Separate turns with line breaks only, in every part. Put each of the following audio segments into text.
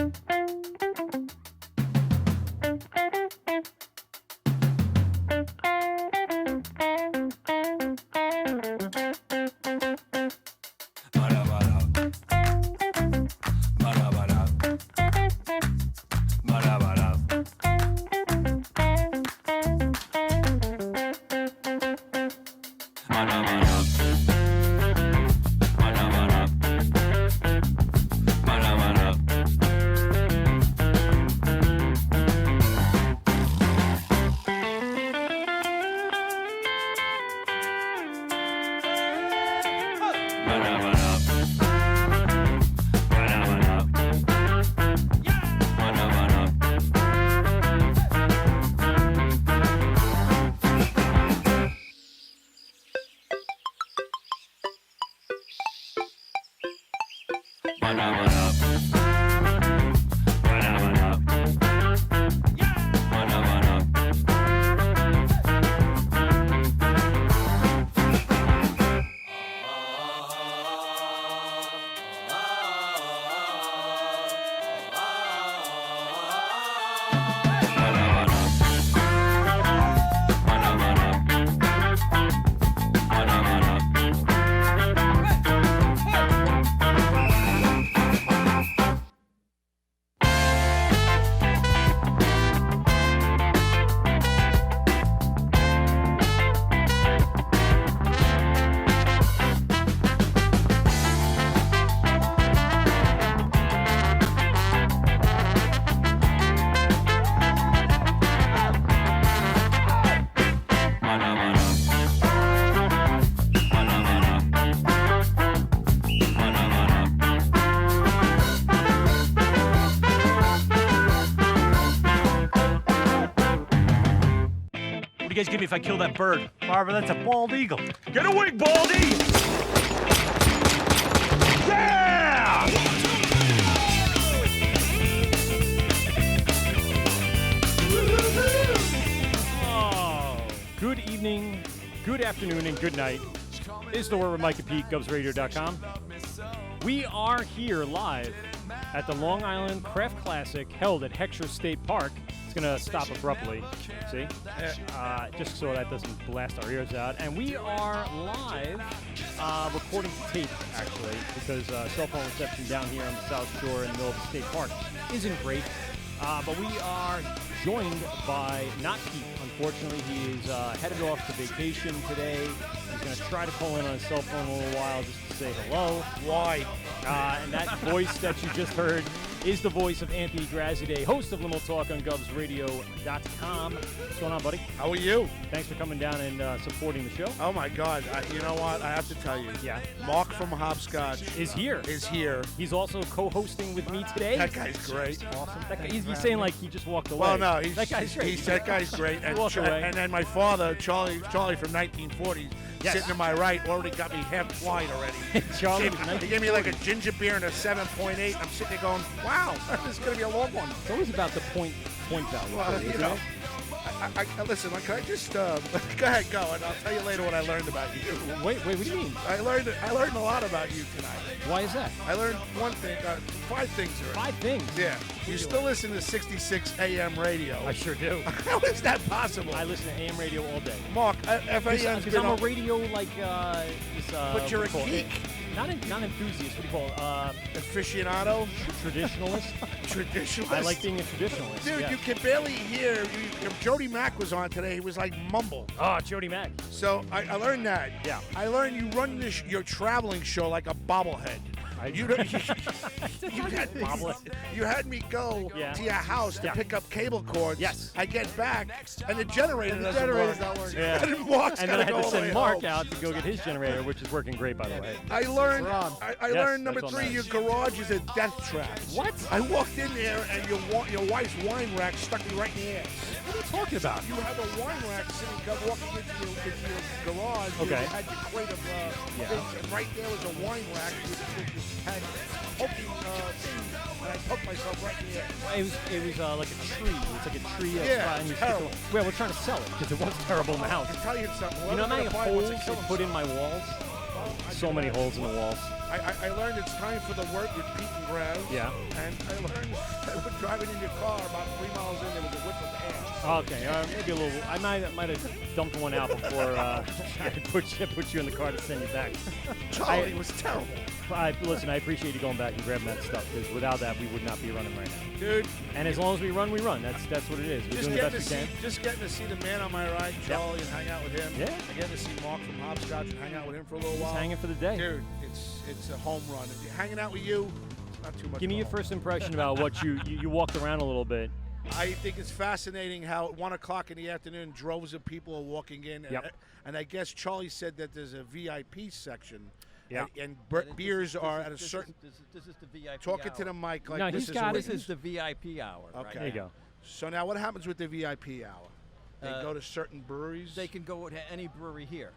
What do you guys give me if I kill that bird?
Barbara, that's a bald eagle.
Get away, Baldy! Yeah! Oh, good evening, good afternoon, and good night. This is the Word with Mike and Pete, GubsRadio.com. We are here live at the Long Island Craft Classic held at Heckscher State Park. It's going to stop abruptly, see? Just so that doesn't blast our ears out. And we are live recording to tape, actually, because cell phone reception down here on the South Shore in the middle of the state park isn't great. But we are joined by not Pete, unfortunately. He is headed off to vacation today. He's going to try to call in on his cell phone in a little while just to say hello.
Why?
And that voice that you just heard is the voice of Anthony Grazide, host of Limo Talk on GubsRadio.com. What's going on, buddy?
How are you?
Thanks for coming down and supporting the show.
Oh, my God. You know what? I have to tell you.
Yeah.
Mark from Hopsscotch
Is here.
He's
also co-hosting with me today.
That guy's great.
Awesome. That guy, he's saying like he just walked away.
Well, no,
that guy's great.
That guy's great. And,
Walk away.
and then my father, Charlie from 1940s,
Yes.
sitting to my right, already got me half twine already.
Charlie,
He gave me like a ginger beer and a 7.8. I'm sitting there going, wow, this is going to be a long one.
It's always about the point value.
Well,
isn't
you know,
it?
I listen, can I just, go ahead, go, and I'll tell you later what I learned about you.
Wait, what do you mean?
I learned a lot about you tonight.
Why is that?
I learned one thing, 5 things.
5 things.
Yeah. You still listen to 66 AM radio.
I sure do.
How is that possible?
I listen to AM radio all day.
Mark, FAM's
Because
been
I'm a radio, like,
But you're a geek.
Not enthusiast. What do you call it?
Aficionado?
Traditionalist.
Traditionalist?
I like being a traditionalist.
Dude,
yeah.
you can barely hear. If Jody Mack was on today, he was like mumble.
Oh, Jody Mack.
So I learned that.
Yeah.
I learned you run your traveling show like a bobblehead. You had me go to your house to pick up cable cords.
Yes.
I get back, and the generator doesn't work.
Yeah.
And Mark's
and then I
gotta
had
go
to
all the way
send Mark
home.
out to go get his generator, which is working great, by the way.
I learned. I
Yes,
learned number
that's all
3.
nice.
Your garage is a death trap.
What?
I walked in there, and your wife's wine rack stuck me right in the ass.
What are you talking about?
You have a wine rack sitting, walking into your garage.
Okay.
You had your crate of things, and right there was a wine rack with had poking things, and I poked myself right in the ass.
It was like a tree. It's like a tree.
Yeah,
and you
terrible.
Well, we're trying to sell it because it was terrible in the house.
I can tell you something.
You know how many holes I put in my walls? So many holes in the walls.
I learned it's time for the Wort with Pete and Graz.
Yeah.
And I learned that when driving in your car about 3 miles in, there was a whiff of ash.
Okay, maybe a little. I might have dumped one out before I put you in the car to send you back.
Charlie, it was terrible.
Listen, I appreciate you going back and grabbing that stuff, because without that, we would not be running right now.
Dude.
And as long as we run, we run. That's what it is. We're doing the best we can.
Just getting to see the man on my right, Charlie, and hang out with him.
Yeah.
And getting to see Mark from Hopsscotch and hang out with him for a little while.
Just hanging for the day.
Dude, it's a home run. Hanging out with you, it's not too much.
Give me your first impression about what you walked around a little bit.
I think it's fascinating how at 1 o'clock in the afternoon, droves of people are walking in. And I guess Charlie said that there's a VIP section.
Yeah.
And beers are at a certain.
This is the VIP.
Talking
hour.
to the mic like
No,
this
this
is the VIP hour.
Okay.
Right
There you go.
So now, what happens with the VIP hour? They go to certain breweries.
They can go to any brewery here.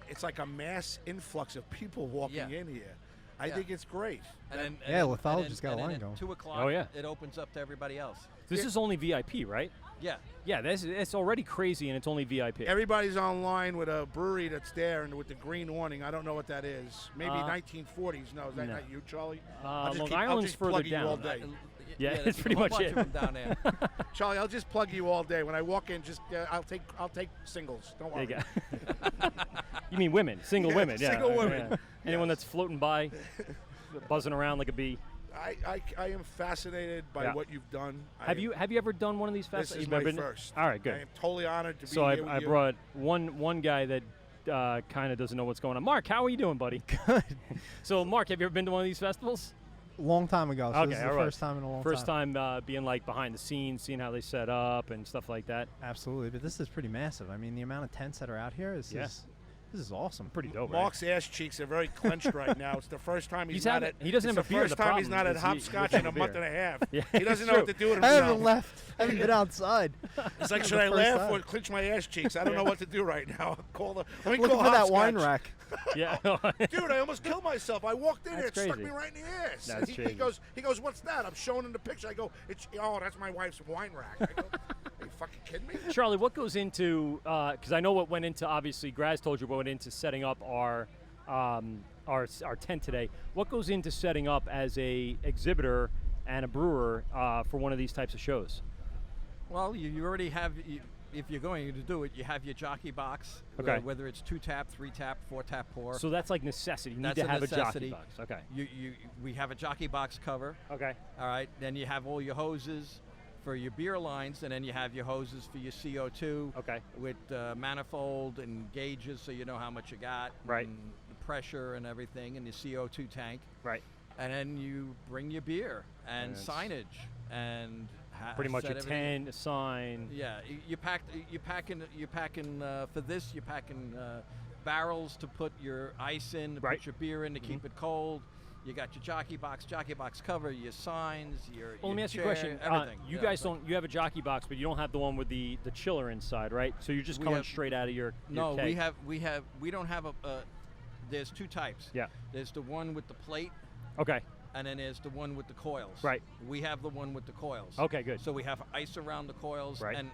It's like a mass influx of people walking in here. I think it's great.
And
Lithology's got a line
at
going.
2 o'clock,
Oh, yeah.
it opens up to everybody else.
This is only VIP, right?
Yeah.
Yeah, it's already crazy, and it's only VIP.
Everybody's online with a brewery that's there and with the green awning. I don't know what that is. Maybe 1940s. No, is that not you, Charlie?
Long Island's further
plug you all
down.
day.
Yeah,
there's
it's pretty
a whole
much
bunch
it.
of them down there.
Charlie, I'll just plug you all day. When I walk in, just I'll take singles. Don't worry.
There you go. You mean women? Single women? Yeah.
Single women.
Yeah. Anyone that's floating by, buzzing around like a bee.
I am fascinated by what you've done.
Have you ever done one of these festivals?
This is my first.
All right, good.
I am totally honored to be
so
here with
I
you.
brought one guy that kind of doesn't know what's going on. Mark, how are you doing, buddy?
Good.
So, Mark, have you ever been to one of these festivals?
Long time ago. So
Okay,
this is the
all right.
first time in a long time.
First time being like behind the scenes, seeing how they set up and stuff like that.
Absolutely, but this is pretty massive. I mean, the amount of tents that are out here is this is awesome.
Pretty dope.
Mark's ass cheeks are very clenched right now. It's the first time he's not at.
He doesn't
it's
have a
the
beer.
first
The
time he's
problem
not at
is
Hopscotch
he
in a
doesn't
month
have
and
a
a half.
Yeah,
He doesn't know what to do with
I
himself.
haven't left. I haven't been outside.
It's like, should I laugh or clench my ass cheeks? I don't know what to do right now. Let me
Looking
call
for that
Hopscotch.
wine rack.
Yeah.
Dude, I almost killed myself. I walked in there, it
That's
stuck
crazy.
me right in the ass.
That's
he
crazy.
goes, what's that? I'm showing him the picture. I go, that's my wife's wine rack. I go, are you fucking kidding me?
Charlie, what goes into? Because I know what went into. Obviously, Graz told you what went into setting up our tent today. What goes into setting up as a exhibitor and a brewer for one of these types of shows?
Well, you already have. If you're going to do it, you have your jockey box.
Okay.
Whether it's 2-tap, 3-tap, 4-tap pour.
So that's like necessity. You
That's
need to
a
have
necessity.
a jockey box. Okay.
We have a jockey box cover.
Okay.
All right. Then you have all your hoses for your beer lines, and then you have your hoses for your CO2.
Okay.
With manifold and gauges, so you know how much you got.
Right.
And the pressure and everything, and the CO2 tank.
Right.
And then you bring your beer and
Yes.
signage and
Pretty much
set
a
everything.
tent, a sign.
Yeah, you're packing for this. You're packing barrels to put your ice in, to
Right.
put your beer in to keep it cold. You got your jockey box cover, your signs, your.
Well, let me ask you a
chair,
question.
Everything.
You
Yeah,
guys
it's like-
don't. You have a jockey box, but you don't have the one with the chiller inside, right? So you're just
We
coming
have-
straight out of your
No,
keg.
we don't have a. There's two types.
Yeah.
There's the one with the plate,
Okay.
and then there's the one with the coils.
Right.
We have the one with the coils.
Okay, good.
So we have ice around the coils,
Right.
and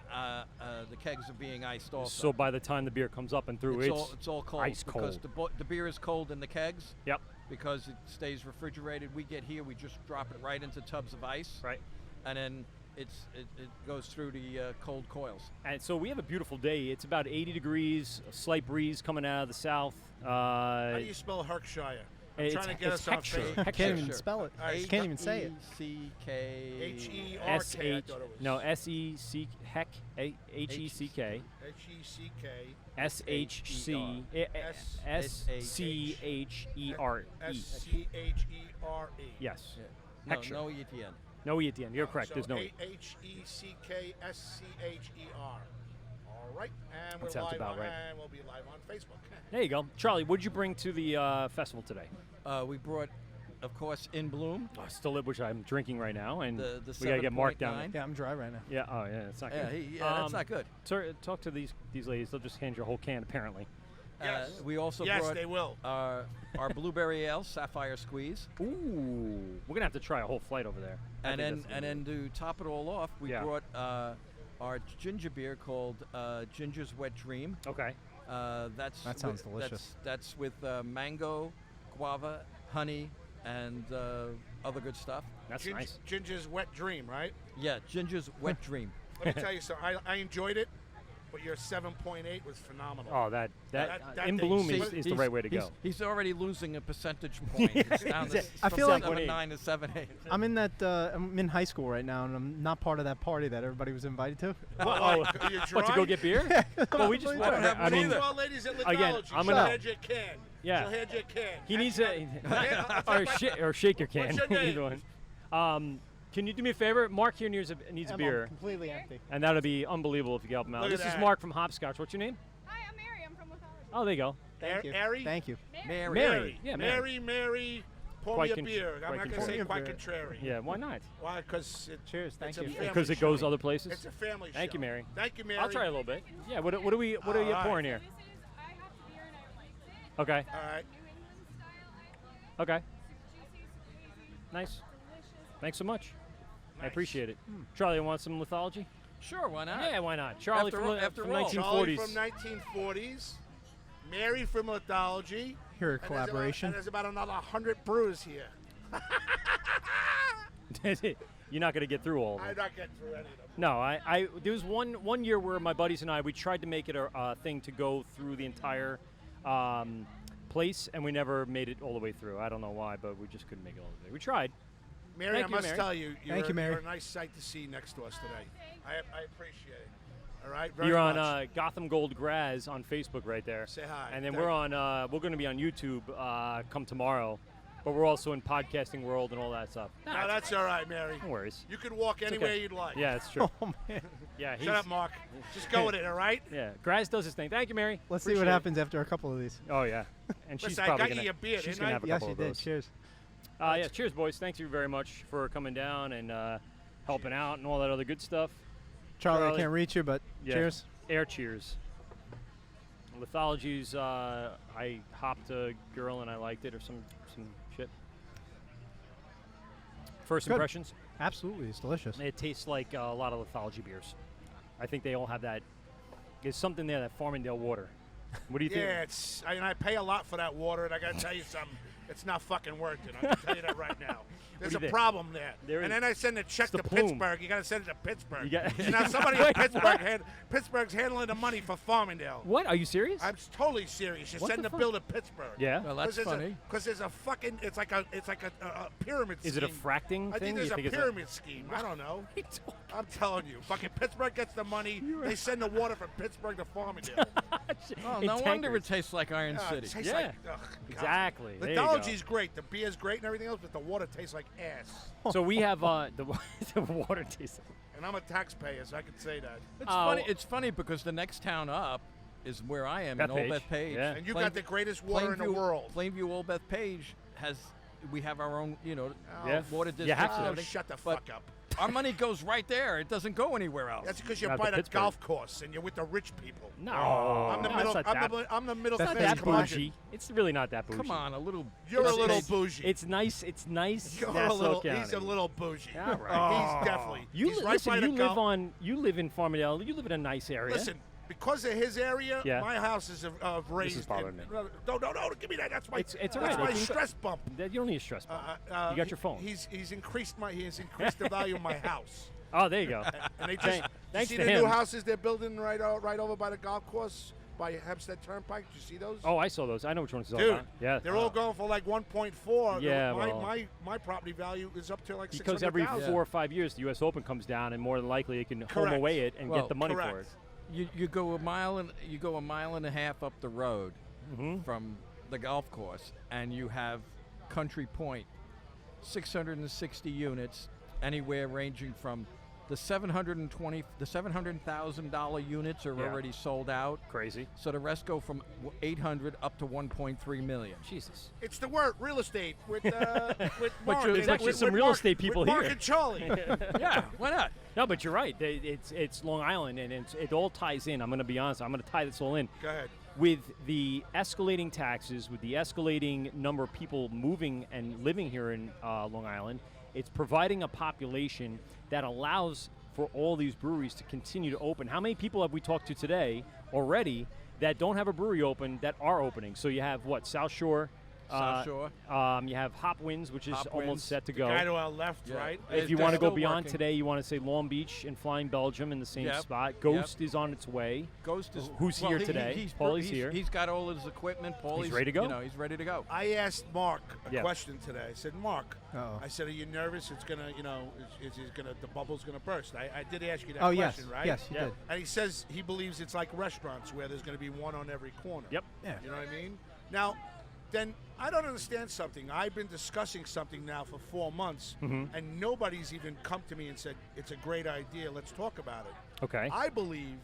the kegs are being iced also.
So by the time the beer comes up and through,
it's all cold
ice
because
cold.
the beer is cold in the kegs.
Yep.
Because it stays refrigerated. We get here, we just drop it right into tubs of ice.
Right.
And then it goes through the cold coils.
And so we have a beautiful day. It's about 80 degrees, a slight breeze coming out of the south.
How do you spell Herckshire? I'm trying to get
it's
us on
Heckscher.
Facebook.
I can't even
Sure.
spell it.
I
Can't even say it.
H-E-C-K.
H-E-R-K, I
S-H,
thought it was.
no, S-E-C, heck, H-E-C-K,
H-E-C-K.
S-H-C, S-C-H-E-R-E.
S-C-H-E-R-E.
Yes.
No,
Heckscher.
no E at the end.
No E at the end. You're correct. There's no E.
H-E-C-K-S-C-H-E-R. All right, and we're
That sounds
live
about
on,
right.
and we'll be live on Facebook.
There you go. Charlie, what did you bring to the festival today?
We brought, of course, In Bloom.
Oh, still live, which I'm drinking right now, and
The
we got to get Mark down
7.9.
there.
Yeah, I'm dry right now.
Yeah, oh yeah, it's not
Yeah,
good.
that's not good.
Talk to these ladies. They'll just hand you a whole can, apparently.
Yes.
We also
Yes,
brought
they will.
our blueberry ale, Sapphire Squeeze.
Ooh, we're gonna have to try a whole flight over there. I
And
think
then
that's gonna be-
to top it all off, we
Yeah.
brought our ginger beer called Ginger's Wet Dream.
Okay.
That sounds delicious.
That's with mango, guava, honey, and other good stuff.
That's nice.
Ginger's Wet Dream, right?
Yeah, Ginger's Wet Dream.
Let me tell you something. I enjoyed it, but your 7.8 was phenomenal.
Oh, that
that
in
thing-
bloom
See,
is the right way to go.
He's already losing a percentage point. It's down to,
I feel like
7.9 to 7.8.
I'm in that. I'm in high school right now, and I'm not part of that party that everybody was invited to.
What,
What,
you
to go
drunk?
get beer? Well, we just
I
want
don't have
I
one
mean,
either.
Well, ladies at
Again,
Lithology,
I'm
she'll
gonna-
hand you a can.
Yeah.
She'll hand you a can.
he needs a or shake your can.
What's your name?
Either one. Can you do me a favor? Mark here needs a beer,
completely empty.
and that'll be unbelievable if you help him out.
Look at
This is
that.
Mark from Hopscotch. What's your name?
Hi, I'm Mary. I'm from Lithology.
Oh, there you go.
Thank you.
Ari?
Thank you.
Mary.
Mary. Yeah,
Mary, pour
Quite
me a
con-
beer. I'm
quite
not going to say
contrary.
quite contrary.
Yeah, why not?
Why? Because
Cheers. Thank
it's a
you.
family
Because it
show.
goes other places.
It's a family show.
Thank you, Mary.
Thank you, Mary.
I'll try a little bit. Yeah. What are you
All right.
pouring here?
This is, I have the beer and I liked it.
Okay.
All right.
New England style IPA.
Okay.
Super juicy, super hazy,
Nice.
delicious.
Thanks so much. I
Nice.
appreciate it. Charlie, want some lithology?
Sure, why not?
Yeah, why not? Charlie
After
from,
all-
the-
after
from
all.
1940s.
Charlie from 1940s. Mary from Lithology.
Here,
And
collaboration.
there's about another 100 brews here.
You're not going to get through all of them.
I'm not getting through any of them.
No, there was one year where my buddies and I, we tried to make it a thing to go through the entire place, and we never made it all the way through. I don't know why, but we just couldn't make it all the way. We tried.
Mary,
Thank
I
you,
must
Mary.
tell you,
Thank you, Mary.
you're a nice sight to see next to us today. I appreciate it. All right, very
You're
much.
on Gotham Gold Graz on Facebook right there.
Say hi.
And then
Thank
we're on. We're going to be on YouTube come tomorrow, but we're also in podcasting world and all that stuff.
No, that's all right, Mary.
No worries.
You can walk
It's
anywhere
okay.
you'd like.
Yeah, it's true.
Oh man.
Yeah,
Shut up, Mark. Just go with it, all right?
Yeah, Graz does his thing. Thank you, Mary.
Let's see
Appreciate
what
it.
happens after a couple of these.
Oh yeah, and she's
Listen, I
probably
got
gonna,
you your beer,
she's
didn't
gonna
I?
have a
Yes,
couple
you
of
did.
those.
Cheers.
Yeah, cheers, boys. Thank you very much for coming down and helping out and all that other good stuff.
Charlie,
Charlie.
I can't reach you, but
Yeah.
cheers.
Air cheers. Lithology's, I hopped a girl and I liked it or some shit. First
Good.
impressions?
Absolutely, it's delicious.
It tastes like a lot of Lithology beers. I think they all have that. There's something there, that Farmingdale water. What do you
Yeah,
think?
I pay a lot for that water, and I got to tell you something. It's not fucking worth it. I can tell you that right now. There's
do you
a
think?
problem there.
There
And
is.
then I send a check
It's the
to
plume.
Pittsburgh. You got to send it to Pittsburgh.
You got-
And now somebody in Pittsburgh's handling the money for Farmingdale.
What? Are you serious?
I'm totally serious. You
What
send
the
the
fuck?
bill to Pittsburgh.
Yeah.
Well, that's funny.
Because there's a fucking. It's like a pyramid scheme.
Is it a fracting
I
thing?
think there's
You
a
think it's
pyramid scheme. I don't know. I'm telling you, fucking Pittsburgh gets the money. They send the water from Pittsburgh to Farmingdale.
Oh,
In
no wonder it
tankers.
tastes like Iron
Yeah,
City.
it tastes
Yeah.
like, ugh, God.
Exactly.
The
There you go.
Lithology's great. The beer's great and everything else, but the water tastes like ass.
So we have the water tastes.
And I'm a taxpayer, so I can say that.
It's funny. It's funny because the next town up is where I am in Old
Bethpage.
Bethpage.
Yeah.
And you got the greatest water in the
Plainview-
world.
Plainview Old Bethpage we have our own,
Yeah.
water
You
district.
have
and
to.
Oh,
everything.
shut the
But
fuck up.
Our money goes right there. It doesn't go anywhere else.
That's because you're
Not
by
the
the
Pittsburgh.
golf course and you're with the rich people.
No,
I'm the
that's
middle.
not that,
I'm the middle
That's
not
class
that
curmudgeon.
bougie. It's really not that bougie.
Come on, a little.
You're a
It's-
little
it's-
bougie.
It's nice. It's nice.
You're a
Nassau
little.
County.
He's a little bougie.
All right.
He's definitely.
You
he's right
listen.
by the
You live
golf.
on. You live in Farmingdale. You live in a nice area.
Listen, because of his area,
Yeah.
my house is raised.
bothering me.
No, give me that. That's my.
It's all
that's
right.
my
It can-
stress bump.
That- You don't need a stress bump. You got your phone.
He's increased the value of my house.
Oh, there you go.
And they just
Thanks
you
to
see the
him.
new houses they're building right over by the golf course by Heckscher Turnpike. Did you see those?
Oh, I saw those. I know which ones it's all
Dude,
about. Yeah.
they're all going for like 1.4.
Yeah, well-
my property value is up to like
Because every
600,000.
4 or 5 years, the U.S. Open comes down, and more than likely, it can home
Correct.
away it and
Well,
get the money for it.
correct.
You go a mile and a half up the road
Mm-hmm.
from the golf course, and you have Country Point, 660 units, anywhere ranging from the $700,000 units are
Yeah.
already sold out.
Crazy.
So the rest go from 800 up to 1.3 million.
Jesus.
It's the word real estate with with
But
Mark.
there's
with-
actually
with
some real
Mark-
estate people
with Mark
here.
and Charlie.
Yeah, why not?
No, but you're right. It's Long Island, and it all ties in. I'm going to be honest. I'm going to tie this all in.
Go ahead.
With the escalating taxes, with the escalating number of people moving and living here in Long Island, it's providing a population that allows for all these breweries to continue to open. How many people have we talked to today already that don't have a brewery open that are opening. So you have what? South Shore.
South Shore.
You have Hop Winds, which is
Hop
almost
Winds.
set to
The
go.
guy to our left,
Yeah.
right?
If you
They're
want to go
still
beyond
working.
today, you want to say Long Beach and Flying Belgium in the same
Yep.
spot. Ghost is on its way.
Ghost is
Who's
well,
here
he-
today?
He's,
Paulie's here.
He's got all his equipment. Paulie's
ready to go?
You know, he's ready to go.
I asked Mark a
Yeah.
question today. I said, Mark,
Uh-oh.
I said, are you nervous? It's gonna, is gonna, the bubble's gonna burst. I did ask you that
Oh, yes.
question, right?
Yes, you
Yeah.
did.
And he says he believes it's like restaurants where there's gonna be one on every corner.
Yep.
Yeah.
You know what I mean? Now, then I don't understand something. I've been discussing something now for 4 months, and nobody's even come to me and said it's a great idea. Let's talk about it.
Okay.
I believe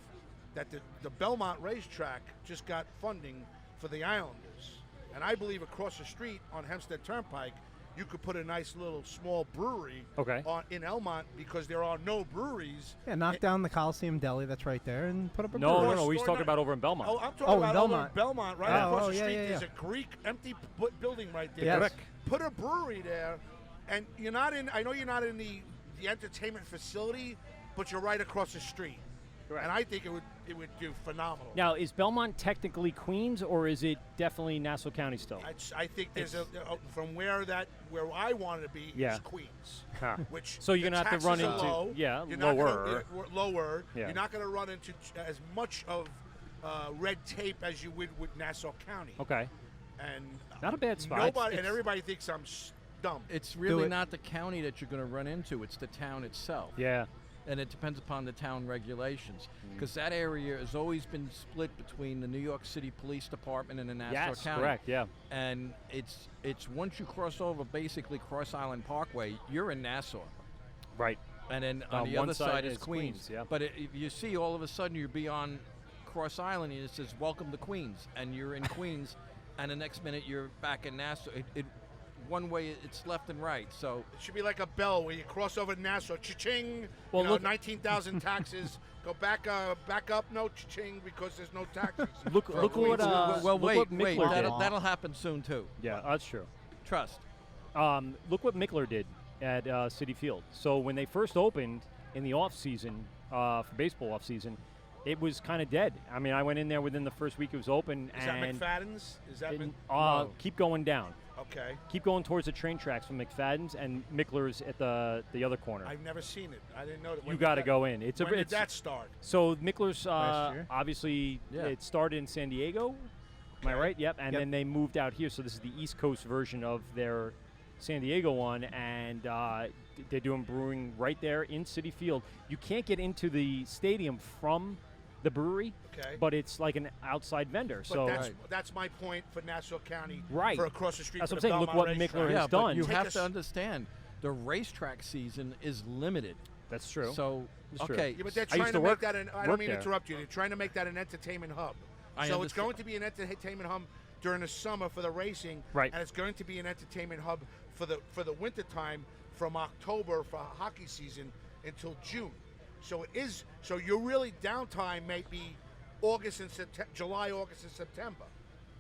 that the Belmont racetrack just got funding for the Islanders, and I believe across the street on Hempstead Turnpike, you could put a nice little small brewery
Okay.
in Elmont because there are no breweries.
Yeah, knock down the Coliseum Deli that's right there and put up a
No,
brewery.
no, no. He's
Or
talking
not-
about over in Belmont.
Oh, I'm talking
Oh, in
about over in
Belmont.
Belmont, right
Oh,
across
oh,
the
yeah,
street.
yeah,
There's
yeah.
a Greek empty building right there.
Yes.
Correct.
Put a brewery there, and you're not in. I know you're not in the entertainment facility, but you're right across the street.
Correct.
And I think it would do phenomenal.
Now, is Belmont technically Queens, or is it definitely Nassau County still?
I think there's from where I wanted to be
Yeah.
is Queens,
Huh.
which
So you're
the
gonna have to run
taxes are
into-
low.
yeah,
You're not
lower.
lower.
Yeah.
You're not going to run into as much of red tape as you would with Nassau County.
Okay.
And
Not a bad spot.
Nobody and
It's-
everybody thinks I'm dumb.
It's really
it.
not the county that you're going to run into. It's the town itself.
Yeah.
And it depends upon the town regulations.
Mm.
Because that area has always been split between the New York City Police Department and the Nassau
Yes,
County.
correct. Yeah.
And it's once you cross over basically Cross Island Parkway, you're in Nassau.
Right.
And then on the
one
other side is
Queens, yeah.
But if you see all of a sudden you'll be on Cross Island and it says welcome to Queens and you're in Queens and the next minute you're back in Nassau. One way it's left and right. So
It should be like a bell where you cross over Nassau, cha-ching.
Well, look-
19,000 taxes. Go back up, no cha-ching because there's no taxes.
Look
For
what
Queens.
well,
look
wait,
what
wait.
Mickler did.
That'll happen soon too.
Yeah, that's true.
Trust.
Look what Mickler did at City Field. So when they first opened in the off season for baseball off season, it was kind of dead. I mean, I went in there within the first week it was open,
Is that
and
McFadden's? Is that
No.
keep going down.
okay?
Keep going towards the train tracks from McFadden's and Mickler's at the other corner.
I've never seen it. I didn't know that.
You got to go in. It's
When did
it's
that start?
so Mickler's
Last year?
obviously
Yeah.
it started in San Diego. Am I
Okay.
right? Yep. And
Yep.
then they moved out here. So this is the East Coast version of their San Diego one, and they're doing brewing right there in City Field. You can't get into the stadium from the brewery,
Okay.
but it's like an outside vendor.
But
So
that's my point for Nassau County.
Right.
For across the street.
That's
for
what
the
I'm saying. Look
Belmont
what
racetrack.
Mickler has
Yeah, but
done.
you
Take
have
us-
to understand the racetrack season is limited.
that's true.
So
It's true.
okay,
Yeah, but they're
I used
trying
to
to
work-
make that I
work
don't mean to
there.
interrupt you. They're trying to make that an entertainment hub.
I
So it's
understand.
going to be an entertainment hub during the summer for the racing,
Right.
and it's going to be an entertainment hub for the winter time from October for hockey season until June. So it is. So your really downtime may be August and July, August, and September.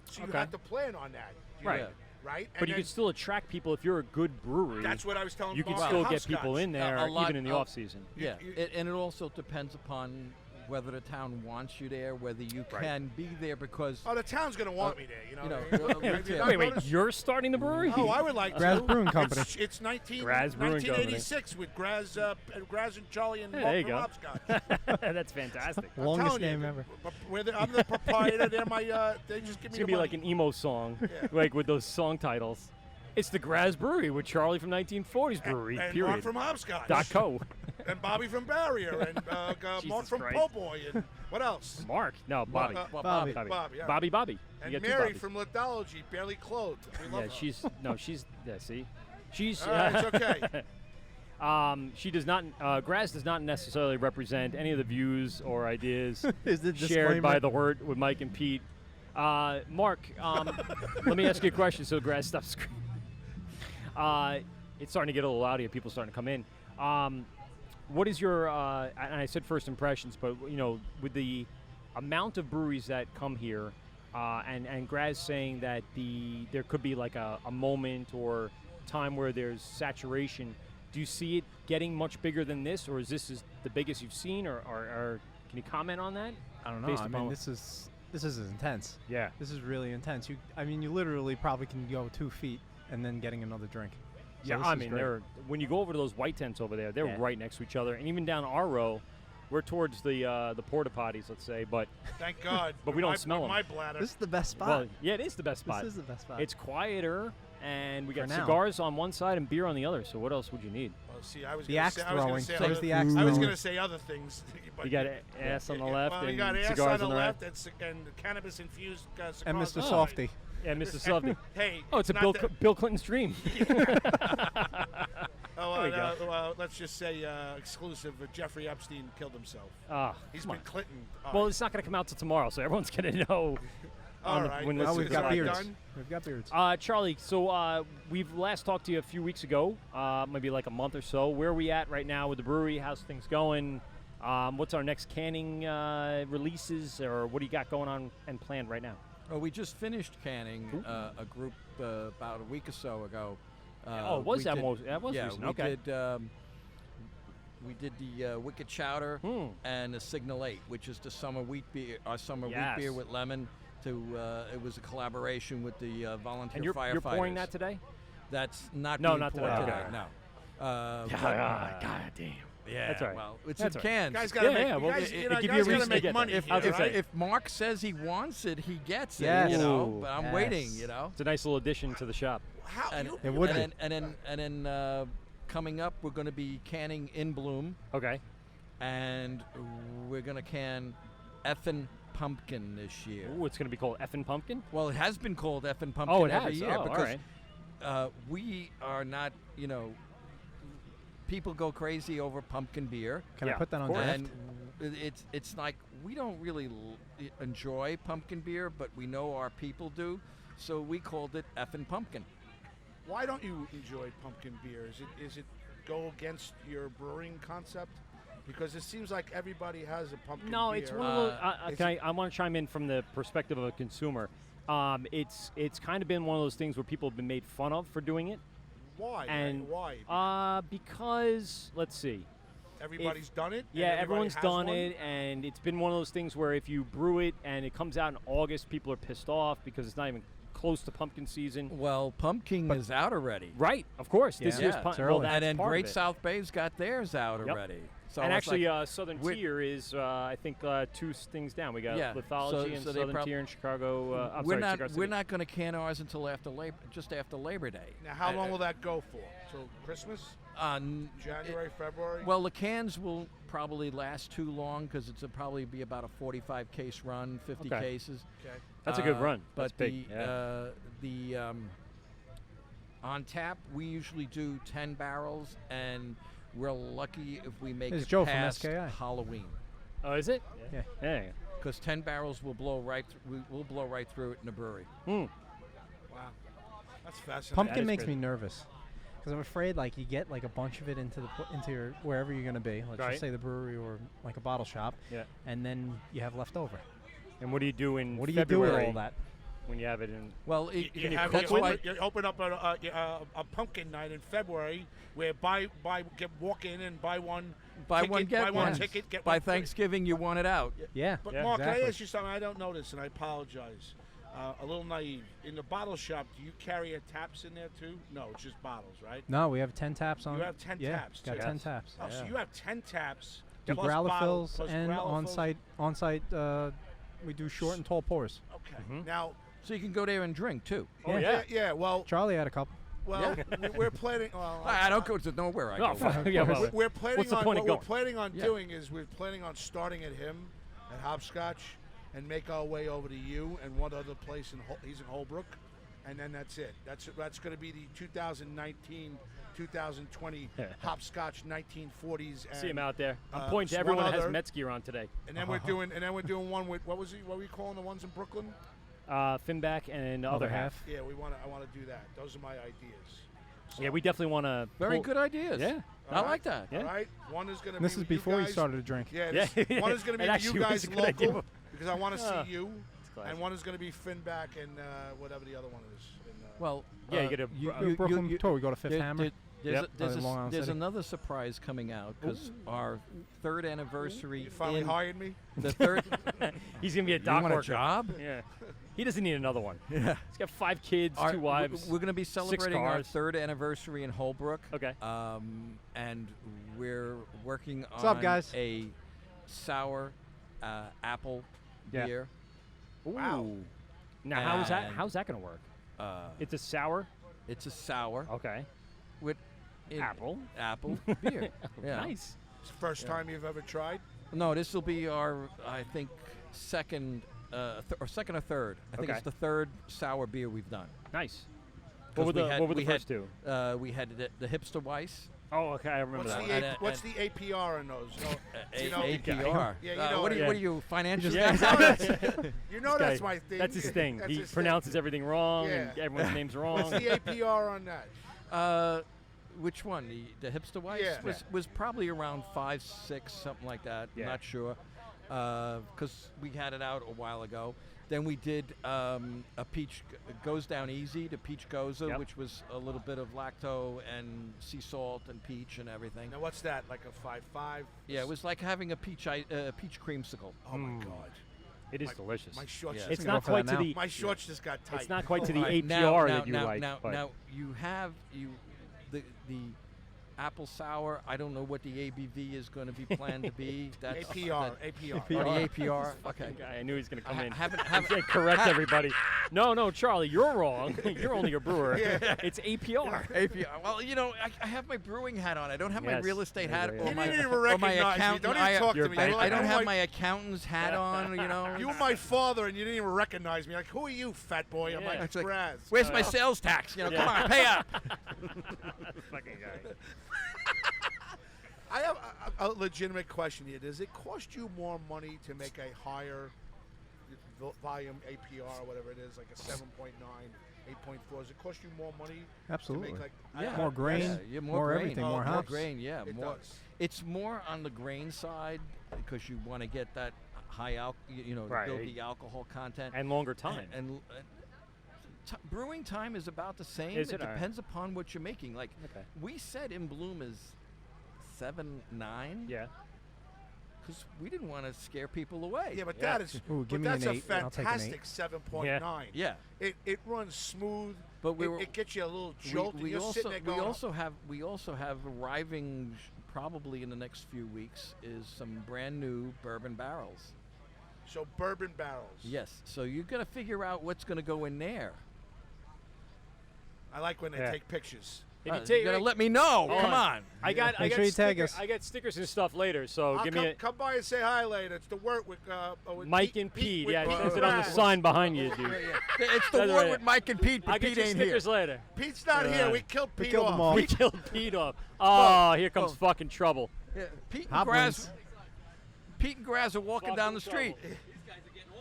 So you
Okay.
have to plan on that.
Right.
Yeah.
Right.
But you
then
can still attract people if you're a good brewery.
That's what I was telling
you can
Mark
still
at
get people
Hopscotch.
in there
A lot-
even in the off season.
yeah,
you-
and it also depends upon whether the town wants you there, whether you
Right.
can be there because
Oh, the town's going to want me there. You know.
you know,
what I mean?
well,
Have you
yeah.
not
Wait,
noticed?
you're starting the brewery?
Oh, I would like
Graz
to.
Brewing Company.
It's
Graz Brewing Company.
1986 with Graz and Charlie and
Hey,
Mark
there you
from
go.
Hopscotch.
That's fantastic.
I'm
Longest
telling you,
name ever.
I'm the proprietor. They're my. They just give
It's
me
gonna
the
be like
money.
an emo song,
Yeah.
like with those song titles. It's the Graz Brewery with Charlie from 1940s Brewery.
and
period.
Mark from Hopscotch.
.co.
And Bobby from Barrier. And Mark
Jesus
from
Christ.
Po' Boy. And what else?
Mark? No, Bobby.
Bobby.
Bobby.
Bobby. Yeah.
Bobby. You
And
got two
Mary
Bobbies.
from Lithology, barely clothed. We love
Yeah,
her.
she's see, she's.
All right, it's okay.
She does not. Graz does not necessarily represent any of the views or ideas
Is the
shared by
disclaimer-
the Wort with Mike and Pete. Mark, let me ask you a question so Graz stops screaming. It's starting to get a little loud here. People starting to come in. What is your? And I said first impressions, but with the amount of breweries that come here, and Graz saying that there could be like a moment or time where there's saturation. Do you see it getting much bigger than this, or is this the biggest you've seen, or can you comment on that?
I don't know.
Based
I
upon
mean,
what-
this is this is intense.
Yeah.
This is really intense. I mean, you literally probably can go 2 feet and then getting another drink. So
Yeah,
this
I
is
mean,
great.
when you go over to those white tents over there, they're
Yeah.
right next to each other, and even down our row, we're towards the porta potties, let's say, but
Thank God.
But we don't smell
with
'em.
my bladder.
This is the best spot.
well, yeah, it is the best spot.
This is the best spot.
It's quieter, and we got
For now.
cigars on one side and beer on the other. So what else would you need?
Oh, see, I was
the
gonna
axe
say, I was gonna
throwing.
say
So
other,
is the axe
I was
throwing.
going to say other things. But
You got ass on the left
well,
and
you got ass
cigars
on the
right.
left and cannabis infused cigars.
and Mr.
on the
Softy.
right.
Yeah, Mr. Softy.
Hey,
Oh, it's a
not
Bill,
that-
Bill Clinton's dream.
Oh,
There we go.
let's just say exclusive. Jeffrey Epstein killed himself.
Ah,
He's
come
been
on.
Clinton.
Well, it's not going to come out till tomorrow, so everyone's going to know.
all
on the-
right.
when
this
this
Oh,
is
we've got
already
beards.
done.
We've got beards.
Charlie, so we've last talked to you a few weeks ago, maybe like a month or so. Where are we at right now with the brewery? How's things going? What's our next canning releases, or what do you got going on and planned right now?
Oh, we just finished canning a group about a week or so ago.
Oh, it was
we
that
did-
most? That was
yeah,
recent.
we
Okay.
did. We did the Wicked Chowder
Hmm.
and the Signal 8, which is the summer wheat beer, our summer wheat beer
Yes.
with lemon. It was a collaboration with the volunteer
And you're
firefighters.
pouring that today?
That's not
No,
being
not
poured
today.
today.
Okay.
No.
God damn.
Yeah,
That's all right.
well, it's
That's
in
all right.
cans.
Guys gotta
Yeah,
make.
yeah, well,
guys,
it-
you
it
know,
give you
guys
a
gotta
reason to
make
get
money
that.
here,
I was gonna
right?
say,
If Mark says he wants it, he gets
Yes.
it. You know,
Ooh.
but I'm
Yes.
waiting. You know.
It's a nice little addition to the shop.
How
And,
you,
It would
and
be.
then coming up, we're going to be canning In Bloom,
Okay.
and we're going to can Effin' Pumpkin this year.
Ooh, it's going to be called Effin' Pumpkin?
Well, it has been called Effin' Pumpkin
Oh, it
every
has.
year
Oh, all
because
right.
we are not, people go crazy over pumpkin beer.
Can
yeah,
I put that
of
on
course.
draft?
And it's like we don't really enjoy pumpkin beer, but we know our people do, so we called it Effin' Pumpkin.
why don't you enjoy pumpkin beer? Is it go against your brewing concept? Because it seems like everybody has a pumpkin
No,
beer.
it's one of those.
it's-
I want to chime in from the perspective of a consumer. It's kind of been one of those things where people have been made fun of for doing it.
Why?
and-
Why?
Because, let's see.
Everybody's done it. and
Yeah,
everybody
everyone's
has
done
one?
it, and it's been one of those things where if you brew it and it comes out in August, people are pissed off because it's not even close to pumpkin season.
Well, pumpkin is out already.
Right, of course. This
Yeah.
year's
Yeah.
pumpkin.
It's
Well,
early.
that's
And then
part
Great
of it.
South Bay's got theirs out
Yep.
already. So
And
it's
actually,
like,
Southern
we're-
Tier is, I think, 2 things down. We got
Yeah,
Lithology and
so they
Southern Tier in Chicago. I'm
we're
sorry,
not
Cigar City.
we're not going to can ours until after Labor Day.
Now, how long will that go for? Till Christmas? January, February?
Well, the cans will probably last too long because it'll probably be about a 45 case run, 50
Okay.
cases.
Okay.
That's a good run.
But
That's big. Yeah.
the on tap, we usually do 10 barrels, and we're lucky if we make
It's
it
Joe from
past
SKI.
Halloween.
Oh, is it?
Yeah.
Yeah.
Because 10 barrels will blow right. We'll blow right through it in the brewery.
Hmm.
Wow. That's fascinating.
Pumpkin
is
makes
crazy.
me nervous because I'm afraid like you get like a bunch of it into your wherever you're gonna be. Let's
Right.
just say the brewery or like a bottle shop,
Yeah.
and then you have leftover.
And what do you do in
What do you do with
February
all that?
when you have it in?
Well,
You,
you
have,
cook
you,
with
open,
it?
you open up a pumpkin night in February where walk in and buy one.
buy
ticket,
one, get
buy
one.
one ticket, get
By
one free.
Thanksgiving, you want it out.
Yeah.
But
Yeah,
Mark, can I
exactly.
ask you something? I don't know this, and I apologize. A little naive. In the bottle shop, do you carry taps in there too? No, it's just bottles, right?
No, we have 10 taps on.
You have 10
yeah,
taps,
Got
too.
10
Yes.
taps.
Oh, so you have 10 taps.
Do
plus
growler
bottles,
fills
plus
and
growler fills.
on-site. We do short and tall pours.
Okay.
Mhm.
Now,
So you can go there and drink too.
Oh,
Yeah.
yeah.
Well,
Charlie had a couple.
we're planning. Well,
I don't go to nowhere. I
Oh,
go.
fuck, yeah, well,
We're planning
What's the
on
point of
what we're
going?
planning on
Yeah.
doing is we're planning on starting at him at Hopscotch and make our way over to you and one other place he's in Holbrook, and then that's it. That's going to be the 2019-2020 Hopscotch 1940s. And,
See him out there. I'm
uh,
pointing to
one
everyone that has
other-
Mets gear on today.
And then we're doing one with what were we calling the ones in Brooklyn?
Finback and the other half.
Yeah, I want to do that. Those are my ideas. So,
Yeah, we definitely want to.
Very good ideas.
Yeah.
I like that.
Yeah.
All right. One is going to be.
This is
with you
before you
guys.
started to drink.
Yeah.
Yeah.
One is going to be
It
with you
actually was
guys
a good idea.
local because I want to see you,
classic.
and one is going to be Finback and whatever the other one is. And,
Well,
Yeah, you get a
you-
br-
you-
Brooklyn
you-
tour. We go to Fifth
there-
Hammer.
Yep.
There's,
in Long Island
there's
City.
another surprise coming out because our third anniversary.
You finally hired me.
The third.
He's gonna be a
You
dock
want a
worker.
job?
Yeah. He doesn't need another one.
Yeah.
He's got 5 kids, 2 wives.
We're going to be celebrating our
cars.
third anniversary in Holbrook.
Okay.
And we're working
What's
on
up, guys?
a sour apple
Yeah.
beer.
Wow.
Now,
And-
how's that gonna work? It's a sour.
It's a sour
Okay.
with
Apple.
apple beer. Yeah.
Nice.
It's the first time you've ever tried.
No, this will be our, I think, second or third. I think
Okay.
it's the third sour beer we've done.
Nice.
'Cause
What were the
we
first two?
We had the Hipster Weiss.
Oh, okay. I remember
What's
that.
the what's the APR in those? You know,
APR.
Yeah, you know
what,
it.
what are you, financial
Yeah,
guys?
exactly.
You know that's my thing.
That's his thing.
That's
He
his thing.
pronounces everything wrong, and
Yeah.
everyone's name's wrong.
What's the APR on that?
Which one? The Hipster Weiss
Yeah.
was probably around 5, 6, something like that.
Yeah.
Not sure, because we had it out a while ago. Then we did a peach goes down easy, the peach goza,
Yep.
which was a little bit of lacto and sea salt and peach and everything.
Now what's that? Like a 5.5?
Yeah, it was like having a peach peach creamsicle.
Oh my God.
It is delicious.
My shorts.
Yeah.
Just
It's
gonna
not
go for that
quite to
now.
the.
My shorts just got tight.
It's not quite to the
Right,
APR that you like.
Now,
but
now you have the apple sour. I don't know what the ABV is going to be planned to be. That's
APR.
that-
APR.
Oh, the APR. Okay.
guy, I knew he was going to come in.
Haven't
He said, correct everybody. No, Charlie, you're wrong. You're only a brewer.
Yeah.
It's APR.
APR. Well, you know, I have my brewing hat on. I don't have my
Yes,
real estate
there
hat
you
or
go.
You
my,
didn't even
or my
recognize me.
accountant.
Don't even talk
You're
to me.
back.
You're
I
like,
don't
oh
have
my-
my accountant's hat on, you know.
You were my father, and you didn't even recognize me. Like, who are you, fat boy? I'm
Yeah.
like,
It's like,
Graz.
Where's my sales tax? You know, come on, pay up.
Fucking guy.
I have a legitimate question here. Does it cost you more money to make a higher volume APR or whatever it is, like a 7.9, 8.4? Does it cost you more money
Absolutely.
to make like
Yeah.
More grain,
Yeah,
more
grain.
everything,
Oh,
more
more
hops.
grain, yeah.
It
more.
does.
It's more on the grain side because you want to get that high you know,
Right.
build the alcohol content.
And longer time.
And brewing time is about the same.
Is
it
it? All right.
depends upon what you're making. Like
Okay.
we said in Bloom is 7, 9.
Yeah.
Because we didn't want to scare people away.
Yeah, but
Yeah.
that is.
Ooh, give
but
me
that's
an
a
8. I'll take an 8.
fantastic 7.9.
Yeah.
It runs smooth.
But we were.
It gets you a little jolt. and
we
you're sitting there going,
we also have arriving probably in the next few weeks is some brand new bourbon barrels.
so bourbon barrels.
Yes. So you got to figure out what's going to go in there.
I like when they
Yeah.
take pictures.
If you
You
take,
got to let me know.
Hold
Come
on.
on.
I got
Make sure you tag
stickers.
us.
I got stickers and stuff later. So
I'll
give
come,
me a
come by and say hi later. It's the Wort with
Mike and Pete. Yeah, it
with
says it on the
Graz.
sign behind you, dude.
It's the
That's
war
right.
with Mike and Pete, but
I'll get
Pete
you
ain't
stickers
here.
later.
Pete's not here. We killed Pete
killed
off.
them all.
We killed Pete off. Oh, here comes
Oh.
fucking trouble.
Yeah, Pete and
Hop
Graz.
wins.
Pete and Graz are walking down the street.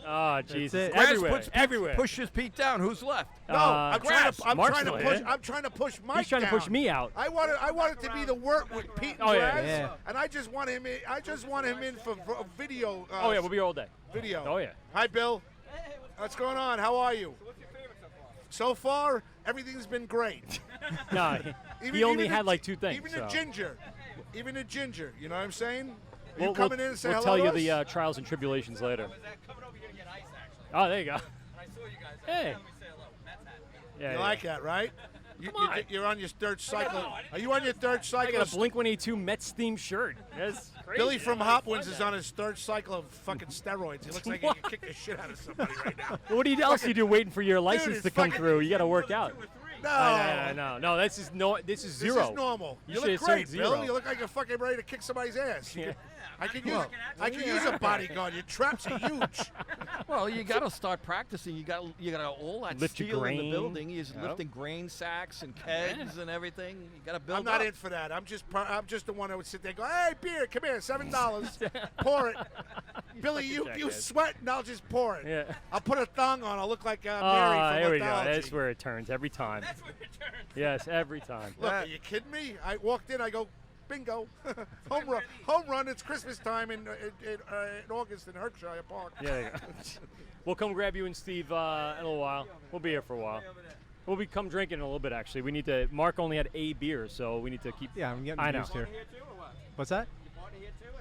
Oh, Jesus.
it.
Graz
Everywhere.
puts Pete,
everywhere.
pushes Pete down. Who's left?
No, I'm trying
Graz.
to. I'm
Mark's
trying to
still
push.
here.
I'm trying to push Mike
He's trying to push
down.
me out.
I want it to be the Wort with Pete and
Oh, yeah.
Graz,
Yeah.
and I just want him in. I just want him in for a video.
Oh, yeah, we'll be here all day.
video.
Oh, yeah.
Hi, Bill. What's going on? How are you? So far, everything's been great.
No, he only had like 2 things.
Even
so.
the ginger. Even the ginger. You know what I'm saying?
We'll,
you coming in and say
we'll
hello
tell you
to
the
us?
trials and tribulations later. Oh, there you go. Hey. Yeah,
You
yeah.
like that, right?
Come on.
You're on your third cycle. Are you on your third
I
cycle?
got a Blink-182 Mets themed shirt. That's crazy.
Billy from Hopwins is on his third cycle of fucking steroids. He looks like he
What?
can kick the shit out of somebody right now.
What else do you do waiting for your license
it's
to come
fucking-
through? You got to work out.
No.
No. This is zero.
This is normal.
You
You
should
look
have said
great,
0.
Bill. You look like you're fucking ready to kick somebody's ass.
Yeah.
I could use a bodyguard. Your traps are huge.
Well, you got to start practicing. You got all that
Lift your
steel in the
grain.
building. He's
Yep.
lifting grain sacks and kegs and everything. You got to build
I'm not
up.
in for that. I'm just the one that would sit there and go, hey, beer, come here, $7. Pour it. Billy, you
jackass.
sweat and I'll just pour it.
Yeah.
I'll put a thong on. I'll look like Mary
Ah,
from
there we go.
Lithology.
That's where it turns every time. Yes, every time.
Look, are you kidding me? I walked in, I go, bingo, home run. It's Christmas time in August in Heckscher State Park.
Yeah, there you go. We'll come grab you and Steve in a little while. We'll be here for a while. We'll come drinking in a little bit, actually. We need to. Mark only had a beer, so we need to keep.
Yeah, I'm getting
I know.
used here. What's that?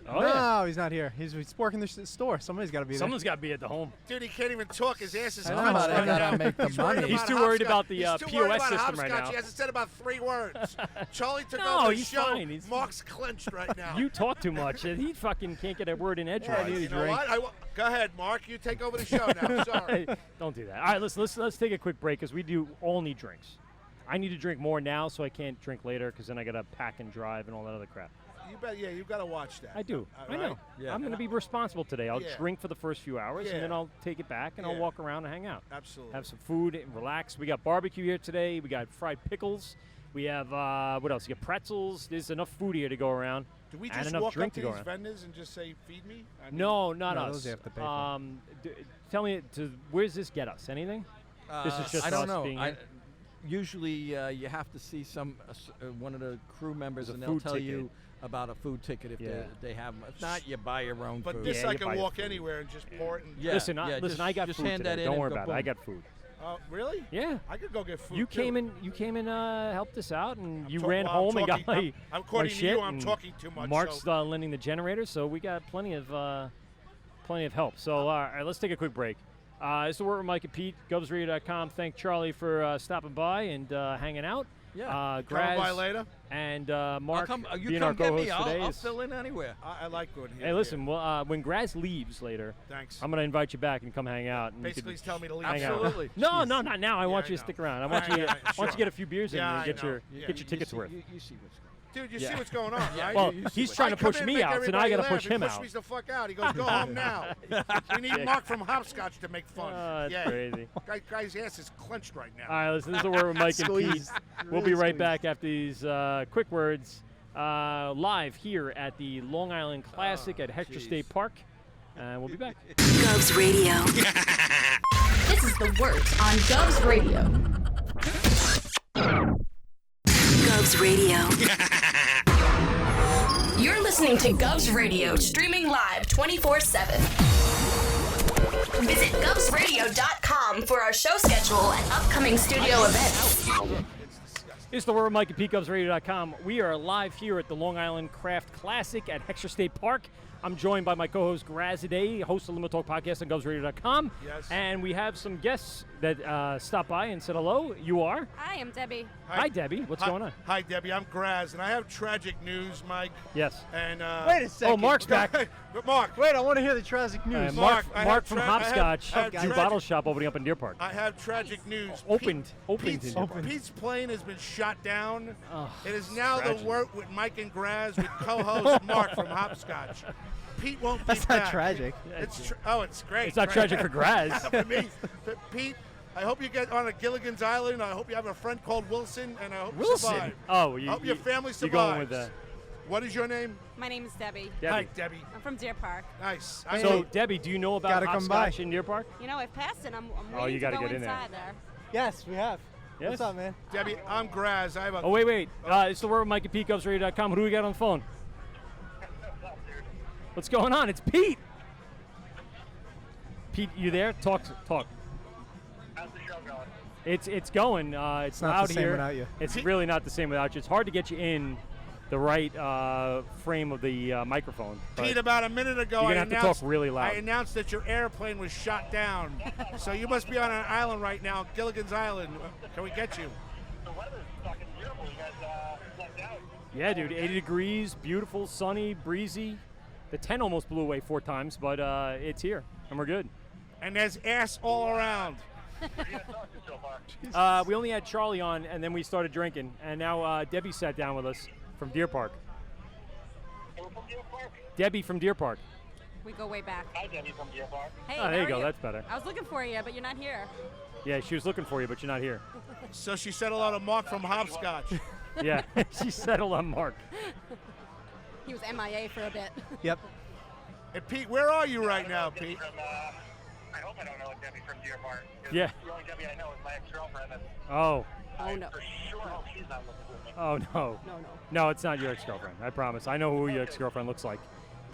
Oh,
no,
yeah.
he's not here. He's working the store. Somebody's got to be there.
Someone's got to be at the home.
Dude, he can't even talk. His ass is
I know,
clenched
I
right
gotta
now.
make the
He's worried
money.
He's
about
too worried
Hopscotch.
about the,
He's too worried
POS
about
system right
Hopscotch.
now.
He hasn't said about 3 words. Charlie took
No,
over the
he's
show.
fine. He's-
Mark's clenched right now.
You talk too much. He fucking can't get a word in edgewise.
You know what? Go ahead, Mark. You take over the show now. Sorry.
Hey, don't do that. All right, let's take a quick break because we do all need drinks. I need to drink more now, so I can't drink later because then I gotta pack and drive and all that other crap.
You bet. Yeah, you've got to watch that.
I do. I
Right?
know.
Yeah.
I'm gonna be responsible today. I'll
Yeah.
drink for the first few hours
Yeah.
and then I'll take it back and I'll
Yeah.
walk around and hang out.
Absolutely.
Have some food and relax. We got barbecue here today. We got fried pickles. We have what else? You got pretzels. There's enough food here to go around.
Do we
and
just
enough
walk
drink
up
to
to
go
these
around.
vendors and just say, feed me? I mean,
No, not
No,
us.
those you have to pay for.
Tell me, where's this get us? Anything? This is just
I don't
us
know.
being here?
Usually you have to see one of the crew members,
There's a
and they'll
food
tell
ticket.
you about a food ticket if
Yeah.
they have them. If not, you buy your own
But
food.
this
Yeah,
I
you buy
can
your
walk
food.
anywhere and just pour it. And
Yeah.
Listen,
just-
I got
just
food
hand
today.
that in
Don't
and
worry
go
about it. I
boom.
got food.
Really?
Yeah.
I could go get food.
You
too.
came in, helped us out, and you
talk-
ran
well, I'm
home and got
talking-
my,
I'm according
my
to
shit.
you, I'm
and
talking too much,
Mark's
so-
lending the generator, so we got plenty of help. So all right, let's take a quick break. This is the Wort with Mike and Pete, GovsRadio.com. Thank Charlie for stopping by and hanging out.
Yeah.
Coming
Graz
by later.
and
I'll
Mark
come, you
being
come
our
get
co-host
me.
today.
I'll
is-
fill in anywhere.
I like going here.
Hey, listen, well, when Graz leaves later,
Thanks.
I'm going to invite you back and come hang out. And you
Basically,
could
he's telling me to leave.
hang out.
Absolutely.
No,
Jeez.
no, not now. I want
I
you to
know.
stick around. I want you to
Sure.
get a few beers in
Yeah,
and
I
get
know.
your
Yeah.
get your tickets worth.
You see what's going
Dude, you
Yeah.
see what's going on, right?
Well,
you see
he's
what-
trying
I
to
come
push
in,
me
make
out, so now I
everybody
got to
laugh.
push
He
him
pushed
out.
me the fuck out. He goes, go home now. We need Mark from Hopscotch to make fun.
Oh, that's
yeah.
crazy.
Guy's ass is clenched right now.
All right, listen, this is the Word with Mike and Pete.
Squeezed.
We'll
Really
be right
squeezed.
back after these quick words live here at the Long Island Classic at Heckscher
jeez.
State Park. And we'll be back.
Govs Radio.
This is the Wort on Govs Radio.
Govs Radio.
You're listening to Govs Radio, streaming live 24/7. Visit govsradio.com for our show schedule and upcoming studio events.
It's the Word with Mike at PeteGovsRadio.com. We are live here at the Long Island Craft Classic at Heckscher State Park. I'm joined by my co-host Graz today, host of the Limit Talk Podcast on GovsRadio.com.
Yes.
And we have some guests that stopped by and said hello. You are?
Hi, I'm Debbie.
Hi, Debbie. What's going on?
Hi, Debbie. I'm Graz, and I have tragic news, Mike.
Yes.
And
Wait a second.
Oh, Mark's back.
But Mark,
Wait, I want to hear the tragic news.
Mark,
I have
Mark from
tra- I have-
Hopscotch,
I have
new
tragic-
bottle shop opening up in Deer Park.
I have tragic news.
Opened
Pete's,
in Deer Park.
Pete's plane has been shot down.
Oh,
It is now
tragic.
the Wort with Mike and Graz with co-host Mark from Hopscotch. Pete won't be
That's not
back.
tragic.
It's great.
It's not tragic for Graz.
For me. But Pete, I hope you get on a Gilligan's Island. I hope you have a friend called Wilson, and I hope you
Wilson.
survive.
Oh,
I hope your family
You're going with
survives. What is your name?
My name is Debbie.
Debbie.
Hi, Debbie.
I'm from Deer Park.
Nice.
So, Debbie, do you know about
Gotta come by.
Hopscotch in Deer Park?
You know, I've passed it. I'm
Oh,
waiting
you
to
gotta
go
get in there.
inside there.
Yes, we have.
Yes?
What's up, man?
Debbie, I'm Graz. I have a.
Oh, wait. It's the Word with Mike at PeteGovsRadio.com. Who do we got on the phone? What's going on? It's Pete. Pete, you there? Talk.
How's the show going?
It's going. It's
not the
loud
same
here.
without you.
It's really not the same without you. It's hard to get you in the right frame of the microphone. but-
Pete, about a minute ago,
You're gonna
I
have to
announced,
talk really loud.
I announced that your airplane was shot down. So you must be on an island right now, Gilligan's Island. Can we get you?
The weather's fucking beautiful. You guys lucked out.
Yeah, dude, 80 degrees, beautiful, sunny, breezy. The 10 almost blew away 4 times, but it's here, and we're good.
And there's ass all around.
What are you guys talking so far?
We only had Charlie on, and then we started drinking, and now Debbie sat down with us from Deer Park.
We're from Deer Park.
Debbie from Deer Park.
We go way back.
Hi, Debbie from Deer Park.
Hey,
Oh, there
how
you
are
go. That's better.
I was looking for you, but you're not here.
Yeah, she was looking for you, but you're not here.
So she said hello to Mark from Hopscotch.
Yeah, she settled on Mark.
He was MIA for a bit.
Yep.
And Pete, where are you right now,
Debbie
Pete?
From, I hope I don't know a Debbie from Deer Park. 'Cause
Yeah.
The only Debbie I know is my ex-girlfriend. And
Oh,
Oh, no.
For sure hope she's not looking with me.
oh no.
No.
No, it's not your ex-girlfriend. I promise. I know who your ex-girlfriend looks like.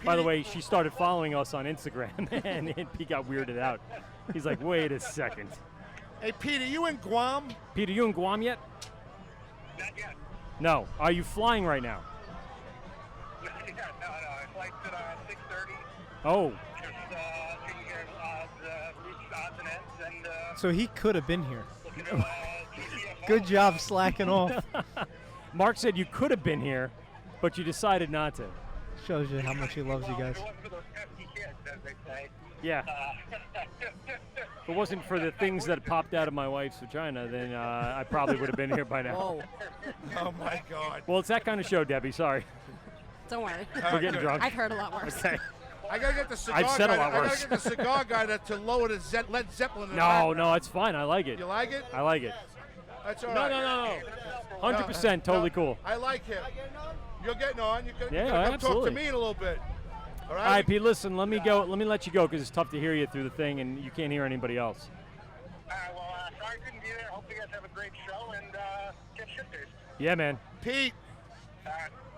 By the way, she started following us on Instagram, and he got weirded out. He's like, wait a second.
Hey, Pete, are you in Guam?
Pete, are you in Guam yet?
Not yet.
No. Are you flying right now?
No. I flight at 6:30.
Oh,
Just taking care of the odds and ends, and
So he could have been here.
looking at GTFO.
Good job slacking off.
Mark said you could have been here, but you decided not to.
Shows you how much he loves you guys.
If it wasn't for those pesky kids, as they say.
Yeah. If it wasn't for the things that popped out of my wife's vagina, then I probably would have been here by now.
Whoa.
Oh, my God.
Well, it's that kind of show, Debbie. Sorry.
Don't worry.
We're getting drunk.
I've heard a lot worse.
Okay.
I got to get the cigar
I've said
guy.
a lot
I
worse.
got to get the cigar guy to lower the Led Zeppelin in the
No,
background.
no, it's fine. I like it.
You like it?
I like it.
That's all
No,
right.
no, no. 100% totally cool.
I like him. You're getting on. You're
Yeah,
gonna come
absolutely.
talk to me in a little bit. All right?
All right, Pete, listen, let me go. Let me let you go because it's tough to hear you through the thing and you can't hear anybody else.
Well, sorry I couldn't be there. Hope you guys have a great show and get shit-faced.
Yeah, man.
Pete,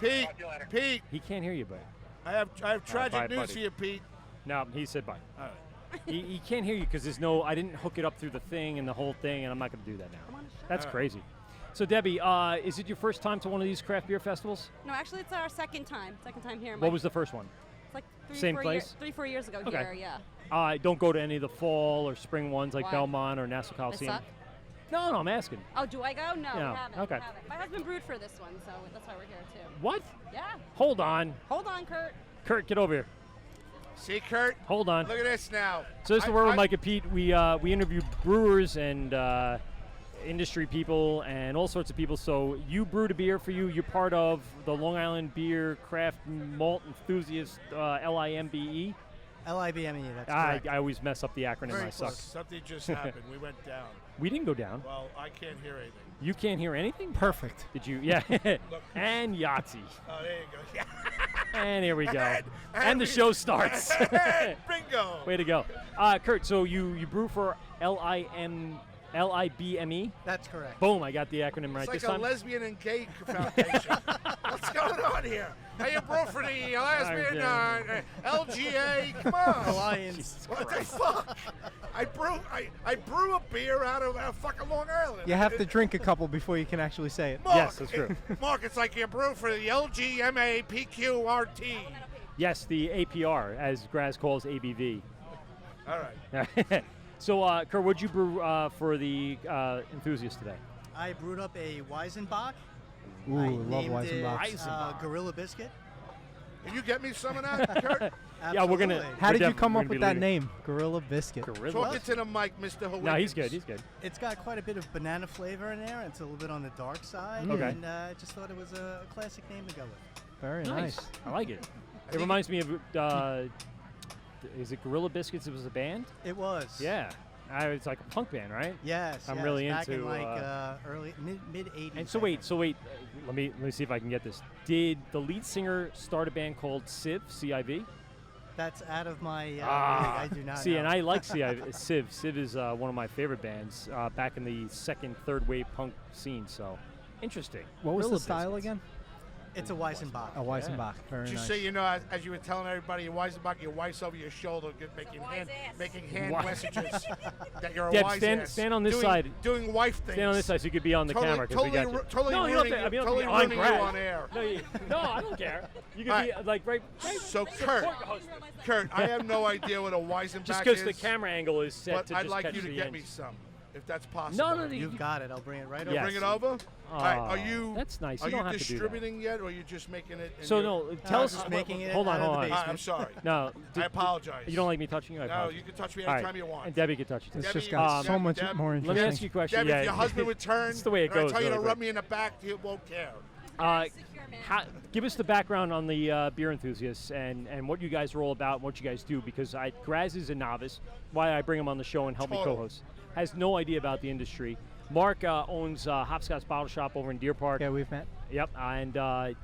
Pete, talk to you later.
Pete,
He can't hear you, buddy.
I have tragic
bye,
news
buddy.
for you, Pete.
No, he said bye.
All right.
he can't hear you because there's no. I didn't hook it up through the thing and the whole thing, and I'm not going to do that now. That's crazy. So, Debbie, is it your first time to one of these craft beer festivals?
No, actually, it's our second time. Second time here.
What was the first one?
It's like
Same place?
3-4 years ago
Okay.
here, yeah.
Don't go to any of the fall or spring ones like
Why?
Belmont or Nassau Coliseum.
suck?
No, I'm asking.
Oh, do I go? No,
No,
we haven't.
okay.
We haven't. My husband brewed for this one, so that's why we're here too.
What?
Yeah.
Hold on.
Hold on, Kurt.
Kurt, get over here.
See, Kurt?
Hold on.
Look at this now.
So this is
I-
the Word with
I-
Mike and Pete. We interview brewers and industry people and all sorts of people. So you brewed a beer for you. You're part of the Long Island Beer Craft Malt Enthusiast LIMBE.
LIBME, that's
I
correct.
always mess up the acronym.
Very
I suck.
close.
Something just happened. We went down.
We didn't go down.
Well, I can't hear anything.
You can't hear anything?
Perfect.
Did you? Yeah. And Yahtzee.
Oh, there you go. Yeah.
And here we go. And the
we-
show starts.
And bingo.
Way to go. Kurt, so you brew for LIBME?
That's correct.
Boom, I got the acronym right
It's
this
like a
time.
lesbian and gay foundation. What's going on here? Hey, you brew for the lesbian LGA. Come on.
Alliance.
What the fuck? I brew a beer out of fucking Long Island.
You have to drink a couple before you can actually say it.
Mark,
Yes, that's true.
Mark, it's like you brew for the LGMAPQRT.
Yes, the APR, as Graz calls ABV.
All right.
So, Kurt, what'd you brew for the enthusiast today?
I brewed up a Weizenbach.
Ooh,
I
love
named
Weizenbach.
it Gorilla Biscuit.
Can you get me some of that, Kurt?
Yeah, we're gonna-
Absolutely.
How
We're
did you
def-
come
we're
up
gonna
with
be
that
leaving.
name? Gorilla Biscuit.
Gorilla?
Talk it to the mic, Mr. Hawkins.
No, he's good. He's good.
It's got quite a bit of banana flavor in there. It's a little bit on the dark side.
Okay.
And I just thought it was a classic name to go with.
Very nice.
I like it. It reminds me of, is it Gorilla Biscuits? It was a band?
It was.
Yeah. It's like a punk band, right?
Yes.
I'm
yes,
really
back
into,
in like early mid 80s.
And so wait, let me see if I can get this. Did the lead singer start a band called Civ, C-I-V?
That's out of my league. I do not
See,
know.
and I like Civ. Civ is one of my favorite bands back in the second, third wave punk scene. So, interesting.
What was
Gorilla
the style
Biscuits.
again?
It's a Weizenbach.
A Weizenbach. Very
Just
nice.
so you know, as you were telling everybody, your wife's over your shoulder, making hand
Wise.
messages that you're a
Deb,
wise
stand on this side.
doing wife things.
Stand on this side so you could be on the
Totally-
camera because we got
totally
you.
ru- totally
no, you don't
ruining
have to,
you-
I mean, you don't
totally
have to be
ruining you
on
on air.
No, I don't care. You could
All
be like right
So, Kurt, I have no idea what a Weizenbach
just
is.
because the camera angle is set
but
to
I'd
just
like
catch
you to
the
get
end.
me some, if that's possible.
No,
You've got it. I'll bring it right
You'll
over.
bring it over? All right, are
Oh,
you?
that's nice.
Are
You
you
don't have to do that.
distributing yet, or are you just making it? in
So
your-
no, tell us.
just making it
Hold on,
out of
hold
the
on.
basement.
I'm sorry.
No,
I apologize.
You don't like me touching you? I
No,
apologize.
you can touch me
All
anytime
right,
you want.
And Debbie can touch you.
This
Debbie,
just got so much
Deb,
more
Let me
interesting.
ask you a question.
Deb,
yeah,
if your husband would turn,
It's the way it
and I
goes,
tell you to
really
rub
quick.
me in the back, he won't care.
Give us the background on the beer enthusiasts and what you guys are all about and what you guys do, because Graz is a novice. Why I bring him on the show and help me
Total.
co-host. Has no idea about the industry. Mark owns Hopsscotch Bottle Shop over in Deer Park.
Yeah, we've met.
Yep, and you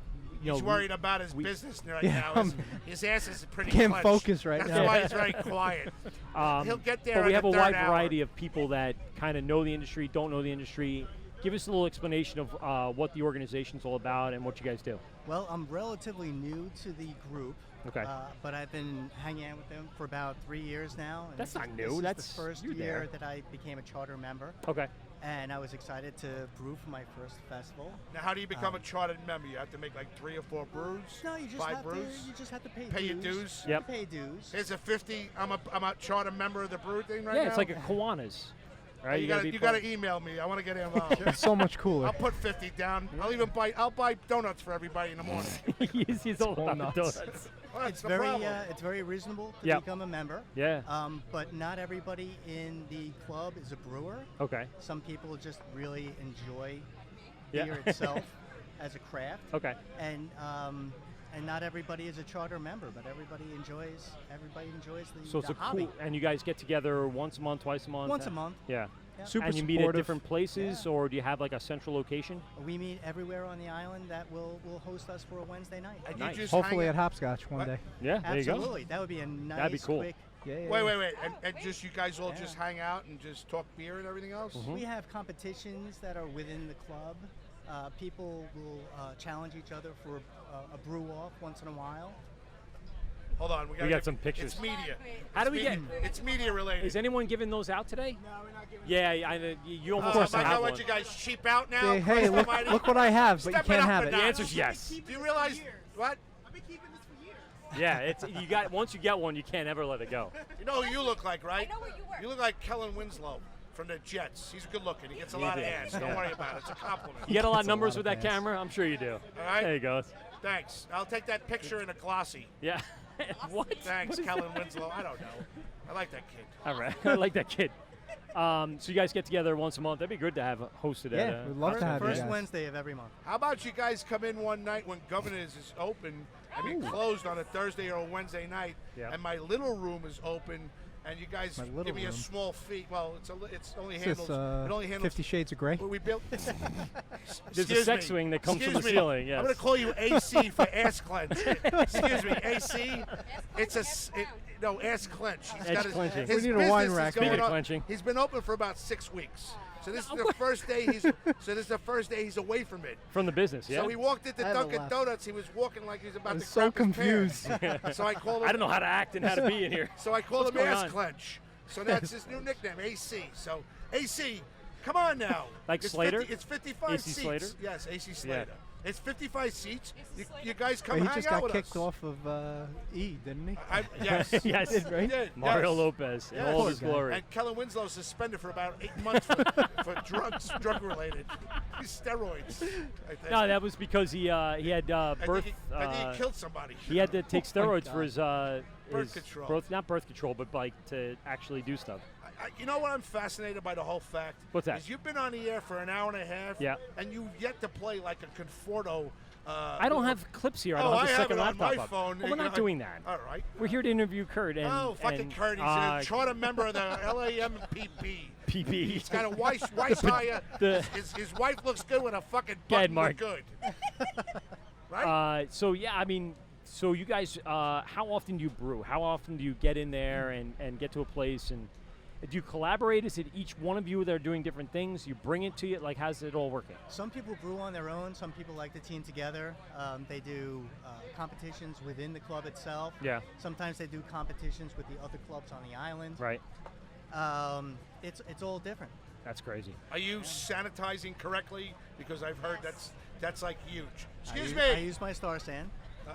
He's
know,
worried about his
we-
business right
Yeah,
now. His ass is pretty
can't
clenched.
focus right
That's
now.
why he's very quiet. He'll get there
But we
in
have
the
a
third
wide
hour.
variety of people that kind of know the industry, don't know the industry. Give us a little explanation of what the organization's all about and what you guys do.
Well, I'm relatively new to the group.
Okay.
But I've been hanging out with them for about 3 years now. And
That's not
this
new.
is
That's
the first
you're
year
there.
that I became a charter member.
Okay.
And I was excited to brew for my first festival.
Now, how do you become a chartered member? You have to make like 3 or 4 brews.
No, you just
5
have
brews.
to. You just have to pay
Pay
dues.
your dues.
You
Yep.
pay dues.
Here's a 50. I'm a charter member of the brew thing right now.
Yeah, it's like a Kiwanis, right?
You
gotta
gotta email me. I want to get involved.
It's so much cooler.
I'll put 50 down. I'll buy donuts for everybody in the morning.
he's all about the
nuts.
donuts.
Well, that's
It's
the
very,
problem.
it's very reasonable to
Yep.
become a member.
Yeah.
But not everybody in the club is a brewer.
Okay.
Some people just really enjoy
Yeah.
beer itself as a craft.
Okay.
And not everybody is a charter member, but everybody enjoys the,
So it's
the
a
hobby.
cool, and you guys get together once a month, twice a month.
Once a month.
Yeah.
Yeah.
Super
and you meet at
supportive.
different places,
Yeah.
or do you have like a central location?
We meet everywhere on the island that will host us for a Wednesday night.
And
Nice.
you just
Hopefully
hang
at Hopscotch one
What?
day.
Yeah. There you go.
Absolutely. That would be a nice,
That'd be cool.
quick.
Yeah.
Wait. And just you guys all
Yeah.
just hang out and just talk beer and everything else?
Mhm.
We have competitions that are within the club. People will challenge each other for a brew off once in a while.
Hold on.
We got some pictures.
It's media.
How do we get?
It's media related.
Is anyone giving those out today?
No, we're not giving.
Yeah, you almost
Oh,
have to
my
have
God,
one.
what you guys cheap out now?
Say, hey,
Christ
look
almighty.
what I have, but you
Step it
can't
up
have
a
it.
The
notch.
answer's yes.
Do you realize what?
I've been keeping this for years.
Yeah, it's you got once you get one, you can't ever let it go.
You know who you look like, right?
I know what you were.
You look like Kellen Winslow from the Jets. He's good looking. He gets a lot of ass. Don't
Yeah.
worry about it. It's a compliment.
You get a lot of
It's a
numbers
lot
with
of
that
fans.
camera. I'm sure you do.
All right.
There you go.
Thanks. I'll take that picture in a glossy.
Yeah. What?
Thanks,
What is
Kellen
that?
Winslow. I don't know. I like that kid.
All right. I like that kid. So you guys get together once a month. That'd be good to have hosted
Yeah,
at.
we'd love to have you
First
guys.
Wednesday of every month.
How about you guys come in one night when Governor's is open? I mean, closed on a Thursday or a Wednesday night,
Yeah.
and my little room is open, and you guys
My little
give me a
room?
small fee. Well, it's only
Is
handles.
this
It only handles.
50 Shades of Grey?
We built.
There's
Excuse
a sex
me.
swing that comes from
Excuse
the
me.
ceiling.
I'm
Yes.
going to call you AC for ass clench. Excuse me, AC. It's a no ass clench. He's
Edge
got his,
clenching.
his
We need a wine
business is
rack.
going
Speaking of
on-
clenching.
He's been open for about 6 weeks. So this is the first day he's away from it.
From the business, yeah.
So he walked into
I have a
Dunkin'
laugh.
Donuts. He was walking like he was about
I'm
to
so
crap his
confused.
pants. So I called him.
I don't know how to act and how to be in here.
So I called
What's
him
going
Ass
on?
Clench. So that's his new nickname, AC. So AC, come on now.
Like
it's
Slater?
It's 55
AC
seats.
Slater?
Yes, AC Slater. It's 55 seats. You guys come
Wait, he
hang
just
out
got
with
kicked
us.
off of E, didn't he?
Yes.
Yes.
He did,
Mario
yes.
Lopez in
Yes.
all his
Poor guy.
glory.
And Kellen Winslow suspended for about 8 months for drug related steroids. I think.
No, that was because he had
I
birth.
think he killed somebody.
He had to take
Oh my
steroids
God.
for his
Birth control.
not birth control, but like to actually do stuff.
You know what I'm fascinated by the whole fact?
What's that?
Is you've been on the air for an hour and a half,
Yeah.
and you've yet to play like a Conforto.
I don't have clips here. I
Oh,
don't have
I
the
have
second
it on
laptop
my
up.
phone.
Well, we're not doing that.
All right.
We're here to interview Kurt. And,
Oh, fucking
and,
Kurt. He's a charter member of the LAMPP.
PP.
He's got a Weishire.
The-
His wife looks good with a fucking
Go ahead,
button
Mark.
look good. Right?
So yeah, I mean, so you guys, how often do you brew? How often do you get in there and get to a place and do you collaborate? Is it each one of you that are doing different things? You bring it to you? Like, how's it all working?
Some people brew on their own. Some people like to team together. They do competitions within the club itself.
Yeah.
Sometimes they do competitions with the other clubs on the island.
Right.
It's all different.
That's crazy.
Are you sanitizing correctly? Because I've heard that's like huge. Excuse
I
me.
use my Star Sand.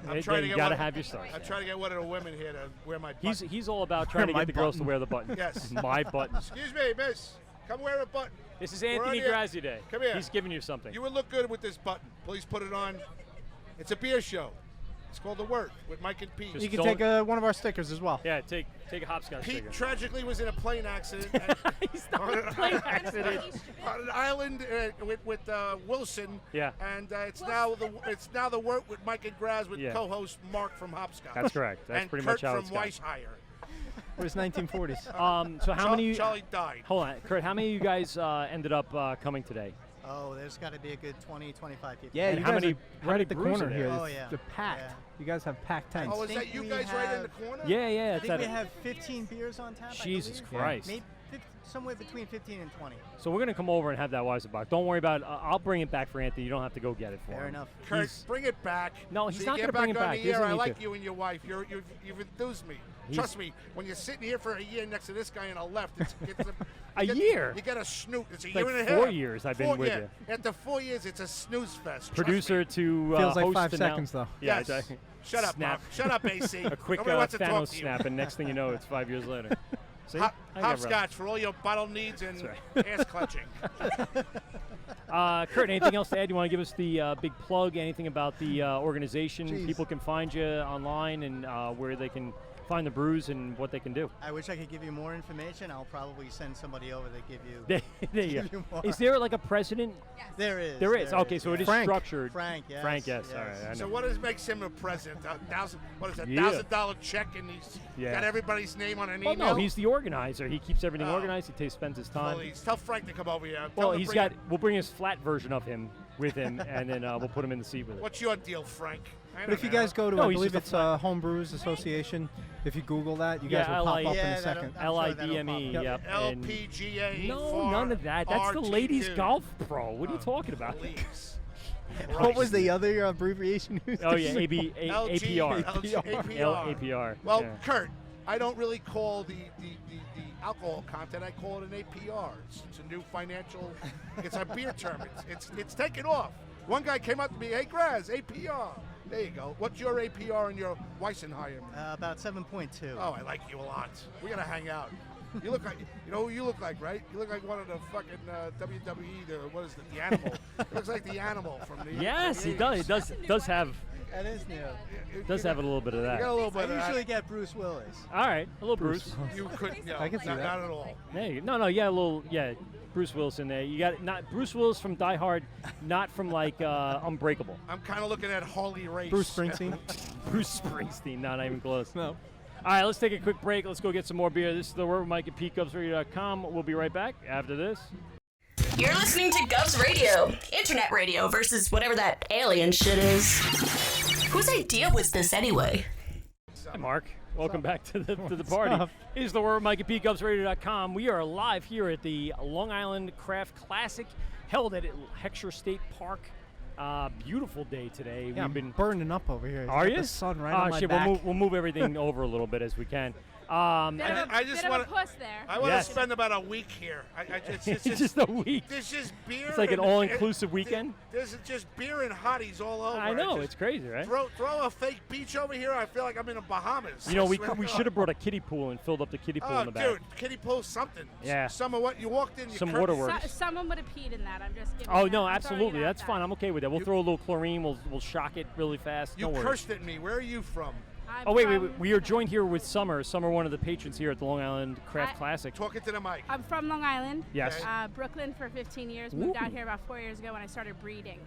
I'm
Yeah,
trying to
you
get
gotta
one.
have your stars.
I'm trying to get one of the women here to wear my button.
He's all about trying to
My
get the girls to
button.
wear the button.
Yes.
My button.
Excuse me, miss. Come wear a button.
This is
We're on
Anthony
the air.
Grazzi Day.
Come here.
He's giving you something.
You would look good with this button. Please put it on. It's a beer show. It's called The Wort with Mike and Pete.
Just
You can
don't-
take one of our stickers as well.
Yeah, take a hopscotch
Pete
sticker.
tragically was in a plane accident and
He's not in a plane accident.
on an island with Wilson.
Yeah.
And it's now the Wort with Mike and Graz with
Yeah.
co-host Mark from Hopscotch.
That's correct. That's
and
pretty
Kurt
much how
from
it's gone.
Weishire.
Where's 1940s?
So how many?
Charlie died.
Hold on, Kurt. How many of you guys ended up coming today?
Oh, there's got to be a good 20, 25 people.
Yeah,
And
you
how
guys
many-
are
how
right
many
at the
brews are
corner
there?
here.
Oh,
It's
yeah.
the packed.
Yeah.
You guys have packed tents.
Oh, is
think
that you
we
guys right in the
have-
corner?
Yeah, yeah.
I
it's
think
at
we
a-
have 15 beers on tap.
Jesus
I believe.
Christ.
somewhere between 15 and 20.
So we're gonna come over and have that Weizenbach. Don't worry about it. I'll bring it back for Anthony. You don't have to go get it for him.
Fair enough.
Kurt, bring it back.
No, he's
so
not
you
gonna
get
bring it
back on
back.
the
He doesn't
air. I
need
like
to.
you and your wife. You've enthused me. Trust me, when you're sitting here for a year next to this guy on the left, it's
A year?
You get a snoot. It's a
It's
year
like
and a half.
4 years I've been with
yeah.
you.
After 4 years, it's a snooze fest. Trust
Producer
me.
to
Feels like
host
5
to now-
seconds, though.
Yeah,
Yes.
exactly.
Shut up,
Snap.
Mark. Shut up, AC.
A quick
Nobody wants to
Thanos
talk to you.
snap, and next thing you know, it's 5 years later. See? I got
Hopscotch for all your bottle needs and
That's
ass clutching.
Kurt, anything else to add? You want to give us the big plug? Anything about the organization?
Jeez.
People can find you online and where they can find the brews and what they can do.
I wish I could give you more information. I'll probably send somebody over to give you.
There you
give
go.
you more.
Is there like a president?
There is.
There is. Okay, so it is
Frank.
structured.
Frank, yes.
Frank, yes.
yes.
All right. I
So
know.
what makes him a president? What is that?
Yeah.
$1,000 check, and he's
Yeah.
got everybody's name on an
Well,
email.
no, he's the organizer. He keeps everything
Oh.
organized. He spends his time.
Please tell Frank to come over here. Tell
Well,
him to
he's
bring
got.
it.
We'll bring his flat version of him with him, and then we'll put him in the seat with it.
What's your deal, Frank? I
But if you
don't know.
guys go to,
No,
I
he's
believe
just
it's
a
Home Brews Association. If you Google that, you
Yeah,
guys will pop
LI
up in
Yeah,
a second.
I'm sure that'll
LIDME.
pop up.
Yep. and-
LPGA.
No, none of that. That's the ladies golf pro. What are you talking about?
Please.
What was the other abbreviation?
Oh yeah, APR.
LPR.
APR.
Well,
yeah.
Kurt, I don't really call the alcohol content. I call it an APR. It's a new financial. It's a beer term. It's taken off. One guy came up to me, "Hey, Graz, APR." There you go. What's your APR and your Weissenheim?
About 7.2.
Oh, I like you a lot. We gotta hang out. You look like, you know who you look like, right? You look like one of the fucking WWE. What is it? The Animal. He looks like the Animal from the.
Yes,
from
he
the
does.
80s.
It does have
That is new.
does have a little bit of
You got a
that.
little bit of
I
that.
usually get Bruce Willis.
All right, a little Bruce.
You couldn't. No,
I can see
not,
that.
not at all.
Hey, no, yeah, a little, yeah. Bruce Willis in there. You got not Bruce Willis from Die Hard, not from like Unbreakable.
I'm kind of looking at Harley Race.
Bruce Springsteen.
Bruce Springsteen, not even close.
No.
All right, let's take a quick break. Let's go get some more beer. This is the Word with Mike at PeteGovsRadio.com. We'll be right back after this.
You're listening to Govs Radio, internet radio versus whatever that alien shit is. Whose idea was this anyway?
Hi, Mark. Welcome back to the party.
up?
It is the Word with Mike at PeteGovsRadio.com. We are live here at the Long Island Craft Classic, held at Heckscher State Park. Beautiful day today.
Yeah,
We've
I'm
been.
burning up over here.
Are
Got
you?
The sun right
Ah,
on my
shit,
back.
We'll move everything over a little bit as we can.
I just want
a puss there.
I want
Yes.
to spend about a week here.
It's just a week.
There's just beer.
It's like an
and-
all-inclusive weekend.
There's just beer and hotties all over.
I know,
just
it's crazy, right?
Throw a fake beach over here. I feel like I'm in the Bahamas.
You know,
I
we
swear to
should
God.
have brought a kiddie pool and filled up the kiddie pool
Oh,
in the back.
dude, kiddie pool something.
Yeah.
Some of what you walked in. You
Some
curtains-
waterworks.
Someone would have peed in that. I'm just giving
Oh
you
no,
that. I'm throwing
absolutely.
it out
That's
there.
fine. I'm okay with that. We'll throw a little chlorine. We'll shock it really fast.
You
No worries.
cursed at me. Where are you from?
I'm
Oh wait.
from-
We are joined here with Summer. Summer, one of the patrons here at the Long Island Craft
I-
Classic.
Talking to the mic.
I'm from Long Island.
Yes.
Brooklyn for 15 years. Moved
Ooh.
out here about 4 years ago when I started breeding.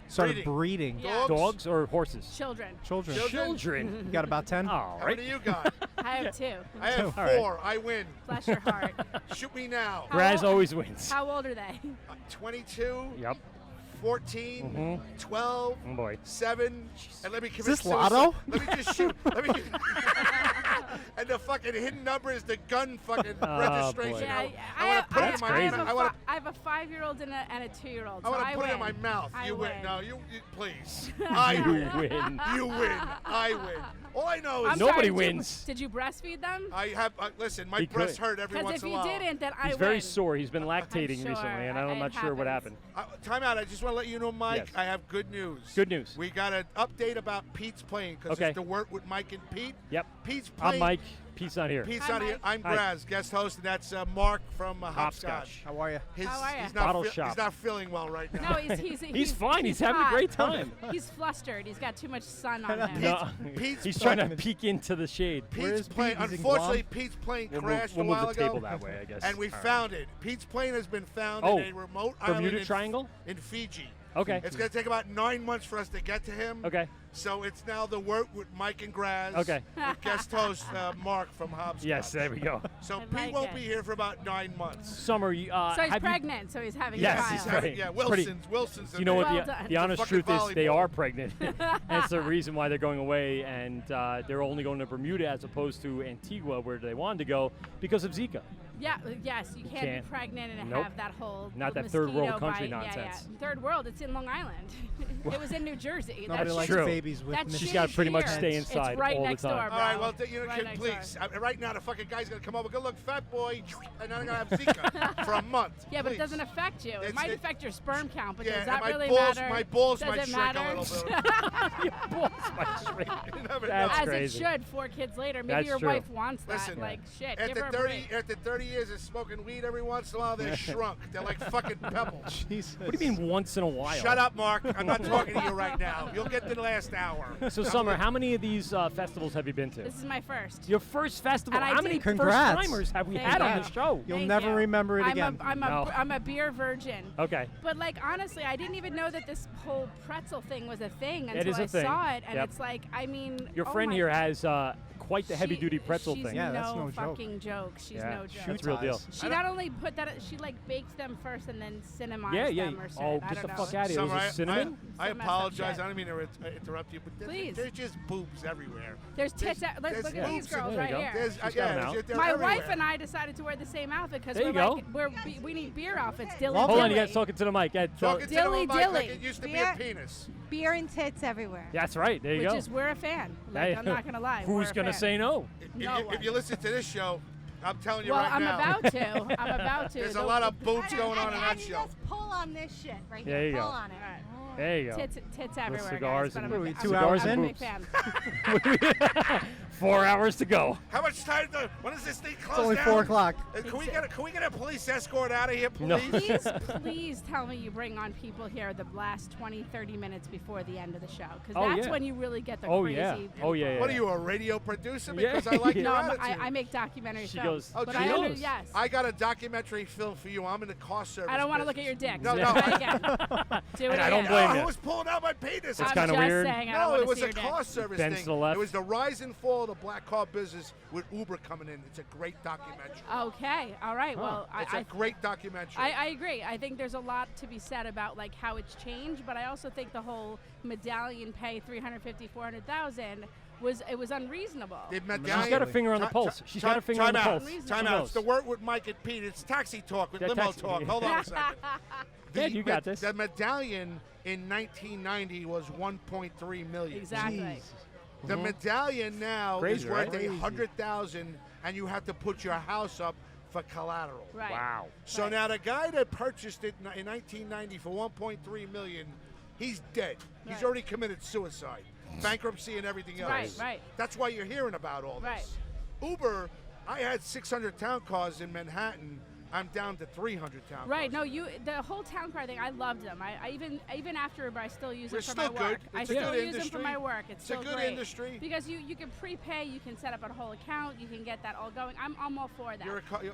Started
breeding.
breeding.
Yeah.
Dogs or horses?
Children.
Children.
Children.
You got about 10?
All
How
right.
many you got?
I have two.
I have
All right.
4. I win.
Bless your heart.
Shoot me now.
Graz always wins.
How old are they?
22,
Yep.
14, 12,
Oh boy.
7, and let me commit
this
suicide.
Lotto?
Let me just shoot. And the fucking hidden number is the gun fucking
Oh,
registration.
boy.
Yeah,
I want to put it in
That's
my
crazy.
mouth.
I have a 5-year-old and a 2-year-old.
I want
so
to put it in
win.
my mouth.
I
You win.
win.
No, you please. I
You
win.
win.
You win. I win. All I know is
I'm
Nobody
sorry,
wins.
Did you breastfeed them?
I have. Listen, my
He
breast
could.
hurt every
Because
once
if
in a
you
while.
didn't, then I
He's
win.
very sore. He's been lactating
sure.
recently, and I'm
It
not sure what
happens.
happened.
Time out. I just want to let you know, Mike.
Yes.
I have good news.
Good news.
We got an update about Pete's playing because
Okay.
it's the Wort with Mike and Pete.
Yep.
Pete's playing.
I'm Mike. Pete's not here.
Pete's
Hi,
not here.
Mike.
I'm
Hi.
Graz, guest host, and that's Mark from Hopscotch.
How are you?
How are ya?
He's not
Bottle shop.
He's not feeling well right now.
No, he's
fine. He's having a
hot.
great time.
He's flustered. He's got too much sun on him.
No,
Pete's
he's
playing-
trying to peek into the shade.
Where
Pete's
is Pete?
playing.
He's in
Unfortunately,
Guam?
Pete's plane
We'll
crashed
move
a while
the
ago.
table that way, I guess.
And we
All right.
found it. Pete's plane has been found
Oh,
in a remote island
Bermuda
in,
Triangle?
in Fiji.
Okay.
It's going to take about 9 months for us to get to him.
Okay.
So it's now the Wort with Mike and Graz.
Okay.
With guest host Mark from Hopsscotch.
Yes, there we go.
So
I
Pete
like
won't
it.
be here for about 9 months.
Summer,
So he's
have you-
pregnant, so he's having
Yes,
a
he's
child.
right.
Yeah,
It's pretty-
Wilson's.
You know what
Well
the
done.
honest
Fucking
truth is? They
volleyball.
are pregnant. And it's the reason why they're going away, and they're only going to Bermuda as opposed to Antigua, where they wanted to go, because of Zika.
Yeah, yes, you can't
can't.
be pregnant and
Nope.
have that whole
Not that third world
mosquito
country
bite.
nonsense.
Yeah. Third world, it's in Long Island. It was in New Jersey.
Nobody
That
likes
shit-
true.
babies with
that
shit.
shit
She's gotta
is
pretty much
here.
stay inside
It's right
all the
next
time.
door, bro.
All right, well,
Right next
please.
door.
Right now, the fucking guy's going to come over. Good look, fat boy. And then I'm going to have Zika for a month.
Yeah, but it
Please.
doesn't affect you. It might affect your sperm count, but does
and
that
my
really
balls,
matter?
My balls
Does
might
it
shrink
matter?
a little bit.
Your balls might shrink.
You never
That's
know.
As
crazy.
it should 4 kids later. Maybe
That's
your
true.
wife wants that.
Listen,
like, shit, give her
After
a break.
30 years of smoking weed every once in a while, they're shrunk. They're like fucking pebbles.
Jesus.
What do you mean once in a while?
Shut up, Mark. I'm not talking to you right now. You'll get the last hour.
So, Summer, how many of these festivals have you been to?
This is my first.
Your first festival.
And I
How many
did-
Congrats.
first-timers have we
Thank
had on
you.
the show?
You'll
Thank
never
you.
remember it again.
No.
I'm a beer virgin.
Okay.
But like honestly, I didn't even know that this whole pretzel thing was a thing
It
until
is a
I
thing.
saw it, and
Yep.
it's like, I mean,
Your
oh
friend
my
here
God.
has quite the heavy-duty pretzel
she's
thing.
Yeah, that's no joke.
fucking joke. She's
Yeah.
no joke.
That's real deal.
She not only put that, she like baked them first and then cinnamized
Yeah.
them or something.
Oh,
I
get the
don't know.
fuck out of here. Was
Summer,
it cinnamon?
I
Some messed up
apologize.
shit.
I don't mean to interrupt you, but
Please.
there's just boobs everywhere.
There's tits. Let's
there's
look at these
boobs.
girls
There you
right
go.
here.
There's,
She's got
yeah,
'em out.
they're
My
everywhere.
wife and I decided to wear the same outfit because
There
we're
you
like, we need beer outfits. Dilly
Love
Hold
it.
on, you
dilly.
guys talking to the mic. Yeah,
Talking to
Dilly
the mic like
dilly.
it used to be
Beer-
a penis.
Beer and tits everywhere.
That's right. There you
Which
go.
is, we're a fan. Like,
Hey,
I'm not gonna lie.
Who's
we're a
gonna
fan.
say no?
If you listen to this show, I'm telling you
Well,
right
I'm
now.
about to. I'm about to.
There's a
The-
lot of boobs going on in that
and
show.
just pull on this shit right
There
here.
you
Pull
go.
on it.
Alright.
There you go.
Tits everywhere,
cigars
guys. But
and-
I'm
What are we,
a-
2
I'm a-
hours
I'm a
in?
big fan.
4 hours to go.
How much time? When does this thing close
It's only
down?
4 o'clock.
Can we get a police escort out of here,
No.
please?
Please tell me you bring on people here the last 20, 30 minutes before the end of the show. Because
Oh,
that's
yeah.
when you really get the
Oh,
crazy
yeah.
people.
Oh, yeah, yeah.
What are you, a radio producer?
Yeah.
Because I like
Yeah.
your
No,
attitude.
I make documentary
She
films.
goes,
Oh,
but
she
I
knows.
yes.
I got a documentary film for you. I'm in the car service.
I don't want to look at
business.
your dick.
No,
So
no.
try again. Do it
And I don't
again.
blame
Oh,
you.
who was pulling out my penis?
That's
I'm
kinda
just
weird.
saying, I don't
No,
wanna
it was
see
a
your dick.
car service
Bends
thing.
to the left.
It was the rise and fall of the black car business with Uber coming in. It's a great documentary.
Okay. All right. Well,
It's a great documentary.
I agree. I think there's a lot to be said about like how it's changed, but I also think the whole medallion pay 350, 400,000 was unreasonable.
The
She's
medallion-
got her finger on the
Ti-
pulse.
ti-
She's got her finger on the
time
pulse.
out.
She
Time out.
knows.
It's the Wort with Mike and Pete. It's taxi talk with
Yeah,
limo
taxi-
talk. Hold on a second.
Dad, you got this.
The medallion in 1990 was 1.3 million.
Exactly.
The medallion now
Crazy,
is worth
right?
100,000, and you have to put your house up for collateral.
Right.
Wow.
So
Right.
now the guy that purchased it in 1990 for 1.3 million, he's dead. He's
Right.
already committed suicide, bankruptcy, and everything else.
Right, right.
That's why you're hearing about all this. Uber, I had 600 town cars in Manhattan. I'm down to 300 town
Right.
cars.
No, the whole town car thing. I loved them. I even after Uber, I still use
They're
them for
still
my work.
good.
I
It's a
still
good
use them for
industry.
my work. It's
It's a
still
good
great.
industry.
Because you can prepay. You can set up a whole account. You can get that all going. I'm all for that.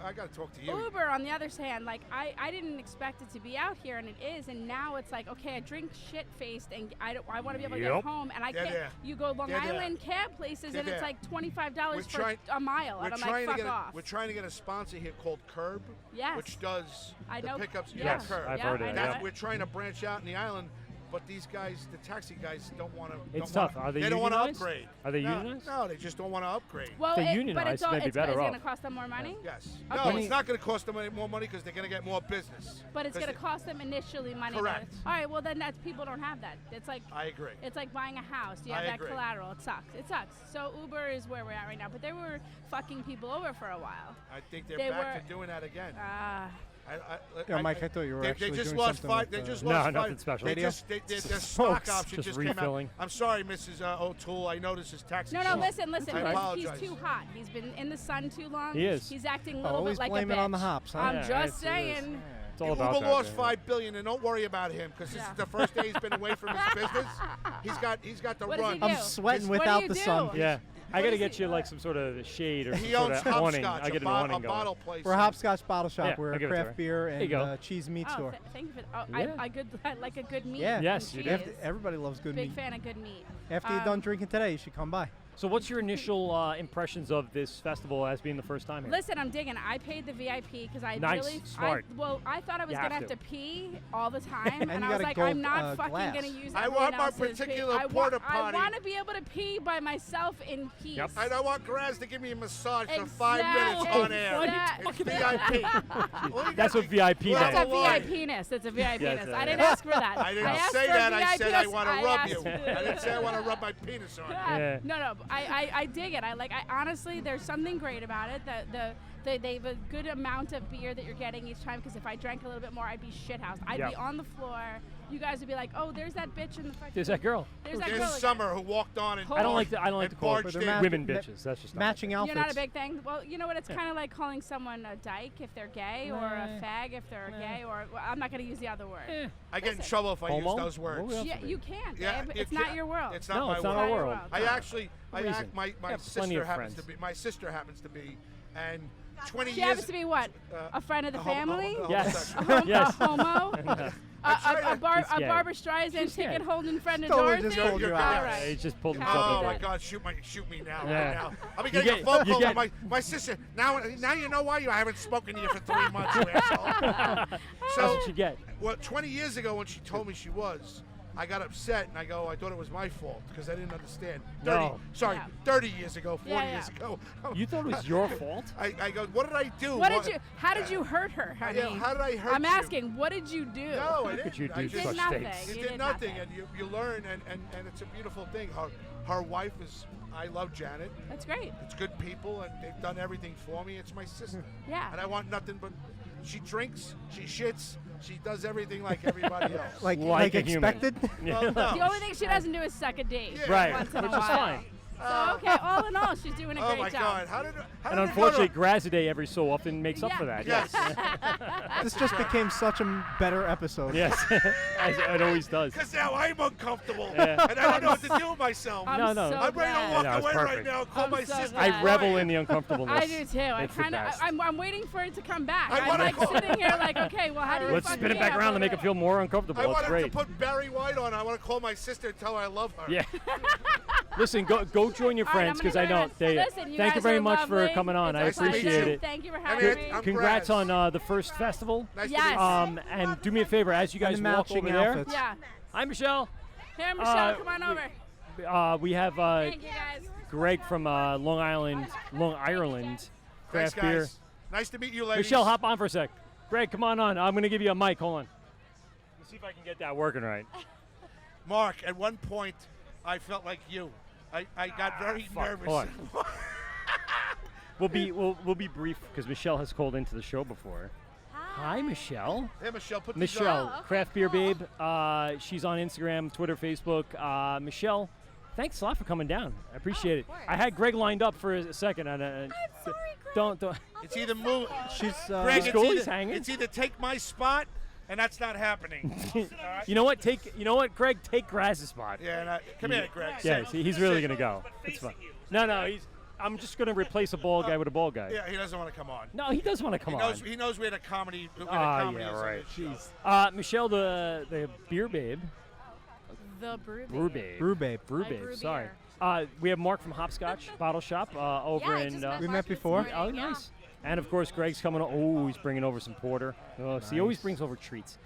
I got to talk to you.
Uber, on the other hand, like I didn't expect it to be out here, and it is. And now it's like, okay, I drink shit faced, and I want to be able to
Yep.
get home, and I
They're
can't.
there.
You go Long
They're there.
Island cab places,
They're
and it's
there.
like $25 for
trying-
a mile,
We're
and I'm
trying
like,
to
fuck off.
We're trying to get a sponsor here called Curb,
Yes.
which does
I
the
know.
pickups.
Yeah.
Yes,
Curb.
I've
Yeah,
heard
I
it.
know
Yeah.
it.
We're trying to branch out in the island, but these guys, the taxi guys, don't want to.
It's tough. Are they
don't want to
unionized?
upgrade.
Are they
No,
unionized?
No, they just don't want to upgrade.
Well,
They
but
unionized,
it's all,
they'd be
it's
better
going
off.
to cost them more money.
Yes.
Okay.
No, it's not going to cost them any more money because they're going to get more business.
But it's
'Cause
going to cost them initially money.
Correct.
All right. Well, then that's people don't have that. It's like
I agree.
it's like buying a house. You
I
have that
agree.
collateral. It sucks. It sucks. So Uber is where we're at right now. But they were fucking people over for a while.
I think they're
They
back
were-
to doing that again.
Yeah, Mike, I thought you were
they
actually
just
doing
lost
something
five.
with,
They just
No,
lost
nothing
five.
special.
They
Radio?
just their stock
Smokes,
option
just
just came out.
refilling.
I'm sorry, Mrs. O'Toole. I know this is taxi.
No,
show.
listen.
I
He's
apologize.
too hot. He's been in the sun too long.
He is.
He's acting a
Oh,
little
always
bit like
blame
a
it on the
bitch.
hops, huh?
I'm
Yeah,
just
it is.
saying.
It's all about
Uber
that,
lost
man.
$5 billion, and don't worry about him because this is the first day he's been away from his business. He's got the
What does
run.
he do?
I'm sweating
What do
without
you
the
do?
sun.
Yeah. I
What
got to
is
get
he-
you like some sort of shade or some
He
sort
owns
of awning.
Hopscotch,
I get an
a
awning going.
bottle place.
We're a Hopscotch bottle shop.
Yeah,
We're
I'll
a
give it to her.
craft beer
There you
and
go.
cheese meat
Oh,
store.
thank you for. Oh,
Yeah.
I like a good meat.
Yeah.
Yes,
and
you do.
cheese.
Everybody loves good
Big
meat.
fan of good meat.
After you're done drinking today, you should come by.
So what's your initial impressions of this festival as being the first time here?
Listen, I'm digging. I paid the VIP because I
Nice,
really.
smart.
I thought I was
You
gonna
have
have
to.
to pee all the time,
And
and
you
I was
got a
like,
gold,
I'm not fucking
glass.
gonna use.
I
everyone
want my
else's
particular
pee.
porta
I
potty.
want to be able to pee by myself in peace.
Yep.
And I want Graz to give me a massage for 5
Exactly.
minutes on air.
Exactly.
It's VIP.
That's what VIP
That's a
means.
VIP-ness. It's a VIP-ness.
Yes,
I didn't ask for that.
I didn't
asked
say
for
that. I said I
VIP-ness.
want to rub
asked-
you. I didn't say I want to rub my penis on you.
Yeah.
No. I dig it. I honestly, there's something great about it. They have a good amount of beer that you're getting each time. Because if I drank a little bit more, I'd be shithoused. I'd
Yep.
be on the floor. You guys would be like, oh, there's that bitch in the fucking.
There's that girl.
There's that
There's
girl again.
Summer who walked on and
I don't like to
and
call
barged
it
in.
women bitches. That's just not my
Matching
thing.
outfits.
You're not a big thing. Well, you know what? It's kind of like calling someone a dyke if they're gay, or a fag if they're gay, or well, I'm not going to use the other word.
I get in trouble if I use
Homo?
those words.
What else
Yeah,
would
you
be?
can't,
Yeah,
babe.
you
It's not
can't.
your world.
It's not
No,
my
it's not
world.
our world.
I actually,
Reason.
my
have plenty
sister
of
happens to
friends.
be. My sister happens to be, and 20
She
years.
happens to be what? A friend of the family?
Yes.
homosexual.
Yes.
A homo?
He's
a
gay.
Barbara Streisand
She's
ticket
gay.
holding friend of
Totally
Dorothy?
just pulled you out.
All right.
He just pulled
Copy
himself
Oh
up.
my
that.
God! Shoot me now!
Yeah.
Right now! I'll be
You
getting a
get-
phone
you
call
get-
from my sister. Now you know why I haven't spoken to you for 3 months, you asshole.
That's what you get.
Well, 20 years ago when she told me she was, I got upset and I thought it was my fault because I didn't understand. 30 years ago, 40
Yeah.
years ago.
You thought it was your fault?
I go, what did I do?
How did you hurt her, honey?
Yeah, how did I hurt
I'm
you?
asking, what did you do?
No, I didn't.
could you
I
do
just
such
nothing.
things?
You
did
did
nothing,
nothing.
and you learn, and it's a beautiful thing. Her wife is, I love Janet.
That's great.
It's good people, and they've done everything for me. It's my sister.
Yeah.
And I want nothing but, she drinks, she shits, she does everything like everybody else.
Like
a human.
expected?
Well, no.
The only thing she doesn't do is suck a date.
Yeah.
Right,
Once in
which
a
is
while.
fine.
So, okay, all in all, she's doing a
Oh
great
my
job.
God! How did
And
it go to-
unfortunately, Graziday every so often makes up
Yeah.
for that.
Yes.
This just became such a better episode.
Yes. As it always does.
Because now I'm uncomfortable,
Yeah.
and I don't know what to do with myself.
I'm
No.
so
I'm ready
glad.
to walk
No, it's
away right
perfect.
now and call
I'm
my
so
sister.
glad.
I revel in the uncomfortableness.
I do too.
It's the best.
I'm waiting for it to come back.
I
I'm
wanna
like
call-
sitting here like, okay, well, how do you
Let's
fucking
spin it back
feel?
around to make it feel more uncomfortable.
I
That's
wanted to
great.
put Barry White on. I want to call my sister and tell her I love her.
Yeah. Listen, go join your
All right,
friends
I'm
because
gonna
I
go
know
ahead.
they.
Listen, you
Thank you
guys
very
are
much for
lovely.
coming on.
It's
I
a
appreciate
pleasure.
it.
Thank you for
I
having
mean,
me.
I'm
Congrats
Graz.
on the first festival.
Nice
Yes.
to meet you.
And do me a favor, as you guys
And the
walk
matching
over there.
outfits.
Yeah.
Hi, Michelle.
Here, Michelle, come on over.
We have
Thank you, guys.
Greg from Long Ireland
Thanks,
craft
guys.
beer.
Nice to meet you, ladies.
Michelle, hop on for a sec. Greg, come on. I'm going to give you a mic. Hold on. Let's see if I can get that working right.
Mark, at one point, I felt like you. I got very nervous.
Hold on. We'll be brief because Michelle has called into the show before. Hi, Michelle.
Hey, Michelle, put these
Michelle,
on.
craft beer babe. She's on Instagram, Twitter, Facebook. Michelle, thanks a lot for coming down. I appreciate it. I had Greg lined up for a second. And,
I'm sorry, Greg.
Don't.
It's either move.
She's
Greg,
He's cool, he's
it's
hanging.
it's either take my spot, and that's not happening.
You know what? Greg, take Graz's spot.
Yeah, and come here, Greg.
Yeah,
Sit.
see, he's really
Sit.
gonna go. It's fine. No, I'm just gonna replace a bald guy with a bald guy.
Yeah, he doesn't want to come on.
No, he does want to come on.
He knows where the comedy. Where the
Ah,
comedy
yeah,
is on
right.
this show.
Michelle, the beer babe.
The brew.
Brew babe.
Brew babe.
Brew
I
babe.
brew
Sorry.
beer.
We have Mark from Hopscotch Bottle Shop over
Yeah, I
in.
just met
We
Mark
met
this
before?
Oh,
morning, yeah.
nice. And of course, Greg's coming. Oh, he's bringing over some porter. Oh, so he always brings over treats.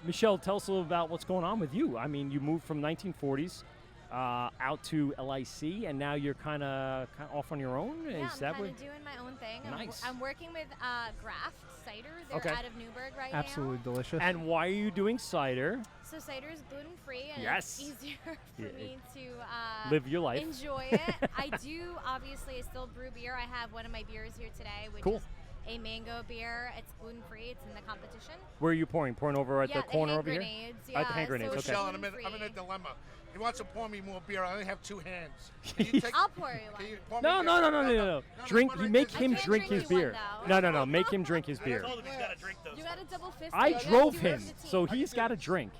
Michelle, tell us a little about what's going on with you. I mean, you moved from 1940s out to LIC, and now you're kind of off on your own.
Yeah,
Is
I'm
that
kind
what?
of doing my own thing.
Nice.
I'm working with Graft Cider. They're
Okay.
out of Newburgh right
Absolutely delicious.
And why are you doing cider?
now. So cider is gluten free, and
Yes.
it's easier for
Yeah.
me to
Live your life.
enjoy it. I do obviously. I still brew beer. I have one of my beers here today, which
Cool.
is a mango beer. It's gluten-free. It's in the competition.
Where are you pouring? Pouring over at
Yeah,
the corner
hand
over
grenades,
here? At the hand
yeah,
grenades,
so
okay.
Michelle, I'm in a dilemma. He wants to pour me more beer. I only have 2 hands. Can you take,
I'll pour you one.
can you pour me
No,
beer?
no. Drink.
one
You
right
make
there.
him
I can't
drink
drink
his
you one,
beer.
though.
No. Make him drink his beer.
told him he's got to drink those.
You got a double fist.
I
you
drove
gotta do
him,
it as a
so
team.
he's got to drink.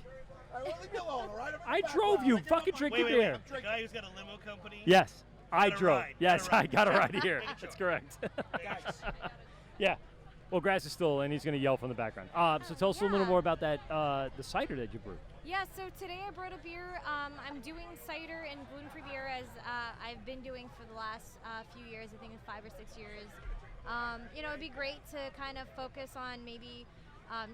All right, well, leave me alone, all right? I'm in
I
the
drove
background.
you.
I can
Fucking
go
drink
Wait,
your
wait,
beer.
wait. The guy who's got a limo company?
Yes, I
Got a
drove.
ride.
Yes,
Got a
I got a
ride.
ride here. That's correct. Yeah. Well, Graz is still, and he's going to yell from the background. So tell us a little
Yeah.
more about that, the cider that you brewed.
Yeah, so today I brought a beer. I'm doing cider and gluten-free beer as I've been doing for the last few years. I think it's 5 or 6 years. It'd be great to kind of focus on maybe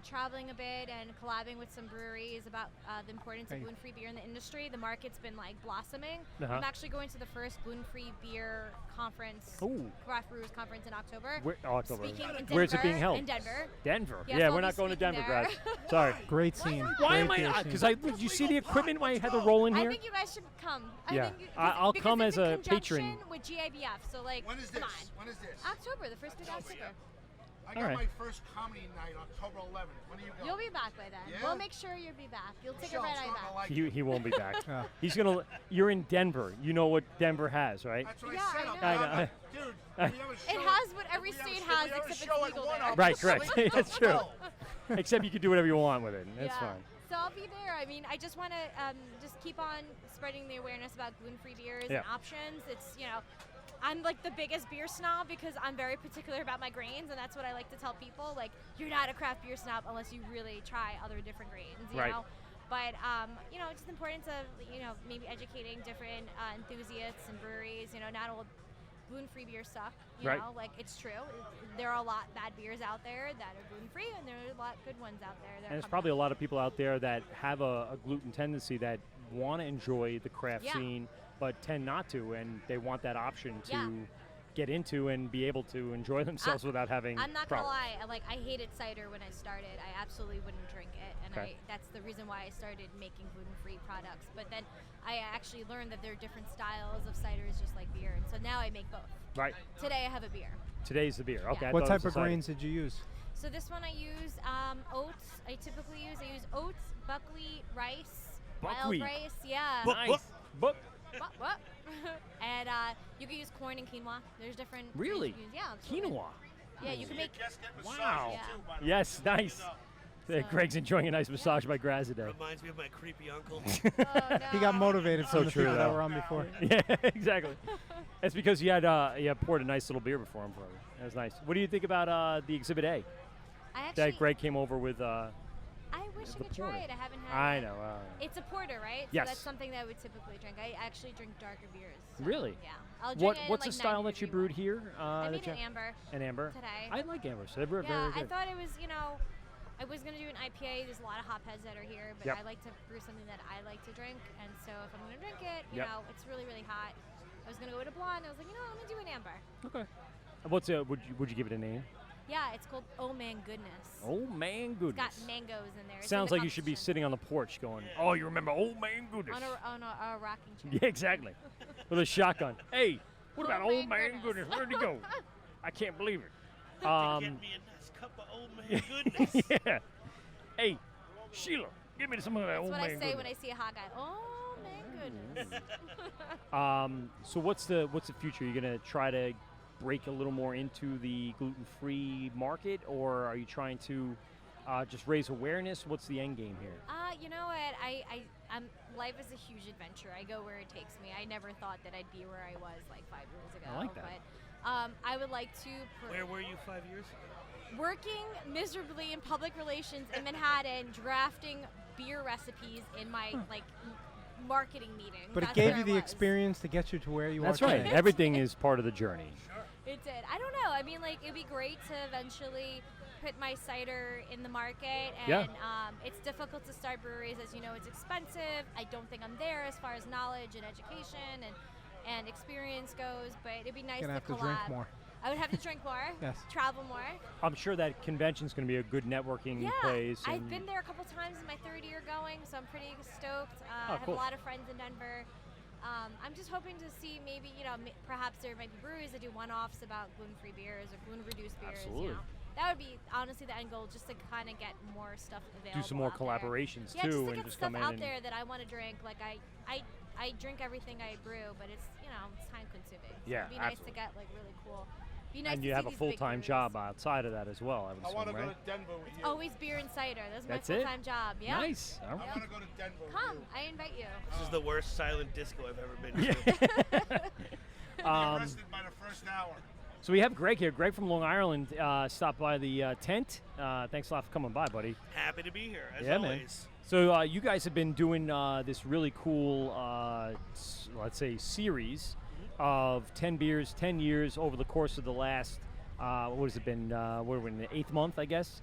traveling a bit and collabing with some breweries about the importance of gluten-free beer in the industry. The market's been like blossoming. I'm actually going to the first gluten-free beer conference, craft brewers conference in October.
October.
Speaking in
Where's it
Denver,
being held?
In Denver.
Denver.
Yeah,
Yeah,
so
we're
I'll
not
be
going to
speaking
Denver,
there.
Graz. Sorry.
Great scene.
Why am
Great beer
I?
scene.
Because did you see the equipment why I had to roll in
I
here?
think you guys should come.
Yeah.
I think
I'll
because
come
it's
as
in
a patron.
conjunction with GIBF, so like,
When is this?
come on.
When is this?
October, the first week of October.
I got
Alright.
my first comedy night October 11th. When are you going?
You'll be back by then.
Yeah?
We'll make sure you'll be back. You'll take a
Michelle's
red eye
not gonna
back.
like it.
He won't be back.
Yeah.
He's gonna. You're in Denver. You know what Denver has, right?
That's what
Yeah,
I said.
I
I'm
know.
not- Dude, if we have a show
It has what every
if we have a
state
show-
has,
we have a
except
show
it's
at
legal
1,
there.
I'll
Right,
be
correct.
asleep
That's
till
true.
12.
Except you can do whatever you want with it. That's
yeah.
fine.
So I'll be there. I mean, I just want to just keep on spreading the awareness about gluten-free beers
Yeah.
and options. It's, I'm like the biggest beer snob because I'm very particular about my grains, and that's what I like to tell people. Like, you're not a craft beer snob unless you really try other different grains, you
Right.
know? But, it's just important to, maybe educating different enthusiasts and breweries, not all gluten-free beer suck, you
Right.
know? Like, it's true. There are a lot bad beers out there that are gluten-free, and there are a lot good ones out there. That
And
are
there's
coming
probably a
up.
lot of people out there that have a gluten tendency that want to enjoy the craft
Yeah.
scene, but tend not to, and they want that option to
Yeah.
get into and be able to enjoy themselves without having
I'm not gonna
problems.
lie. I hated cider when I started. I absolutely wouldn't drink it, and
Okay.
that's the reason why I started making gluten-free products. But then I actually learned that there are different styles of ciders, just like beer, and so now I make both.
Right.
Today I have a beer.
Today's the beer. Okay. I
What
thought it
type
was
of
the cider.
grains did you use?
So this one I use oats. I use oats, buckwheat, rice,
Buckwheat.
wild rice. Yeah.
Nice. But
What? And you can use corn and quinoa. There's different. grains
really,
you can use. Yeah. absolutely.
quinoa.
Yeah, you can make.
Wow.
Yeah.
Yes, nice. Greg's enjoying a nice massage by Graz today.
Reminds me of my creepy uncle.
Oh, no.
He got motivated
So
from the
true,
people that
though.
were on before.
Yeah, exactly. That's because you had poured a nice little beer before him for you. That was nice. What do you think about the Exhibit A
I actually.
that Greg came over with?
I wish I
the
could try
porter.
it. I haven't had
I
it.
know.
It's a porter, right?
Yes.
So that's something that I would typically drink. I actually drink darker beers. So,
Really?
Yeah. I'll drink it in,
What's
like
the style
90
that you
degree
brewed
weather.
here?
I made
that you-
an amber
An amber.
today.
I like ambers. They're very
Yeah, I
good.
thought it was, I was going to do an IPA. There's a lot of hopheads that are here, but
Yep.
I like to brew something that I like to drink. And so if I'm going to drink it,
Yep.
it's really, really hot. I was going to go with a blonde. I was like, I'm going to do an amber.
Okay. Would you give it a name?
Yeah, it's called Oh Man Goodness.
Oh man,
It's
goodness.
got mangoes in there. It's in
Sounds
the
like you should be
competition.
sitting on the porch going, "Oh, you remember old man goodness?"
On a rocking chair.
Yeah, exactly. With a shotgun. Hey, what about
Oh,
old
man
man
goodness.
goodness? Where'd he go? I can't believe it.
Get me a nice cup of old man goodness.
Yeah. Hey, Sheila, give me some of that
That's
old
what
man
I say
goodness.
when I see a hot guy. Oh man goodness.
So what's the future? Are you gonna try to break a little more into the gluten-free market, or are you trying to just raise awareness? What's the end game here?
You know what? Life is a huge adventure. I go where it takes me. I never thought that I'd be where I was like 5 years ago.
I like that.
But I would like to.
Where were you 5 years?
Working miserably in public relations in Manhattan, drafting beer recipes in my marketing meetings.
But it
That's
gave
where
you
I
the
was.
experience to get you to where you
That's
are
right.
today.
Everything is part of the journey.
It did. I don't know. I mean, it'd be great to eventually put my cider in the market. And
Yeah.
It's difficult to start breweries. As you know, it's expensive. I don't think I'm there as far as knowledge and education and experience goes. But it'd be nice
Gonna
to
have to
collab.
drink more.
I would have to drink more.
Yes.
Travel more.
I'm sure that convention's going to be a good networking
Yeah.
place.
I've
and-
been there a couple times in my third year going, so I'm pretty stoked. I have
cool.
a lot of friends in Denver. I'm just hoping to see maybe, perhaps there might be breweries that do one-offs about gluten-free beers or gluten-reduced beers.
Absolutely.
That would be honestly the end goal, just to kind of get more stuff available.
Do some more
out there.
collaborations
Yeah,
too,
just to
and
get
just
stuff
come in
out
and
there that I want to drink. Like I drink everything I brew, but it's it's time consuming. So
Yeah,
it'd be nice
absolutely.
to get like really cool. Be nice
and
to
you
see
have a
these big
full-time
breweries.
job outside of that as well. I would
I want to
assume,
go
right?
to Denver with you.
Always beer and cider. That's my
That's it?
full-time job. Yeah.
Nice. All
I
right.
want to go to Denver
Come,
with you.
I invite you.
This is the worst silent disco I've ever been to.
Arrested by the first hour.
So we have Greg here. Greg from Long Island stopped by the tent. Thanks a lot for coming by, buddy.
Happy to be here, as
Yeah,
always.
man. So you guys have been doing this really cool, let's say, series of 10 beers, 10 years over the course of the last, what has it been, what are we in the 8th month, I guess?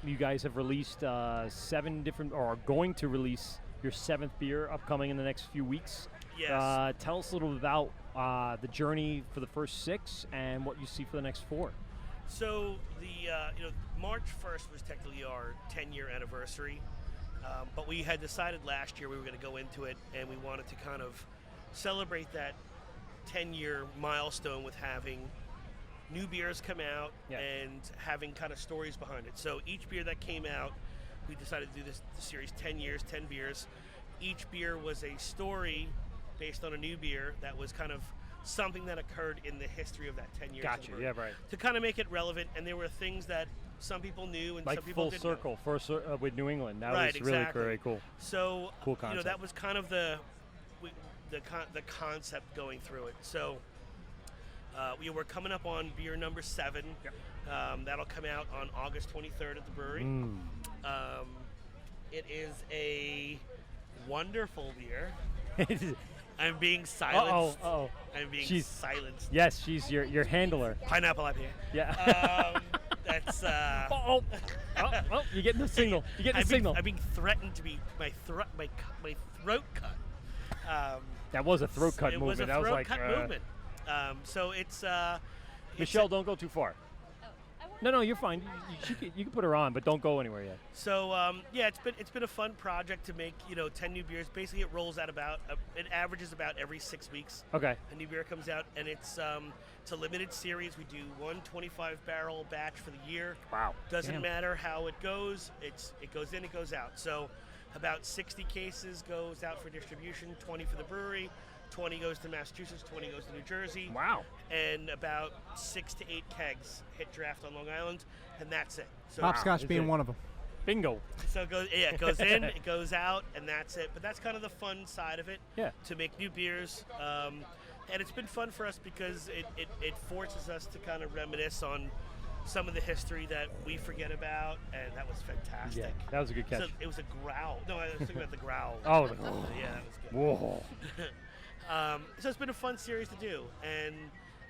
You guys have released 7 different, or are going to release your 7th beer upcoming in the next few weeks.
Yes.
Tell us a little bit about the journey for the first 6 and what you see for the next 4.
So the March 1st was technically our 10-year anniversary, but we had decided last year we were going to go into it, and we wanted to kind of celebrate that 10-year milestone with having new beers come out and having kind of stories behind it. So each beer that came out, we decided to do the series 10 years, 10 beers. Each beer was a story based on a new beer that was kind of something that occurred in the history of that 10 years.
Gotcha, yeah, right.
To kind of make it relevant, and there were things that some people knew and
Like
some people
full
didn't know.
circle with New England. That
Right,
was really
exactly.
very cool.
So
Cool concept.
that was kind of the concept going through it. So we were coming up on beer number 7. That'll come out on August 23rd at the brewery. It is a wonderful beer. I'm being silenced.
Uh-oh.
I'm being
She's-
silenced.
Yes, she's your handler.
Pineapple IPA.
Yeah.
That's.
Oh, you're getting the signal. You're getting the signal.
I'm being threatened to be my throat cut.
That was a throat cut
it
movement.
was a
That was
throat
like
cut movement. So it's.
Michelle, don't go too far. No, you're fine. You can put her on, but don't go anywhere yet.
So it's been a fun project to make 10 new beers. Basically, it rolls out it averages about every 6 weeks.
Okay.
A new beer comes out, and it's a limited series. We do one 25-barrel batch for the year.
Wow.
Doesn't
Damn.
matter how it goes. It goes in, it goes out. So about 60 cases goes out for distribution, 20 for the brewery, 20 goes to Massachusetts, 20 goes to New Jersey.
Wow.
And about 6 to 8 kegs hit draft on Long Island, and that's it. So
Hopscotch being
it?
one of them.
Bingo.
So it goes in, it goes out, and that's it. But that's kind of the fun side of it.
Yeah.
To make new beers, and it's been fun for us because it forces us to kind of reminisce on some of the history that we forget about, and that was fantastic.
Yeah, that was a good catch.
So it was a growl. No, I was thinking about the growl.
Oh,
yeah, that was good.
Whoa.
So it's been a fun series to do, and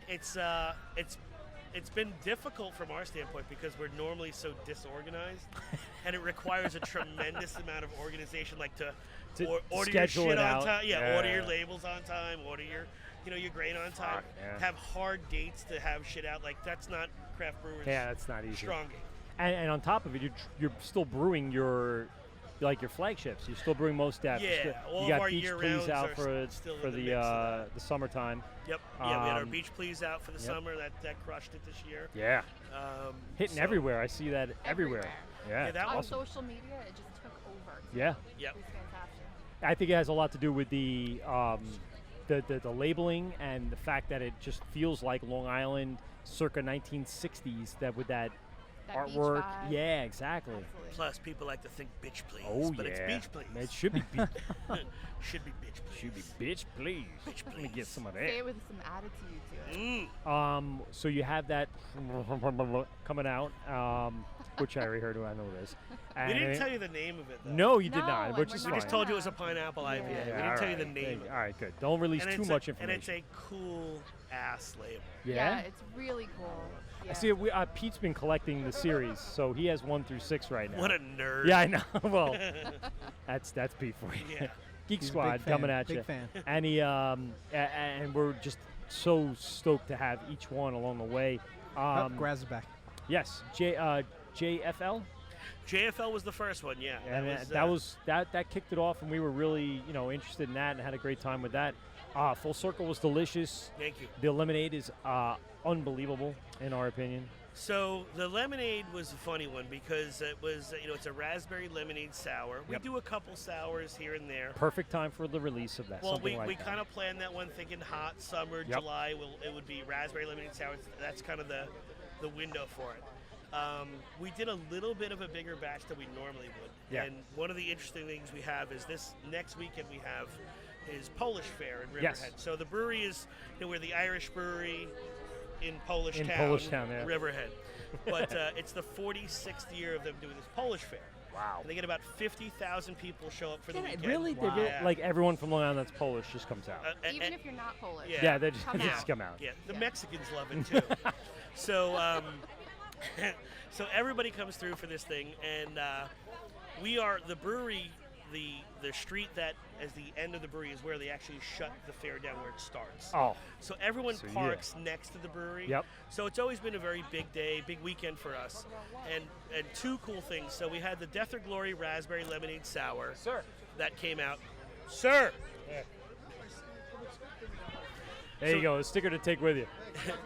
it's been difficult from our standpoint because we're normally so disorganized, and it requires a tremendous amount of organization, like to order your
schedule
shit
it
on
out.
time.
Yeah.
Order your labels on time. Order your your grain on time.
yeah.
Have hard dates to have shit out. Like that's not craft brewers.
Yeah, that's not easy.
Strong game.
And on top of it, you're still brewing your flagships. You're still brewing most depth.
Yeah, all
you
of
got
our
Beach
year
Please
rounds
out
are still
for
in the mix of
the summertime.
Yep. Yeah, we had our
Um,
Beach Please out for the
yep.
summer. That crushed it this year.
Yeah. Hitting
so-
everywhere. I see that everywhere. Yeah.
Yeah, that
On
was
social media, it just took over.
Yeah.
Yep.
It was fantastic.
I think it has a lot to do with the labeling and the fact that it just feels like Long Island circa 1960s. That with that
That beach
artwork.
vibe.
Yeah, exactly.
Absolutely.
Plus, people like to think bitch please.
Oh
but
yeah.
it's beach please.
It should be beach.
Should be bitch please.
Should be bitch please. Let me get some of
Say
that.
it with some attitude to it.
So you have that coming out, which I already heard. I know this.
We didn't tell you the name of it, though.
No, you did
No,
not,
and
which
we're
is
We
fine.
just told you it was a pineapple IPA. We didn't tell you the name of it.
All right, good. Don't release
And
too
it's
much
And
information.
it's a cool ass label.
Yeah?
It's really cool. Yeah.
I see. Pete's been collecting the series, so he has 1 through 6 right now.
What a nerd.
Yeah, I know. Well, that's Pete for you.
Yeah.
Geek
He's a
Squad
big fan,
coming at
big
you.
fan.
And he and we're just so stoked to have each one along the way.
Graz is back.
Yes, JFL.
JFL was the first one, yeah.
And that kicked it off, and we were really interested in that and had a great time with that. Full Circle was delicious.
Thank you.
The lemonade is unbelievable in our opinion.
So the lemonade was a funny one because it was, it's a raspberry lemonade sour.
Yep.
We do a couple sours here and there.
Perfect time for the release of that.
Well,
something
we
like
kind of planned that one thinking hot summer,
Yep.
July. It would be raspberry lemonade sour. That's kind of the window for it. We did a little bit of a bigger batch than we normally would.
Yeah.
And one of the interesting things we have is this next weekend we have is Polish Fair in Riverhead.
Yes.
So the brewery is, we're the Irish brewery in Polish Town,
yeah.
Riverhead. But it's the 46th year of them doing this Polish Fair.
Wow.
And they get about 50,000 people show up for the weekend.
Really?
Wow.
They get, like everyone from Long Island that's Polish just comes out.
Even if you're not Polish.
Yeah, they just come out.
Yeah, the Mexicans love it too. So, so everybody comes through for this thing, and we are the brewery. The street that is the end of the brewery is where they actually shut the fair down where it starts.
Oh.
So everyone
So,
parks next to the brewery.
Yep.
So it's always been a very big day, big weekend for us. And two cool things. So we had the Death or Glory Raspberry Lemonade Sour.
Sir.
That came out. Sir!
Yeah. There you go, a sticker to take with you.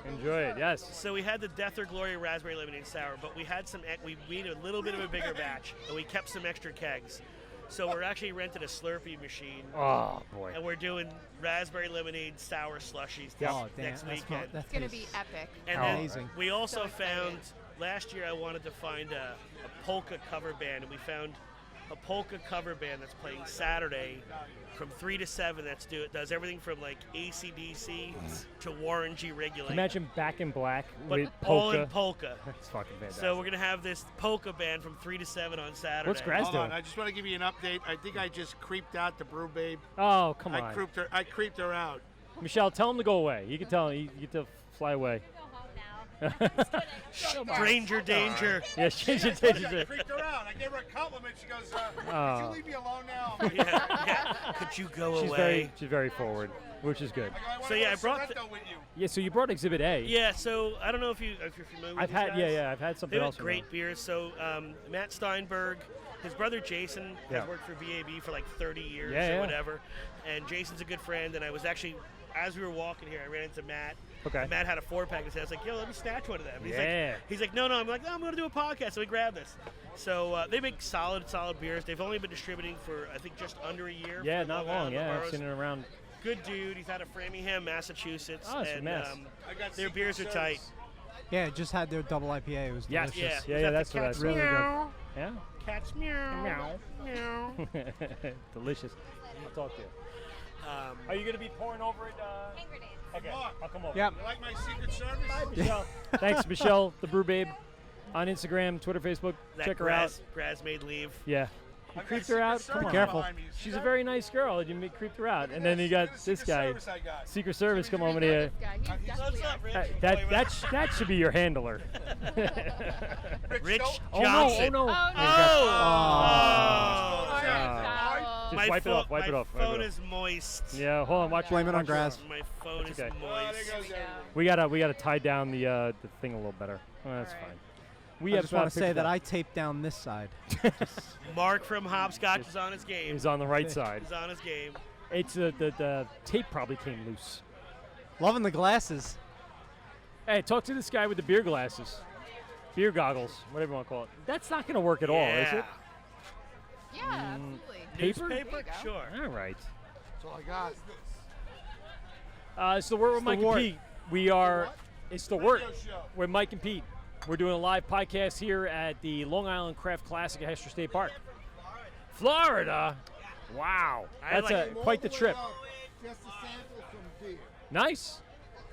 Enjoy it, yes.
So we had the Death or Glory Raspberry Lemonade Sour, but we had we made a little bit of a bigger batch, and we kept some extra kegs. So we're actually rented a Slurpee machine.
Oh, boy.
And we're doing raspberry lemonade sour slushies next weekend.
It's going to be epic.
And
Amazing.
then we also
So excited.
found, last year I wanted to find a polka cover band, and we found a polka cover band that's playing Saturday from 3 to 7. Does everything from like AC/DC to Warren G. Regulate.
Imagine Back in Black
But
with
all
polka.
in polka.
That's fucking fantastic.
So we're going to have this polka band from 3 to 7 on Saturday.
What's Graz
Hold
doing?
on, I just want to give you an update. I think I just creeped out the brew babe.
Oh, come on.
I creeped her out.
Michelle, tell him to go away. You can tell him. You get to fly away.
Stranger danger.
Yeah, stranger
I
danger.
creeped her out. I gave her a compliment. She goes, "Could
Oh.
you leave me alone now?"
yeah. Could you go away?
She's very forward, which is good.
So yeah, I brought.
with you.
Yeah, so you brought Exhibit A.
Yeah, so I don't know if you're familiar with
I've
these
had,
guys.
yeah, I've had something
They
else.
make great beers. So Matt Steinberg, his brother Jason
Yeah.
has worked for BAB for like 30 years
Yeah,
or
yeah.
whatever. And Jason's a good friend. And I was actually, as we were walking here, I ran into Matt.
Okay.
Matt had a 4-pack and I was like, yo, let me snatch one of them. And
Yeah.
He's like, no. I'm like, no, I'm going to do a podcast. So we grabbed this. So they make solid beers. They've only been distributing for, I think, just under a year.
Yeah,
for
not
Long
long.
Island
Yeah, I've
boroughs.
seen it around.
Good dude. He's out of Framingham, Massachusetts.
Oh, it's
and
Mass.
their beers are tight.
Yeah, just had their double IPA. It was
Yes.
delicious.
Yeah, that's what I
Cat's
said. Really
meow.
good. Yeah.
Cat's meow. Meow.
Delicious. I'll talk to you. Are you going to be pouring over it? Okay, I'll come over.
Yep.
You like my Secret Service?
Bye, Michelle. Thanks, Michelle, the Brew Babe, on Instagram, Twitter, Facebook.
That
Check her out.
Graz made leave.
Yeah. You
I've
creeped
got
her out?
Secret
Come on.
Service behind me. You see
She's a
that?
very nice girl. You creeped her out. And then you got this guy.
Service I got.
Secret Service come over here.
What's up, Rich?
That should be your handler.
Rich
Oh
Johnson.
no! Just
My
wipe it off. Wipe
my
it off.
phone is moist.
Yeah, hold on. Watch
Blame it on
watch
Graz.
My phone
That's
is
okay.
moist.
We gotta tie down the thing a little better. Oh, that's fine. We
I
have
just want to say
pictures
that
up.
I taped down this side.
Mark from Hopscotch is on his game.
He's on the right side.
He's on his game.
It's the tape probably came loose.
Loving the glasses.
Hey, talk to this guy with the beer glasses, beer goggles, whatever you want to call it. That's not gonna work at all, is it?
Yeah, absolutely.
Paper?
Newspaper? Sure.
All right.
That's all I got.
It's the Wort with
the
Mike and
Wort.
Pete. We are. It's the Wort
Radio show.
with Mike and Pete. We're doing a live podcast here at the Long Island Craft Classic at Heckscher State Park, Florida. Wow, that's quite the trip.
Just a sample from beer.
Nice.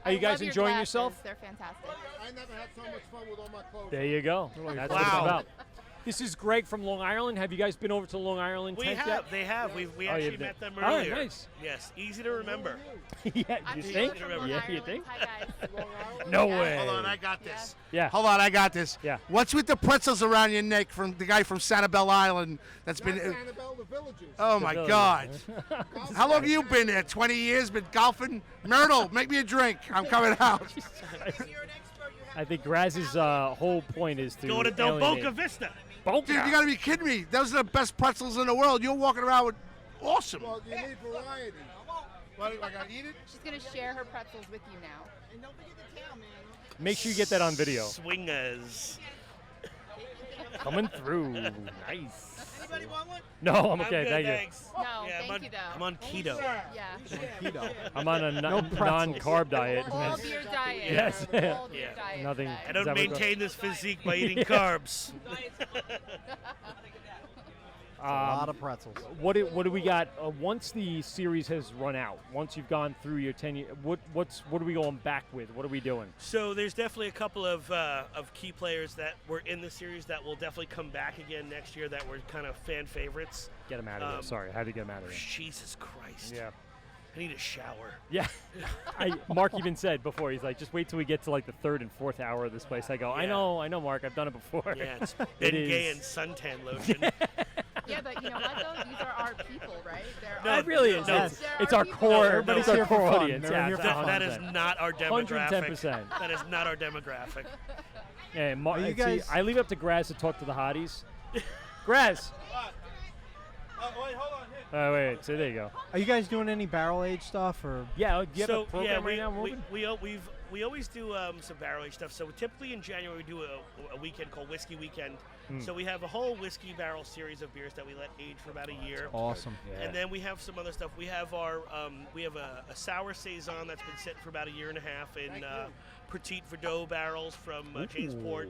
Are
I
you guys
love your
enjoying
glasses.
yourself?
They're fantastic.
I never had so much fun with all my clothes.
There you go. That's what it's
Wow.
about. This is Greg from Long Island. Have you guys been over to Long Island
We
tent
have.
yet?
They have. We
Oh,
actually
you've
met them
been- all right,
earlier.
nice.
Yes. Easy to remember.
Yeah,
I'm
you
Sheila
think?
from Long
Yeah, you
Island.
think?
Hi, guys.
No
Yeah.
way.
Hold on, I got this.
Yeah.
Hold on, I got this.
Yeah.
What's with the pretzels around your neck from the guy from Sanibel Island that's
Not
been.
Annabelle, the Villages.
Oh my
village.
God! How long have you been there? 20 years? Been golfing? Myrtle, make me a drink. I'm coming out.
I think Graz's whole point is to
Go to Del
alienate.
Boca Vista.
Dude, you got to be kidding me. Those are the best pretzels in the world. You're walking around with awesome.
Well, you need variety.
What, I got to eat it?
She's gonna share her pretzels with you now.
And don't forget the tail, man.
Make sure you get that on video.
Swingers.
Coming through. Nice.
Anybody want one?
No, I'm
I'm
okay.
good,
Thank you.
thanks.
No,
Yeah,
thank you though.
I'm on keto.
Yeah.
Keto.
I'm on a
pretzels.
non-carb diet.
All beer diet.
Yes.
All beer
Yeah.
diet.
Nothing.
today.
I don't
Is that what
maintain this physique by eating
Yeah.
carbs.
A lot of pretzels.
What do we got once the series has run out? Once you've gone through your 10 year, what are we going back with? What are we doing?
So there's definitely a couple of key players that were in the series that will definitely come back again next year that were kind of fan favorites.
Get them out of here. Sorry, I had to get them out of here.
Jesus Christ.
Yeah.
I need a shower.
Yeah. Mark even said before, he's like, just wait till we get to like the third and fourth hour of this place. I go, I
Yeah.
know, Mark, I've done it before.
Yeah, it's
It
Bengay
is.
and suntan lotion.
Yeah, but you know what though? These are our people, right? They're
No,
our
It really is.
no.
It's our
people.
core.
Everybody's
It's our
here for
core
fun.
audience.
They're
Yeah,
here
it's
for
not
fun.
That is
100%.
not our demographic.
110%.
That is not our demographic.
Yeah,
Are you
see,
guys-
I leave it up to Graz to talk to the hotties. Graz.
Wait, hold on. Here.
Wait. So there you go.
Are you guys doing any barrel age stuff or?
Yeah. Do you have
So
a program right now?
we always do some barrel age stuff. So typically in January we do a weekend called Whiskey Weekend. So we have a whole whiskey barrel series of beers that we let age for about a year.
Awesome.
And then we have some other stuff. We have our we have a sour saison that's been sitting for about a year and a half in Petite Verdot barrels from Jamesport.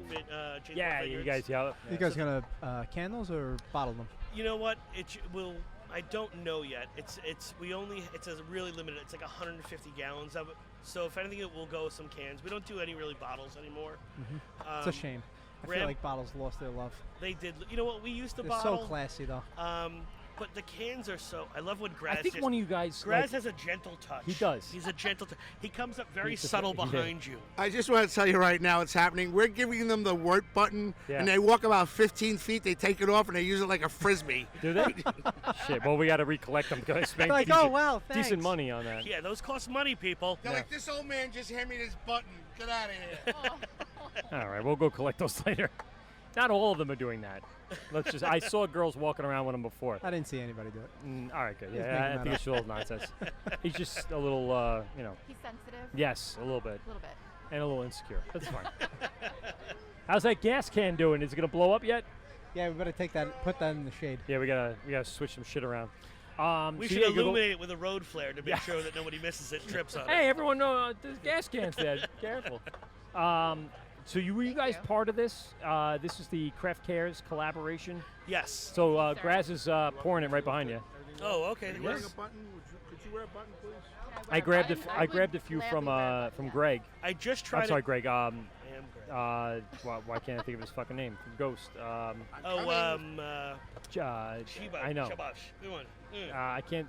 Yeah, you guys. Yeah.
You guys gonna candles or bottle them?
You know what? It will. I don't know yet. It's a really limited. It's like 150 gallons of it. So if anything, it will go with some cans. We don't do any really bottles anymore.
It's a shame. I feel like bottles lost their love.
They did. You know what? We used to
They're
bottle.
so classy though.
But the cans are so. I love when Graz.
I think one of you guys.
Graz has a gentle touch.
He does.
He's a gentle. He comes up very
He's just
subtle
like-
behind you.
I just want to tell you right now, it's happening. We're giving them the Wort button,
Yeah.
and they walk about 15 feet. They take it off, and they use it like a frisbee.
Do they? Shit. Well, we got to recollect them because spend
Like,
decent,
oh, wow,
decent
thanks.
money on that.
Yeah, those cost money, people.
They're like, this old man just handed me this button. Get out of here.
All right, we'll go collect those later. Not all of them are doing that. Let's just. I saw girls walking around with them before.
I didn't see anybody do it.
All right, good.
He's
Yeah,
making
I
that
think
up.
it's a little nonsense. He's just a little,
He's sensitive.
Yes, a little bit,
A little bit.
and a little insecure. That's fine. How's that gas can doing? Is it gonna blow up yet?
Yeah, we better take that, put that in the shade.
Yeah, we gotta switch some shit around.
We
so
should
yeah, you go-
illuminate it with a road flare to make sure that nobody misses it, trips on it.
Hey, everyone, know the gas can's dead. Careful. So were you guys part of this? This is the Craft Cares collaboration.
Yes.
So Graz is pouring it right behind you.
Oh, okay.
Are you wearing
Yes.
a button? Could you wear a button, please?
I grabbed a few from Greg.
I just tried.
I'm sorry, Greg.
Am Greg.
Why can't I think of his fucking name? From Ghost.
Shiba.
I know.
Shabash. Good one.
I can't.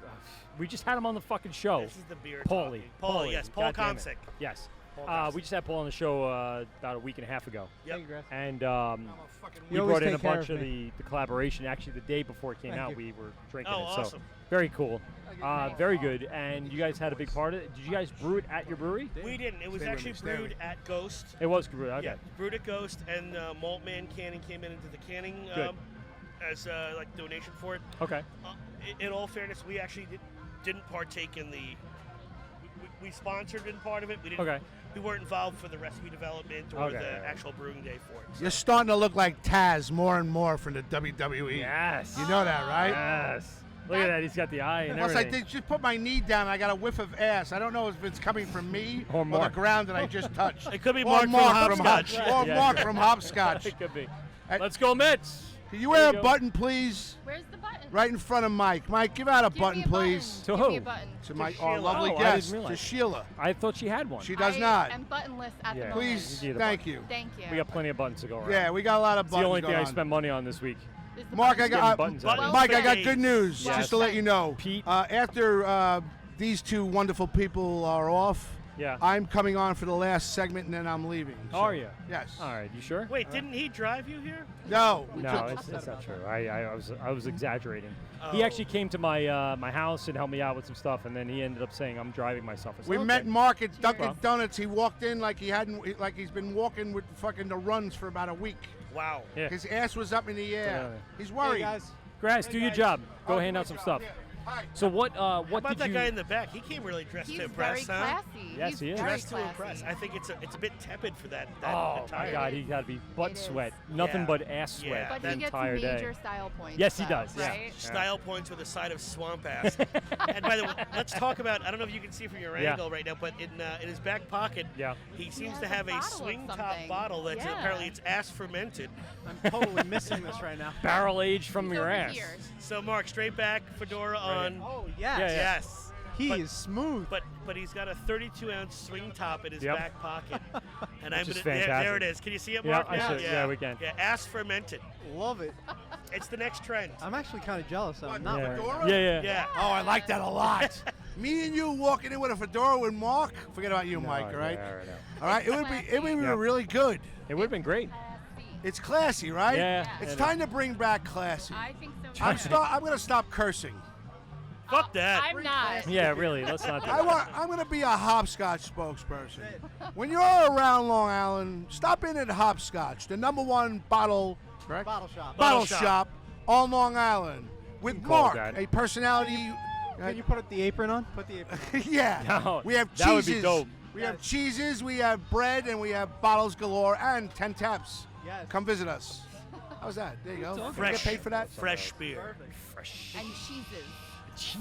We just had him on the fucking show.
This is the beer
Paulie.
talking. Paul, yes, Paul
God damn it.
Consick.
Yes.
Paul Consick.
We just had Paul on the show about a week and a half ago.
Yep.
Thank you, Grass.
And we
You always
brought in a
take care
bunch
of
of the collaboration. Actually, the day before it came
Thank
out,
you.
we were drinking
Oh,
it. So
awesome.
very cool. Very good. And you guys had a big part of it. Did you guys brew it at your brewery?
We didn't. It was actually brewed at Ghost.
It was brewed. Okay.
Yeah, brewed at Ghost, and Maltman Canning came into the canning
Good.
as like donation for it.
Okay.
In all fairness, we actually didn't partake in the. We sponsored in part of it. We didn't.
Okay.
We weren't involved for the recipe development or
Okay,
the
all right.
actual brewing day for it.
You're starting to look like Taz more and more from the WWE.
Yes.
You know that, right?
Yes. Look at that. He's got the eye and
Plus, I
everything.
just put my knee down. And I got a whiff of ass. I don't know if it's coming from me
Or
the
Mark.
ground that I just touched.
It could be
Or
Mark from Hopscotch.
Or
Yeah.
Mark from Hopscotch.
It could be.
Hey,
Let's go Mets.
Can you
There
wear
you
a
go.
button, please?
Where's the button?
Right in front of Mike. Mike, give out a
Give
button,
me a
please.
To
Give me
who?
a button.
To my
Sheila.
our lovely
Oh, I didn't
guest, to
realize.
Sheila.
I thought she had one.
She does
I
not.
am buttonless at
Yeah.
the moment.
Please,
You need a
thank
button.
you.
Thank you.
We got plenty of buttons to go around.
Yeah, we got a lot of
It's
buttons
the only thing
going
I
on.
spent money on this week.
Is the
Mark,
button-
I got
buttons out of it.
Mike, I got
Well
good news.
Yes.
Just to let you know,
Pete.
after these two wonderful people are off,
Yeah.
I'm coming on for the last segment and then I'm leaving.
Are you?
Yes.
All right. You sure?
Wait, didn't he drive you here?
No.
No, it's not true. I was exaggerating. He
Oh.
actually came to my my house and helped me out with some stuff, and then he ended up saying I'm driving myself. I said,
We
okay.
met Mark at Dunkin'
Well.
Donuts. He walked in like he's been walking with fucking the runs for about a week.
Wow.
Yeah.
His ass was up in the air.
Yeah.
He's worried.
Hey, guys.
Graz, do your job. Go hand out some stuff.
Hi.
So what
How
what
about
did
that
you
guy in the back? He came really dressed
He's
to
very
impress, huh?
classy.
Yes,
He's
he is.
very
Dressed to
classy.
impress. I think it's a bit tepid for that
Oh my
attire.
God, he got to be butt
It is.
sweat. Nothing
Yeah.
but ass sweat
Yeah.
But
the
he gets
entire
major
day.
style points.
Yes, he
though,
does, yeah.
Right?
Style points with a side of swamp ass. And by the way, let's talk about, I don't know if you can see from your
Yeah.
angle right now, but in his back pocket,
Yeah.
he seems
has
to
a
have a
bottle of
swing top
something.
bottle that's
Yeah.
apparently it's ass fermented.
I'm totally missing this right now.
Barrel aged from
He's
your
over
ass.
here.
So Mark, straight back, fedora on.
Oh, yes.
Yeah, yeah.
Yes.
He
But-
is smooth.
But he's got a 32-ounce swing top in his
Yep.
back pocket. And
Which is
there
fantastic.
it is. Can you see it,
Yeah,
Mark?
I
now?
see it. Yeah, we can.
Yeah, ass fermented.
Love it.
It's the next trend.
I'm actually kind of jealous. I'm not.
Yeah.
Fedora?
Yeah.
Yeah.
Oh, I like that a lot. Me and you walking in with a fedora with Mark. Forget about you, Mike. All right. All right. It would be
Yeah.
really good.
It would have been great.
It's classy, right?
Yeah.
It's
it
time to bring back classy.
I think so.
I'm gonna stop cursing.
Fuck that.
I'm not.
Yeah, really. Let's not do that.
I'm gonna be a Hopscotch spokesperson. When you're around Long Island, stop in at Hopscotch, the #1 bottle
Bottle shop.
bottle shop on Long Island, with
call it
Mark,
that.
a personality.
Can you put the apron on? Put the apron on.
Yeah.
No,
We have
that would
cheeses.
be dope.
We have cheeses, we have bread, and we have bottles galore and 10 taps.
Yes.
Come visit us. How's that? There you go. You
Fresh.
get paid for that?
Fresh beer.
Fresh.
And cheeses.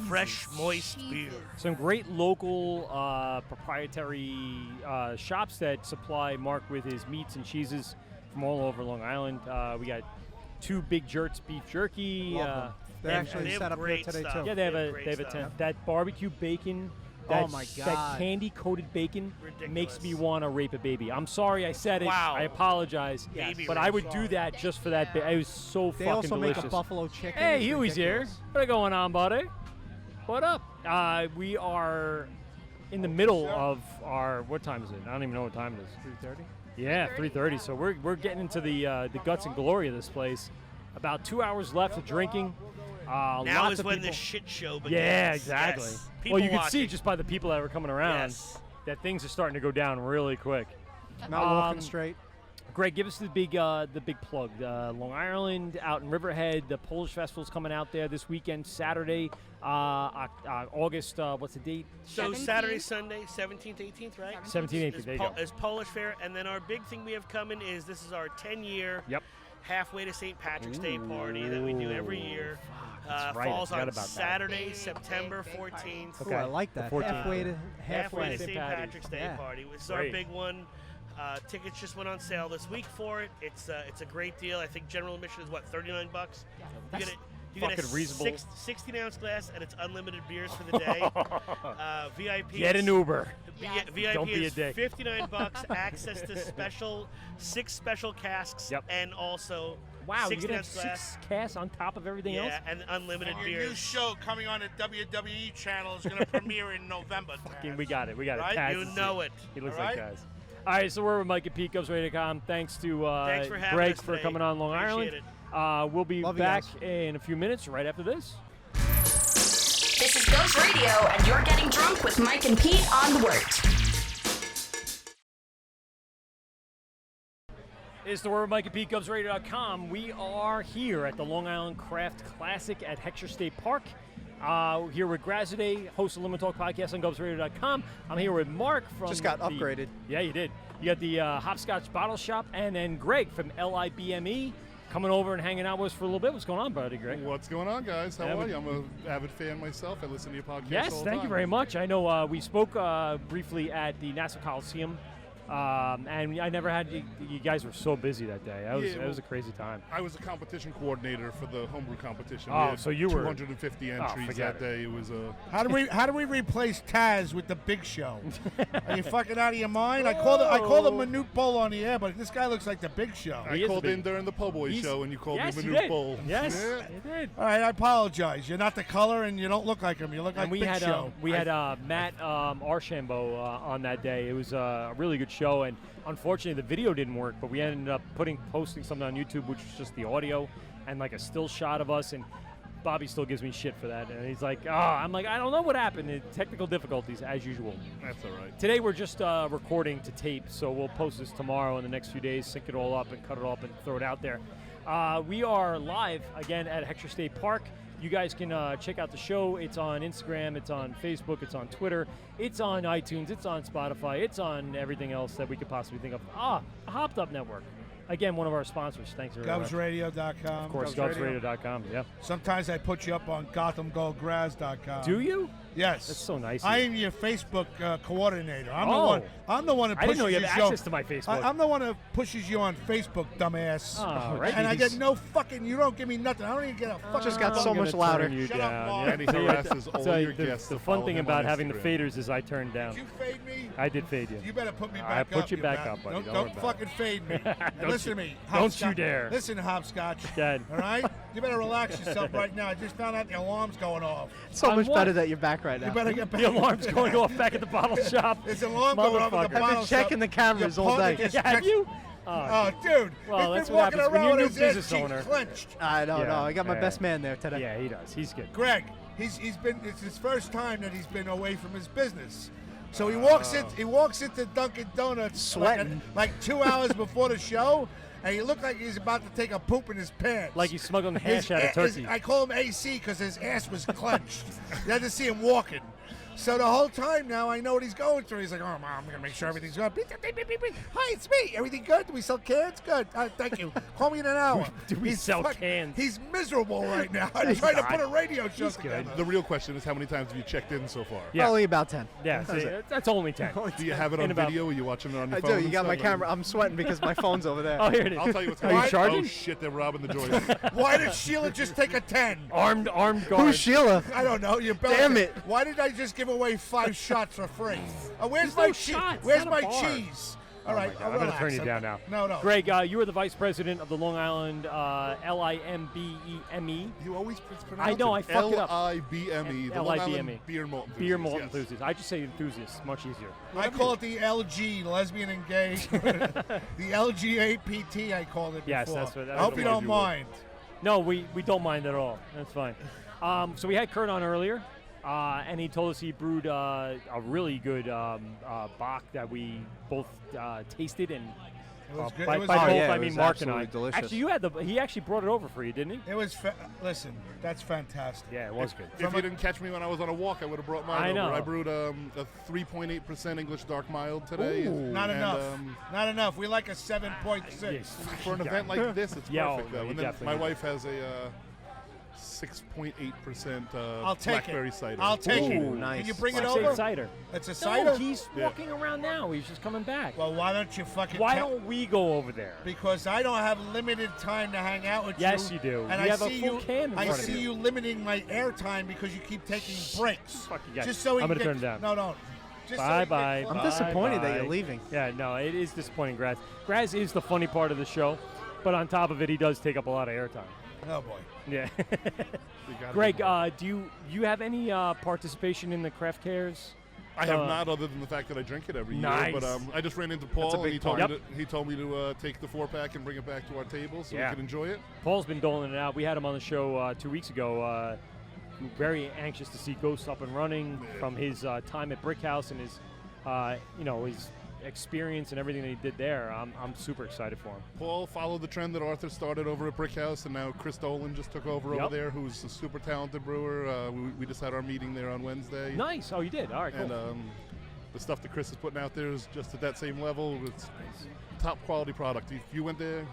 Fresh, moist
Cheeses.
beer.
Some great local proprietary shops that supply Mark with his meats and cheeses from all over Long Island. We got 2 Big Jerks beef jerky.
Love them. They're
and-
actually
they have
set up here
great
today
stuff.
too.
Yeah, they have
They have
a
great
they have a
stuff.
tent. That barbecue bacon.
Oh
That,
my
That
God.
candy coated bacon
Ridiculous.
makes me want to rape a baby. I'm sorry I said it.
Wow.
I apologize.
Baby
but
rape.
I would do that just for that. It was so
They
fucking
also
delicious.
make a buffalo chicken.
Hey,
It's
Huey's here.
ridiculous.
What going on, buddy? What up? We are in the middle of our. What time is it? I don't even know what time it is.
3:30.
Yeah, 3:30. So we're getting into the guts and glory of this place. About 2 hours left of drinking.
Now
lots
is
of
when
people.
the shit show begins.
Yeah, exactly.
Yes.
Well,
People
you can see
watching.
just by the people that were coming around
Yes.
that things are starting to go down really quick.
Not walking straight.
Greg, give us the big plug. Long Island, out in Riverhead, the Polish Festival's coming out there this weekend, Saturday, August. What's the date?
So
17th?
Saturday, Sunday, 17th, 18th, right?
17th, 18th. There you go.
There's Polish Fair, and then our big thing we have coming is this is our 10-year
Yep.
halfway to St. Patrick's Day party that we do every year.
That's right, I
Falls
forgot
on
about that.
Saturday,
Big,
September
big, big party.
14th.
Okay.
Ooh, I like
The
that.
14th.
Halfway to
Halfway to
St.
St.
Patty's.
Patrick's Day
Yeah.
party. This is our
Great.
big one. Tickets just went on sale this week for it. It's a great deal. I think general admission is what, $39?
That's
You get a
fucking reasonable.
16-ounce glass, and it's unlimited beers for the day. VIP.
Get an Uber.
VIP
Don't be a
is
dick.
$59. Access to 6 special casks,
Yep.
and also
Wow, you
16
can have
ounce glass.
6 casts on top of everything else?
Yeah, and unlimited
And your new
beers.
show coming on the WWE channel is going to premiere in November.
Fucking, we got it. We got
Right?
it. Taz
You
is
know
here.
it.
He looks
All
like
right?
Taz. All right, so we're with Mike at PeteGovsRadio.com. Thanks to
Thanks for having
Greg
us
for
today.
coming on Long
Appreciate
Island. We'll be
Love you
back
guys.
in a few minutes right after this.
This is Ghost Radio, and you're getting drunk with Mike and Pete on Wort.
It's the word Mike at PeteGovsRadio.com. We are here at the Long Island Craft Classic at Heckscher State Park. Here with Graz today, host of Limit Talk Podcast on GovsRadio.com. I'm here with Mark from
Just got upgraded.
Yeah, you did. You got the Hopscotch Bottle Shop, and then Greg from LIBME coming over and hanging out with us for a little bit. What's going on, buddy, Greg?
What's going on, guys? How
Yeah,
are
we-
you? I'm an avid fan myself. I listen to your podcast
Yes,
all the
thank you
time.
very much. I know we spoke briefly at the Nassau Coliseum, and I never had you guys were so busy that day. It was a crazy time.
I was a competition coordinator for the homebrew competition.
Oh,
We had
so you were-
250 entries
forget
that day. It was a
How do we replace Taz with the Big Show? Are you fucking out of your mind? I called him Minute Bull on the air, but this guy looks like the Big Show.
I called in during the Po' Boy show, and you called
yes,
me
you
Manute
did.
Bull.
Yes,
Yeah.
you did.
All right, I apologize. You're not the color, and you don't look like him. You look like
And we
Big
had
Show.
Matt Archambault on that day. It was a really good show, and unfortunately the video didn't work. But we ended up posting something on YouTube, which was just the audio and like a still shot of us. Bobby still gives me shit for that, and he's like, I'm like, I don't know what happened. Technical difficulties, as usual.
That's all right.
Today we're just recording to tape, so we'll post this tomorrow in the next few days, sync it all up and cut it up and throw it out there. We are live again at Heckscher State Park. You guys can check out the show. It's on Instagram, it's on Facebook, it's on Twitter, it's on iTunes, it's on Spotify, it's on everything else that we could possibly think of. A Hopped Up Network. Again, one of our sponsors. Thanks very much.
GubsRadio.com.
Of course, GubsRadio.com, yeah.
Sometimes I put you up on GothamGoGraz.com.
Do you?
Yes.
That's so nice.
I am your Facebook coordinator. I'm the one that pushes
I didn't know you had
you
access to my Facebook.
I'm the one that pushes you on Facebook, dumbass.
Oh, right.
And I get no fucking. You don't give me nothing. I don't even get a fucking.
Just got so much louder.
Shut up, Mark.
And he harasses all your guests.
The fun thing about having the faders is I turned down.
Did you fade me?
I did fade you.
You better put me back
I
up.
put you back up, buddy.
Don't fucking fade me.
Don't
Listen
you-
to me.
don't you
Hopscotch.
dare.
Listen, Hopscotch.
Dad.
All right? You better relax yourself right now. I just found out the alarm's going off.
So much better that you're back right now.
You better get back.
The alarm's going off back at the bottle shop.
There's an alarm going off at the
Motherfucker.
bottle
I've been checking the cameras all day.
Have you?
Oh, dude.
Well,
he's
that's
been
what
walking
happens when
around
you're a new
with his ass
business
cheeks
owner.
clenched.
I don't know. I got my
Yeah.
best man there today.
Yeah, he does. He's good.
Greg, it's his first time that he's been away from his business. So he walks into Dunkin' Donuts
Sweating.
like 2 hours before the show, and he looked like he's about to take a poop in his pants.
Like he's smuggling the hash out of turkey.
I call him AC because his ass was clenched. You had to see him walking. So the whole time now I know what he's going through. He's like, Mom, I'm going to make sure everything's good. Beep, beep, beep, beep, beep. Hi, it's me. Everything good? Do we sell cans? Good. Thank you. Call me in an hour.
Do we sell cans?
He's miserable right now. I'm trying to put a radio show together.
The real question is how many times have you checked in so far?
Yeah.
Only about 10.
Yeah, see, that's only 10.
Do you have it on video? Are you watching it on your
I
phone?
do. You
and
got my
stuff?
camera. I'm sweating because my phone's over there.
Oh, here it is.
I'll tell you what's
Are
going
you
on.
charging?
Oh, shit, they're robbing the joint.
Why did Sheila just take a 10?
Armed guard.
Who's Sheila?
I don't know. You're
Damn it.
Why did I just give away 5 shots for free? Where's
There's
my
no
cheese?
shots.
Where's
It's
my
not a bar.
cheese? All right,
I'm going to
relax.
turn you down now.
No.
Greg, you are the vice president of the Long Island LIMBEME.
You always pronounce
I know, I fuck it up.
LIBME. The Long Island
LIBME.
Beer Malt Enthusiasts.
Beer malt
yes.
enthusiast. I just say enthusiast. Much easier.
I call it the LG, lesbian and gay. The LGAPT, I called it before.
Yes, that's what.
I hope you don't mind.
No, we don't mind at all. That's fine. So we had Kurt on earlier, and he told us he brewed a really good Bach that we both tasted, and
It was good.
by
It was
both
good.
I mean Mark and I.
Delicious.
Actually, he actually brought it over for you, didn't he?
It was, listen, that's fantastic.
Yeah, it was good.
If you didn't catch me when I was on a walk, I would have brought mine
I know.
over. I brewed a 3.8% English dark mild today.
Ooh.
Not
and,
enough. Not enough. We like a 7.6.
Yes.
For an event like this, it's
Yeah,
perfect, though.
you
And then
definitely
my
need
wife has a 6.8%
I'll take
blackberry
it.
cider.
I'll take it.
Ooh,
nice.
Can you bring it
Black
over?
cider.
It's a
No,
cider?
he's walking around now. He's just coming back.
Well, why don't you fucking
Why
tell-
don't we go over there?
Because I don't have limited time to hang out with
Yes,
you.
you do.
And
You
I
have a
see
full
you.
can in
I
front of
see
you.
you limiting my airtime because you keep taking breaks.
Fuck you guys.
Just so we
I'm
can
gonna
get,
turn it down.
No, no. Just
Bye
so
bye.
I'm
bye,
disappointed that
bye.
you're leaving.
Yeah, no, it is disappointing. Graz is the funny part of the show, but on top of it, he does take up a lot of airtime.
Oh boy.
Yeah.
You gotta
Greg,
be
do you have any participation in the craft cares?
I have not, other than the fact that I drink it every
Nice.
year. But I just ran into
That's a
Paul, and
big
he told,
part.
me to, he told me to take the 4-pack and bring it back to our table so
Yeah.
we can enjoy it.
Paul's been doling it out. We had him on the show 2 weeks ago. Very anxious to see Ghost up and running from his time at Brick House and his, his experience and everything that he did there. I'm super excited for him.
Paul followed the trend that Arthur started over at Brick House, and now Chris Dolan just took over
Yep.
over there, who's a super talented brewer. We just had our meeting there on Wednesday.
Nice. Oh, you did. All right. Cool.
And the stuff that Chris is putting out there is just at that same level. It's top quality product. If you went there,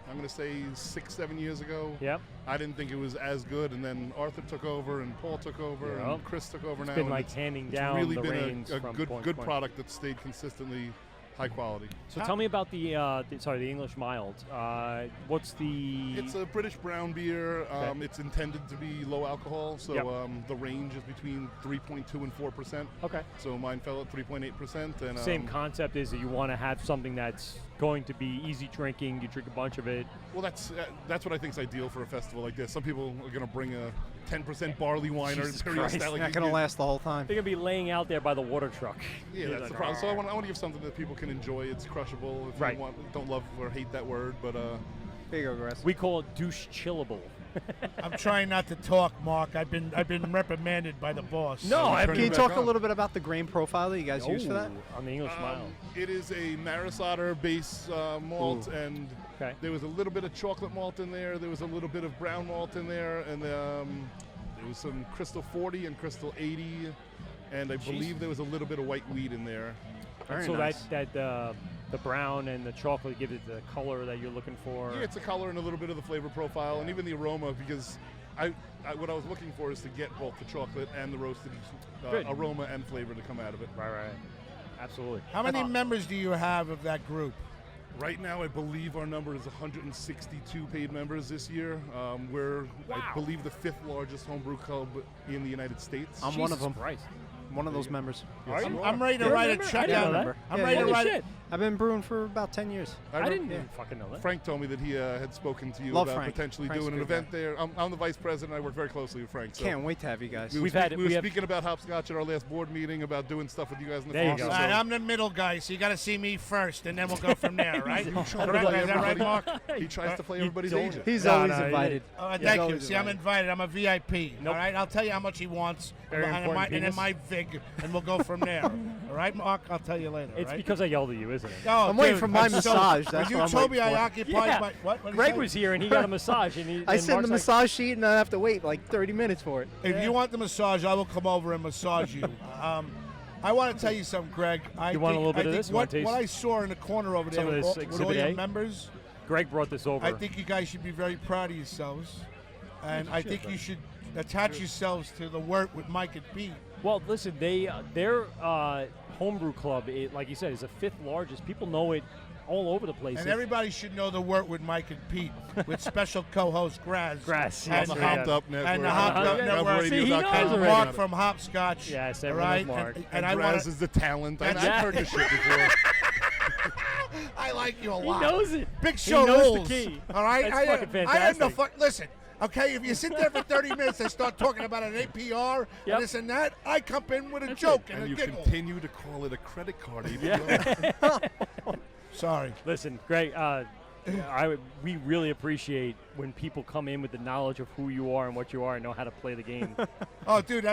I'm going to say 6-7 years ago,
Yep.
I didn't think it was as good, and then Arthur took over, and Paul took over,
Yep.
and Chris took over
It's
now.
been
and
like handing
it's
down
really
the
been
reins
a
from
good
point to point.
product that stayed consistently high quality.
So tell me about the English mild. What's the?
It's a British brown beer.
Okay.
It's intended to be low alcohol, so
Yep.
the range is between 3.2 and 4%.
Okay.
So mine fell at 3.8%. And
Same concept is that you want to have something that's going to be easy drinking. You drink a bunch of it.
Well, that's what I think is ideal for a festival like this. Some people are going to bring a 10% barley wine
Jesus
or Imperial
Christ.
Stout.
Not going to last the whole time.
They're gonna be laying out there by the water truck.
Yeah,
You're
that's
like,
the problem. So I want to give something that people can enjoy. It's crushable. If
Right.
you don't love or hate that word, but
There you go, Graz.
We call it douche chillable.
I'm trying not to talk, Mark. I've been reprimanded by the boss.
No,
Can you talk a little bit about the grain profile that you guys use for that?
On the English mile.
It is a Maris Otter base malt, and there was a little bit of chocolate malt in there. There was a little bit of brown malt in there, and there was some Crystal 40 and Crystal 80, and I believe there was a little bit of white wheat in there.
So nice. The brown and the chocolate give it the color that you're looking for.
Yeah, it's a color and a little bit of the flavor profile, and even the aroma, because what I was looking for is to get both the chocolate and the roasted aroma and flavor to come out of it.
Right. Absolutely.
How many members do you have of that group?
Right now, I believe our number is 162 paid members this year. We're, I believe, the 5th largest homebrew club in the United States.
I'm one of them.
Christ.
I'm one of those members.
Yes,
I'm ready to write a check out. I'm ready to write it.
I've been brewing for about 10 years.
I didn't even fucking know that.
Frank told me that he had spoken to you
Love
about
Frank.
potentially
Frank's
doing an
a good
event there. I'm the vice president. I work very closely with Frank. So
Can't wait to have you guys.
we were speaking about Hopscotch at our last board meeting about doing stuff with you guys in the
There you
future.
go.
All right, I'm the middle guy, so you got to see me first, and then we'll go from there, right?
Is
Is that right, Mark?
He tries to play everybody's agent.
He's always invited.
Thank you. See, I'm invited. I'm a VIP. All right, I'll tell you how much he wants,
Very important
and then my vig, and we'll go from there. All right, Mark? I'll tell you later.
It's
right?
because I yelled at you, isn't it?
Oh,
I'm waiting
dude,
for my
I'm
massage.
So,
That's
when
what
you
I'm
told me
waiting
I
for.
occupied my what? What did
Greg
he say?
was here and he got a massage, and
I
and
send
Mark's
the massage sheet and I have to wait like 30 minutes for it.
If you want the massage, I will come over and massage you. I want to tell you something, Greg.
You want a little bit of this? You want
What
to taste
I saw in the corner over there
some of
with
this
all, with
Exhibit
all your
A?
members,
Greg brought this over.
I think you guys should be very proud of yourselves. And I think you should attach yourselves to the Wort with Mike and Pete.
Well, listen, their homebrew club, like you said, is the 5th largest. People know it all over the place.
And everybody should know the Wort with Mike and Pete, with special co-host Graz.
Graz,
and,
yes,
the Hopped Up Network.
And the Hopped Up Network.
See, he knows
And
already.
Mark from Hopscotch.
Yes,
all
everyone
right?
knows Mark.
And I
Graz
want
is the talent. I've
Yeah.
heard this shit before.
I like you a
He
lot.
knows it.
Big show
He knows
rules.
the key.
All right,
That's
I
fucking
am
fantastic.
the fuck. Listen, okay, if you sit there for 30 minutes and start talking about an APR
Yep.
and this and that, I come in with a joke and,
And
a
you
giggle.
continue to call it a credit card. Even
Sorry.
Listen, Greg, we really appreciate when people come in with the knowledge of who you are and what you are and know how to play the game.
Oh, dude,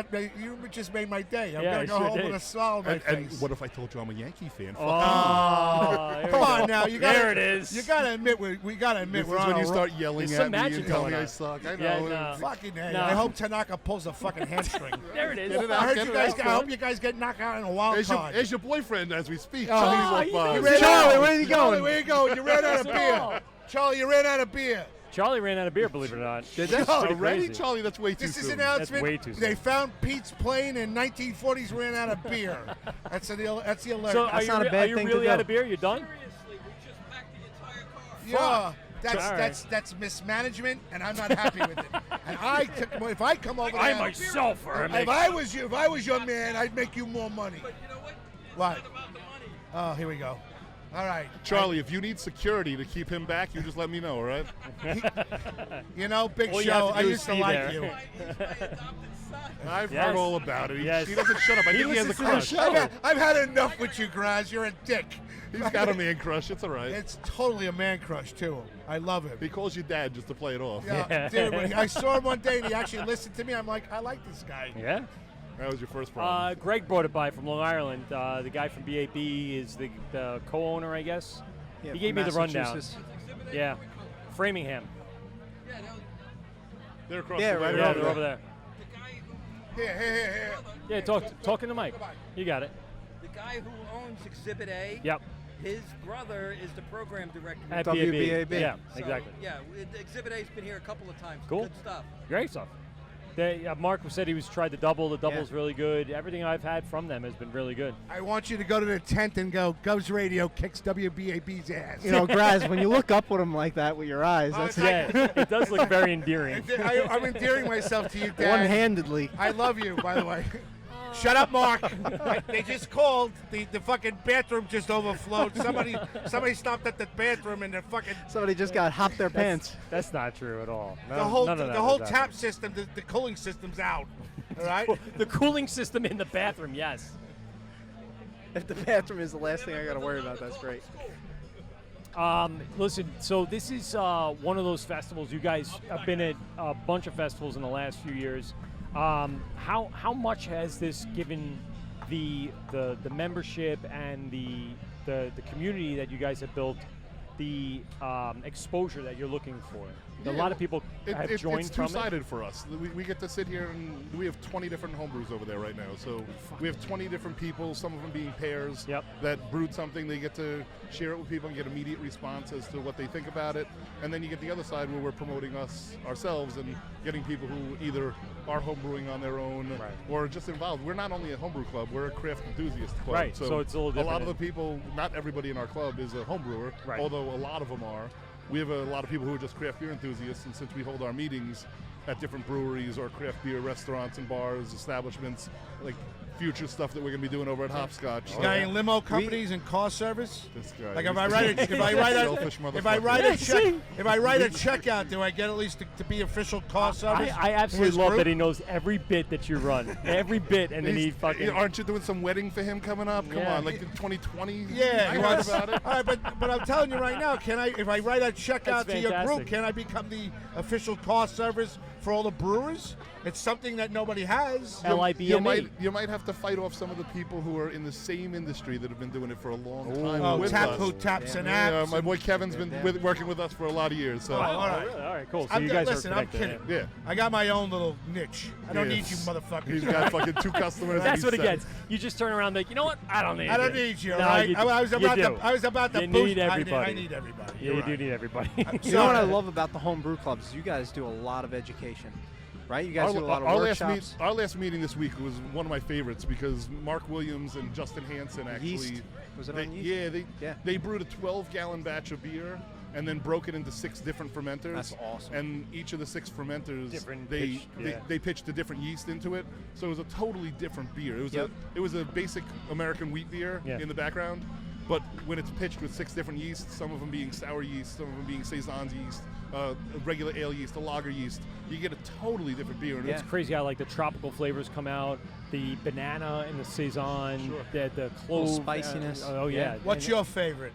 you just made my day. I'm
Yeah,
gonna
you
go
sure
home
did.
with a smile on my
and
face.
what if I told you I'm a Yankee fan?
There
Come
we
on
go.
now, you gotta,
There it is.
You gotta admit we gotta admit
This
we're
is
on
when
a
you start yelling
There's
at
some
me and
magic
tell
going
me I
on.
suck. I
Yeah,
know.
no.
fucking A.
No.
I hope Tanaka pulls a fucking hamstring.
There it is.
Get it
I
out,
heard
get
you
it
guys.
out,
I hope you guys get knocked out in a wild card.
There's your boyfriend as we speak.
Oh,
Charlie
he
Wolf,
knows.
Charlie,
where are you
Charlie,
going?
where you going? You ran out of
That's all.
beer. Charlie, you ran out of beer.
Charlie ran out of beer, believe it or not.
Did
That's
that
pretty
already?
crazy.
Charlie, that's way too
This is
soon.
an announcement.
way too
They
soon.
found Pete's plane in 1940s. Ran out of beer. That's the alert.
So
That's not a bad
are you
thing to
really
do.
out of beer? You're done?
Yeah,
All right.
that's mismanagement, and I'm not happy with it. And if I come over
I
there,
myself are
if I was your man, I'd make you more money. But you know what? What? Oh, here we go. All right,
Charlie, if you need security to keep him back, you just let me know, all right?
You know, Big
All you have
Show,
to
I
do is
used to
be
like
there.
you.
I've
Yes.
heard all about it.
Yes.
He doesn't shut up. I
He
think he has a
listens to the
crush.
show.
I've had enough with you, Graz. You're a dick.
He's got a man crush. It's all right.
It's totally a man crush too. I love him.
He calls you dad just to play it off.
Yeah, dude. I saw him one day and he actually listened to me. I'm like, I like this guy.
Yeah.
That was your first problem.
Greg brought it by from Long Island. The guy from BAB is the co-owner, I guess.
Yeah,
He gave me the rundown.
Massachusetts.
Yeah. Framingham.
They're across
Yeah,
the way.
right
Yeah,
over
they're
there.
over there.
Here.
Yeah, talk in the mic. You got it.
The guy who owns Exhibit A,
Yep.
his brother is the program director.
At
WBAB.
BAB. Yeah,
So,
exactly.
Yeah, Exhibit A's been here a couple of times.
Cool.
Good stuff.
Great stuff. Mark said he was tried the double. The double's really good. Everything I've had from them has been really good.
I want you to go to the tent and go, Govs Radio kicks WBAB's ass.
You know, Graz, when you look up at him like that with your eyes, that's
Yeah, it does look very endearing.
I'm endearing myself to you, Dad.
one-handedly.
I love you, by the way. Shut up, Mark. They just called. The fucking bathroom just overflowed. Somebody stopped at the bathroom and the fucking
Somebody just got hopped their pants.
That's not true at all.
the whole
none of that
the whole
is
tap
happening.
system, the cooling system's out. All right.
The cooling system in the bathroom, yes.
If the bathroom is the last thing I got to worry about, that's great.
Listen, so this is one of those festivals. You guys have been at a bunch of festivals in the last few years. How much has this given the membership and the community that you guys have built the exposure that you're looking for? A lot of people have joined
it's
from
two-sided for us. We get to sit here and we have 20 different homebrews over there right now. So we have 20 different people, some of them being pairs that brewed something. They get to share it with people and get immediate response as to what they think about it. And then you get the other side where we're promoting ourselves and getting people who either are homebrewing on their own or just involved. We're not only a homebrew club, we're a craft enthusiast club.
Right, so it's a little different.
A lot of the people, not everybody in our club is a homebrewer, although a lot of them are. We have a lot of people who are just craft beer enthusiasts, and since we hold our meetings at different breweries or craft beer restaurants and bars, establishments, like future stuff that we're going to be doing over at Hopscotch.
This guy in limo companies and car service.
This guy.
Like if I write a check out, do I get at least to be official car service?
I absolutely love that he knows every bit that you run, every bit, and then he fucking.
Aren't you doing some wedding for him coming up? Come on, like the 2020.
Yeah,
I heard about it.
All right, but I'm telling you right now, if I write a check out to your group, can I become the official car service for all the brewers? It's something that nobody has.
You might have to fight off some of the people who are in the same industry that have been doing it for a long time.
Oh,
with
Tap
us.
Who Taps and Apps.
My boy Kevin's been working with us for a lot of years. So.
All right.
Really? All right, cool. So you guys
listen,
are
I'm
connected.
kidding.
Yeah.
I got my own little niche. I don't need you motherfuckers.
He's got fucking 2 customers.
That's what it gets. You just turn around and like, you know what? I don't need you.
I don't need you,
No,
right?
you,
I was about to
you
boost.
need everybody.
I need everybody.
Yeah, you do need everybody.
You know what I love about the home brew clubs is you guys do a lot of education. Right? You guys do a lot of workshops.
Our last meeting this week was one of my favorites because Mark Williams and Justin Hansen actually.
Yeast. Was it on yeast?
They brewed a 12-gallon batch of beer and then broke it into 6 different fermenters.
That's awesome.
And each of the 6 fermenters, they pitched a different yeast into it, so it was a totally different beer. It was a basic American wheat beer in the background, but when it's pitched with 6 different yeasts, some of them being sour yeast, some of them being saison yeast, a regular ale yeast, a lager yeast, you get a totally different beer. And
It's crazy how like the tropical flavors come out, the banana and the saison, the clove
spiciness.
Oh yeah.
What's your favorite?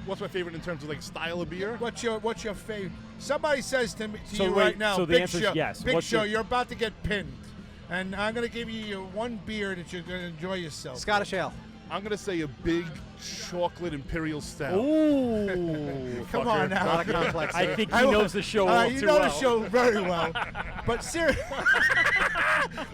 What's my favorite in terms of like style of beer?
What's your favorite? Somebody says to you
wait,
right now,
so the
Big
answer is
Show,
yes.
Big
What's
Show,
your-
you're about to get pinned, and I'm going to give you one beer that you're going to enjoy yourself.
Scottish ale.
I'm going to say a big chocolate imperial stout.
Ooh.
Come on now.
A lot of complex
I
there.
think he knows the show all
you
too
know
well.
the show very well. But seriously,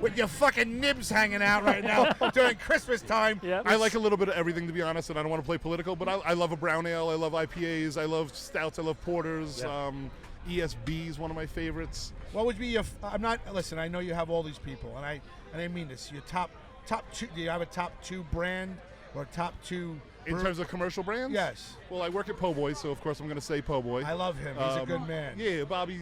with your fucking nibs hanging out right now during Christmas time.
Yep.
I like a little bit of everything, to be honest, and I don't want to play political, but I love a brown ale. I love IPAs. I love stouts. I love porters. ESB is one of my favorites.
What would be your? I'm not. Listen, I know you have all these people, and I mean this. Your top 2. Do you have a top 2 brand or top 2?
In terms of commercial brands?
Yes.
Well, I work at Po' Boy, so of course I'm going to say Po' Boy.
I love him. He's a good man.
Yeah, Bobby.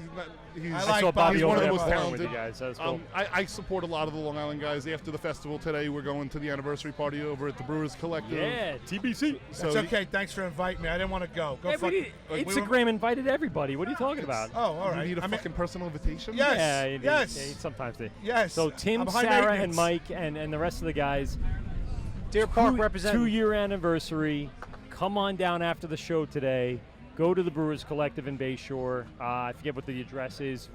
I saw Bobby
he's one of the
over
most
there
talented.
with you guys. That was cool.
I support a lot of the Long Island guys. After the festival today, we're going to the anniversary party over at the Brewers Collective.
Yeah, TBC.
That's okay. Thanks for inviting me. I didn't want to go. Go fuck.
Instagram invited everybody. What are you talking about?
Oh, all right.
You need a fucking personal invitation?
Yes.
Yeah,
Yes.
sometimes they.
Yes.
So Tim,
I'm high
Sarah, and
maintenance.
Mike, and the rest of the guys.
Deer Park representing.
2-year anniversary. Come on down after the show today. Go to the Brewers Collective in Bayshore. I forget what the address is.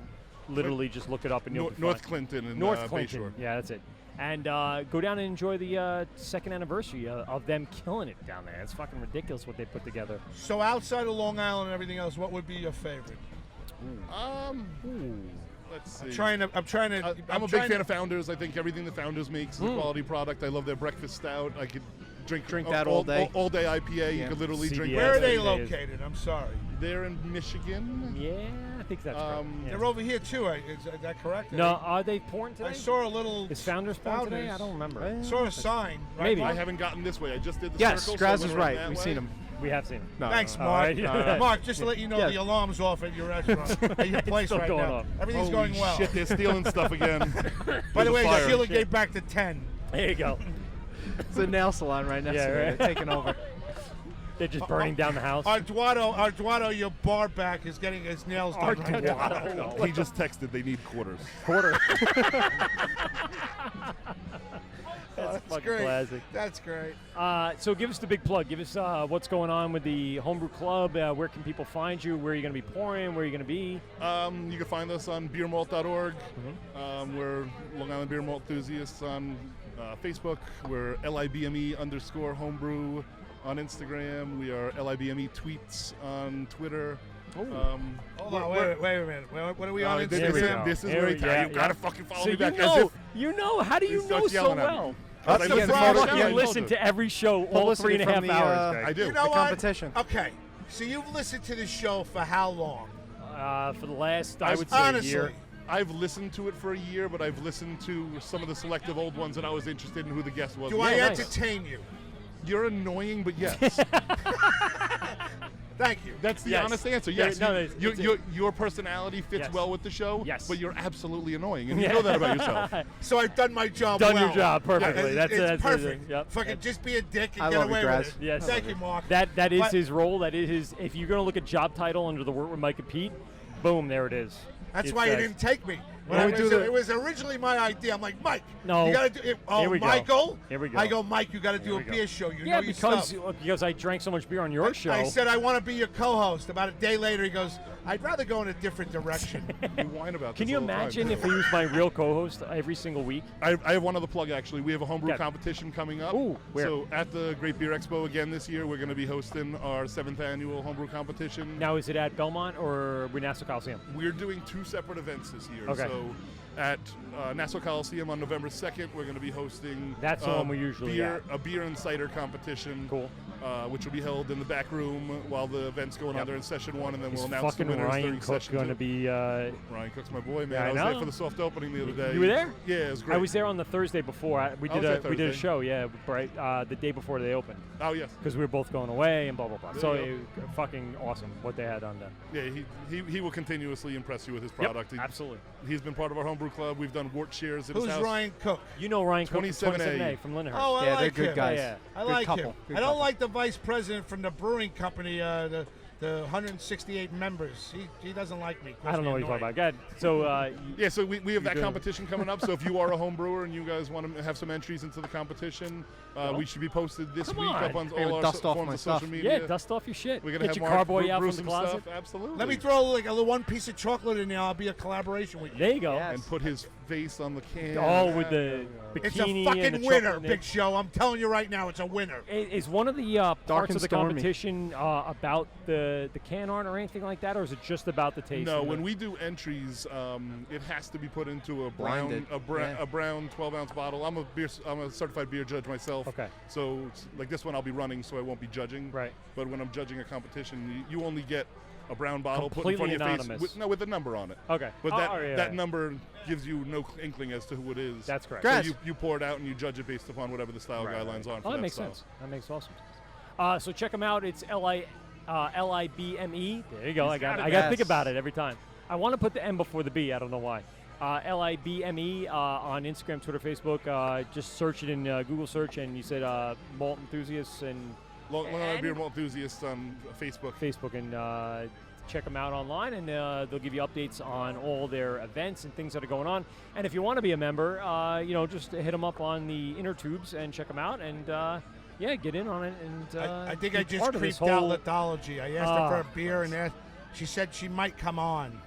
Literally, just look it up and you'll be
North
fine.
Clinton and
North Clinton.
Bayshore.
Yeah, that's it. And go down and enjoy the 2nd anniversary of them killing it down there. It's fucking ridiculous what they put together.
So outside of Long Island and everything else, what would be your favorite?
Let's see.
I'm
a big fan of Founders. I think everything the Founders makes is a quality product. I love their breakfast stout. I could drink
that all day.
All day IPA. You could literally
CBS.
drink.
Where are they
Days.
located? I'm sorry.
They're in Michigan.
Yeah, I think that's right. Yeah.
They're over here too. Is that correct?
No, are they pouring today?
I saw a little.
Is Founders pouring today? I don't remember.
I saw a sign. Right?
Maybe.
I haven't gotten this way. I just did the
Yes,
circle.
Graz
so I
is
went
right.
that
We've
way.
seen him.
We have seen him.
No,
Thanks,
no,
Mark.
right.
Mark, just to let you know,
Yes.
the alarm's off at your restaurant, at your place
Still
right
going
now.
off.
Everything's
Holy
going well.
shit, they're stealing stuff again.
By the way,
Fire.
Sheila gave back the 10.
There you go.
It's a nail salon right next
Yeah,
to me.
right.
They're taking over.
They're just burning down the house.
Arduano, your bar back is getting his nails done right now.
Arduano.
He just texted they need quarters.
Quarter. That's fucking
great.
classic.
That's great.
So give us the big plug. Give us what's going on with the Homebrew Club. Where can people find you? Where are you going to be pouring? Where are you going to be?
You can find us on beermalt.org. We're Long Island Beer Malt Enthusiasts on Facebook. We're LIBME_homebrew on Instagram. We are LIBME tweets on Twitter.
Hold on, wait a minute. What are we on Instagram?
This is where you gotta fucking follow me back.
You know. How do you know so well?
That's the problem.
You listen to every show all 3.5 hours, Greg.
I do.
You know
The
what?
competition.
Okay, so you've listened to the show for how long?
For the last, I would say,
honestly,
year.
I've listened to it for a year, but I've listened to some of the selective old ones that I was interested in who the guest was.
Do I entertain you?
You're annoying, but yes.
Thank you.
That's the honest answer. Yes, your personality fits
Yes.
well with the show.
Yes.
But you're absolutely annoying, and you know that about yourself.
So I've done my job
Done
well.
your job perfectly.
Yeah,
that's
it's perfect.
Yep.
Fucking just be a dick and
I
get
love you,
away
Graz.
with it.
Yes.
Thank you, Mark.
That is
But-
his role. That is his. If you're going to look at job title under the Wort with Mike and Pete, boom, there it is.
That's
It
why you
says-
didn't take me. It was originally my idea. I'm like, Mike,
No.
you gotta do it. Oh,
Here we go.
Michael.
Here we go.
I go, Mike, you gotta do
Here
a
we go.
beer show. You know
Yeah,
your
because
stuff.
I drank so much beer on your show.
I said I want to be your co-host. About a day later, he goes, I'd rather go in a different direction.
You whine about
Can
this
you
all the time.
imagine if he was my real co-host every single week?
I have one other plug, actually. We have a homebrew
Yeah.
competition coming up.
Ooh, where?
So at the Great Beer Expo again this year, we're going to be hosting our 7th annual homebrew competition.
Now, is it at Belmont or Nassau Coliseum?
We're doing 2 separate events this year.
Okay.
So at Nassau Coliseum on November 2nd, we're going to be hosting
That's the one we usually
a beer and cider competition.
Cool.
Which will be held in the back room while the event's going on there in session 1, and then we'll
Is
announce the
fucking
winners
Ryan
during
Cook
session 2.
going to be?
Ryan Cook's my boy, man.
Yeah, I
I was
know.
there for the soft opening the other day.
You were there?
Yeah, it was great.
I was there on the Thursday before. We
I was
did
there
a
Thursday.
show, yeah, right, the day before they opened.
Oh, yes.
Because we were both going away and blah blah blah.
There
So
you
it was fucking awesome what they had on there.
Yeah, he will continuously impress you with his product.
Yep, absolutely.
He's been part of our homebrew club. We've done Wort shares at
Who's
his house.
Ryan Cook?
You know Ryan Cook,
27A.
from Lyndhurst.
Oh, I
Yeah,
like
they're good
him.
guys.
Yeah.
I
Good
like
couple.
him.
Good
I don't
couple.
like the vice president from the brewing company, the 168 members. He doesn't like me.
I don't know what you're talking about. Go ahead. So
Yeah, so we have that
doing-
competition coming up. So if you are a home brewer and you guys want to have some entries into the competition, we should be posted this
Come
week
on.
up on
Hey,
all our
dust off
forms
my
of social
stuff.
media.
yeah, dust off your shit.
We're gonna
Get
have
your
Mark
carboy out
brew
from the
some
closet.
stuff. Absolutely.
Let me throw like a little one piece of chocolate in there. I'll be a collaboration with you.
There you go.
Yes.
and put his face on the can.
Oh, with the
It's
bikini
a
and the
fucking winner,
chocolate
Big Show. I'm telling you right now, it's a winner.
Is one of the parts
and
of the
stormy.
competition about the can art or anything like that, or is it just about the taste?
No,
and
when
the-
we do entries, it has to be put into a brown,
Blinded.
a brown 12-ounce bottle. I'm a certified beer judge myself.
Okay.
So it's like this one, I'll be running, so I won't be judging.
Right.
But when I'm judging a competition, you only get a brown bottle put in
Completely
front of your
anonymous.
face with a number on it.
Okay.
But
Oh, yeah.
that number gives you no inkling as to who it is.
That's correct.
So
Graz.
you pour it out and you judge it based upon whatever the style guidelines are. For
Oh, that
that
makes
style.
sense. That makes awesome sense. So check them out. It's LIBME. There you go. I got to think about it every time. I want to put the M before the B. I don't know why. LIBME on Instagram, Twitter, Facebook. Just search it in Google search, and you said malt enthusiasts and
Long Island Beer Malt Enthusiasts on Facebook.
and check them out online, and they'll give you updates on all their events and things that are going on. And if you want to be a member, just hit them up on the inner tubes and check them out, and get in on it. And
I think
be
I just
part of this
creeped out
whole-
Lithology. I asked her for a beer, and she said she might come on.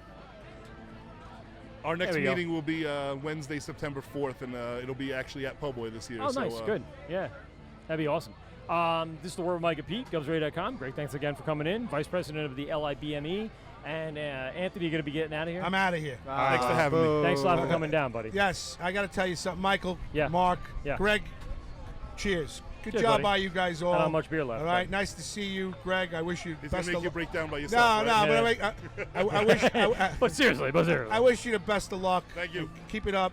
Our next
There we go.
meeting will be Wednesday, September 4th, and it'll be actually at Po' Boy this year.
Oh,
so,
nice, good, yeah, that'd be awesome. This is the Word with Mike and Pete, GovsRadio.com. Great, thanks again for coming in. Vice President of the LIBME. And Anthony, you going to be getting out of here?
I'm out of here.
Thanks for having me.
Thanks a lot for coming down, buddy.
Yes, I got to tell you something, Michael, Mark, Greg, cheers. Good
Cheers,
job
buddy.
by you guys all.
I don't have much beer left.
All right, nice to see you, Greg. I wish you
He's
best
gonna make
of
you
luck.
break down by yourself.
No,
right?
I wish.
But seriously.
I wish you the best of luck.
Thank you.
Keep it up.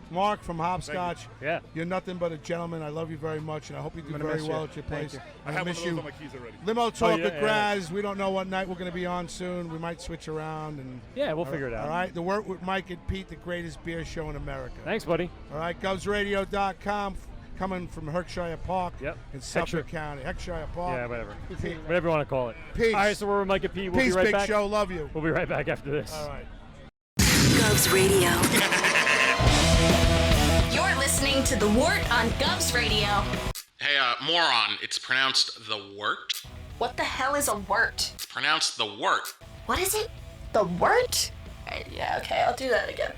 Mark from Hopscotch.
Yeah.
You're nothing but a gentleman. I love you very much, and I hope you do
gonna
very
miss
well
you.
at your
Thank
place.
you.
I have one
miss
of those
you.
on my keys already.
Limo talk
yeah,
with
yeah.
Graz. We don't know what night we're going to be on soon. We might switch around. And
Yeah, we'll figure it out.
All right. The Wort with Mike and Pete, the greatest beer show in America.
Thanks, buddy.
All right. GovsRadio.com. Coming from Heckscher Park in Suffolk County. Heckscher Park.
Yeah, whatever. Whatever you want to call it.
Peace.
All right, so we're Mike and Pete. We'll
Peace,
be right
Big
back.
Show. Love you.
We'll be right back after this.
All right.
Govs Radio.
You're listening listening to The Wort on Govs Radio.
Hey, moron, it's pronounced the Wort.
What the hell is a wort?
It's pronounced the Wort.
What is it? The wort? Yeah, okay, I'll do that again.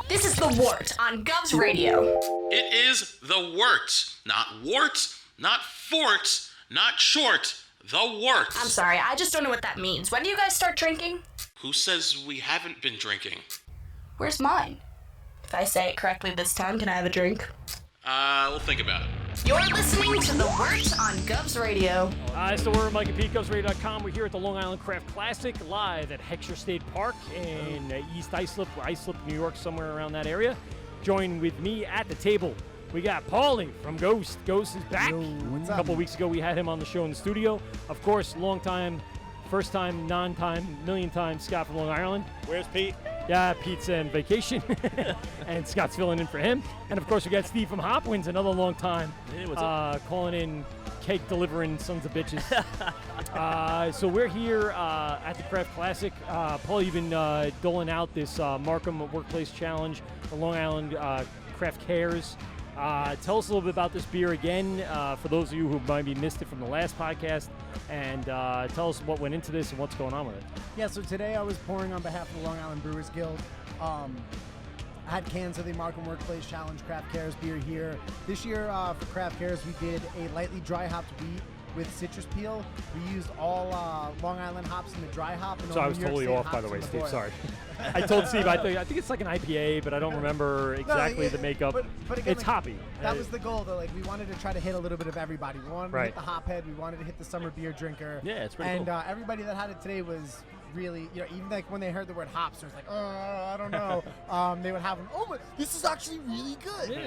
This is The Wort on Govs Radio.
It is the Wort. Not warts, not forts, not short. The Wort.
I'm sorry, I just don't know what that means. When do you guys start drinking?
Who says we haven't been drinking?
Where's mine? If I say it correctly this time, can I have a drink?
We'll think about it.
You're listening to The Wort on Govs Radio.
It's The Wort, Mike and Pete, GovsRadio.com. We're here at the Long Island Craft Classic, live at Heckscher State Park in East Islip, New York, somewhere around that area. Join with me at the table, we got Paulie from Ghost. Ghost is back.
What's
A
up?
couple weeks ago, we had him on the show in the studio. Of course, long time, first time, non-time, million times, Scott from Long Island.
Where's Pete?
Yeah, Pete's on vacation, and Scott's filling in for him. And of course, we got Steve from Hopwins, another long time,
Hey, what's up?
calling in cake delivering sons of bitches. So we're here at the Craft Classic. Paul, you've been doling out this Markham Workplace Challenge, the Long Island Craft Cares. Tell us a little bit about this beer again, for those of you who maybe missed it from the last podcast, and tell us what went into this and what's going on with it.
Yeah, so today I was pouring on behalf of the Long Island Brewers Guild. I had cans of the Markham Workplace Challenge Craft Cares beer here. This year for Craft Cares, we did a lightly dry hopped wheat with citrus peel. We used all Long Island hops in the dry hop. And
So I
all
was
New York
totally
State
off, by the
hops
way,
in the
Steve.
boil.
Sorry. I told Steve I think it's like an IPA, but I don't remember exactly the makeup.
But again,
it's
like,
hoppy.
That was the goal, though. Like, we wanted to try to hit a little bit of everybody. We wanted to
Right.
hit the hop head. We wanted to hit the summer beer drinker.
Yeah, it's pretty
and
cool.
Everybody that had it today was really, even like when they heard the word hops, it was like, I don't know. They would have them. Oh, but this is actually really good.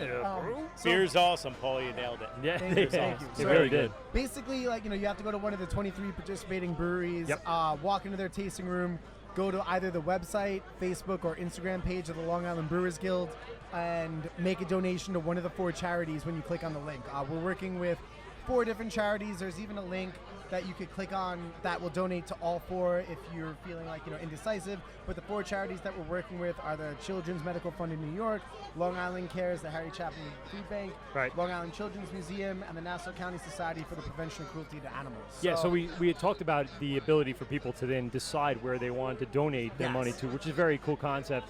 Beer's awesome, Paul. You nailed it.
Yeah,
Thank you. Thank you.
They
So,
really did.
Basically, you have to go to one of the 23 participating breweries,
Yep.
walk into their tasting room, go to either the website, Facebook, or Instagram page of the Long Island Brewers Guild, and make a donation to one of the 4 charities when you click on the link. We're working with 4 different charities. There's even a link that you could click on that will donate to all 4 if you're feeling like indecisive. But the 4 charities that we're working with are the Children's Medical Fund in New York, Long Island Cares, the Harry Chapman Food Bank,
Right.
Long Island Children's Museum, and the Nassau County Society for the Prevention of Cruelty to Animals.
Yeah, so we had talked about the ability for people to then decide where they want to donate their
Yes.
money to, which is a very cool concept,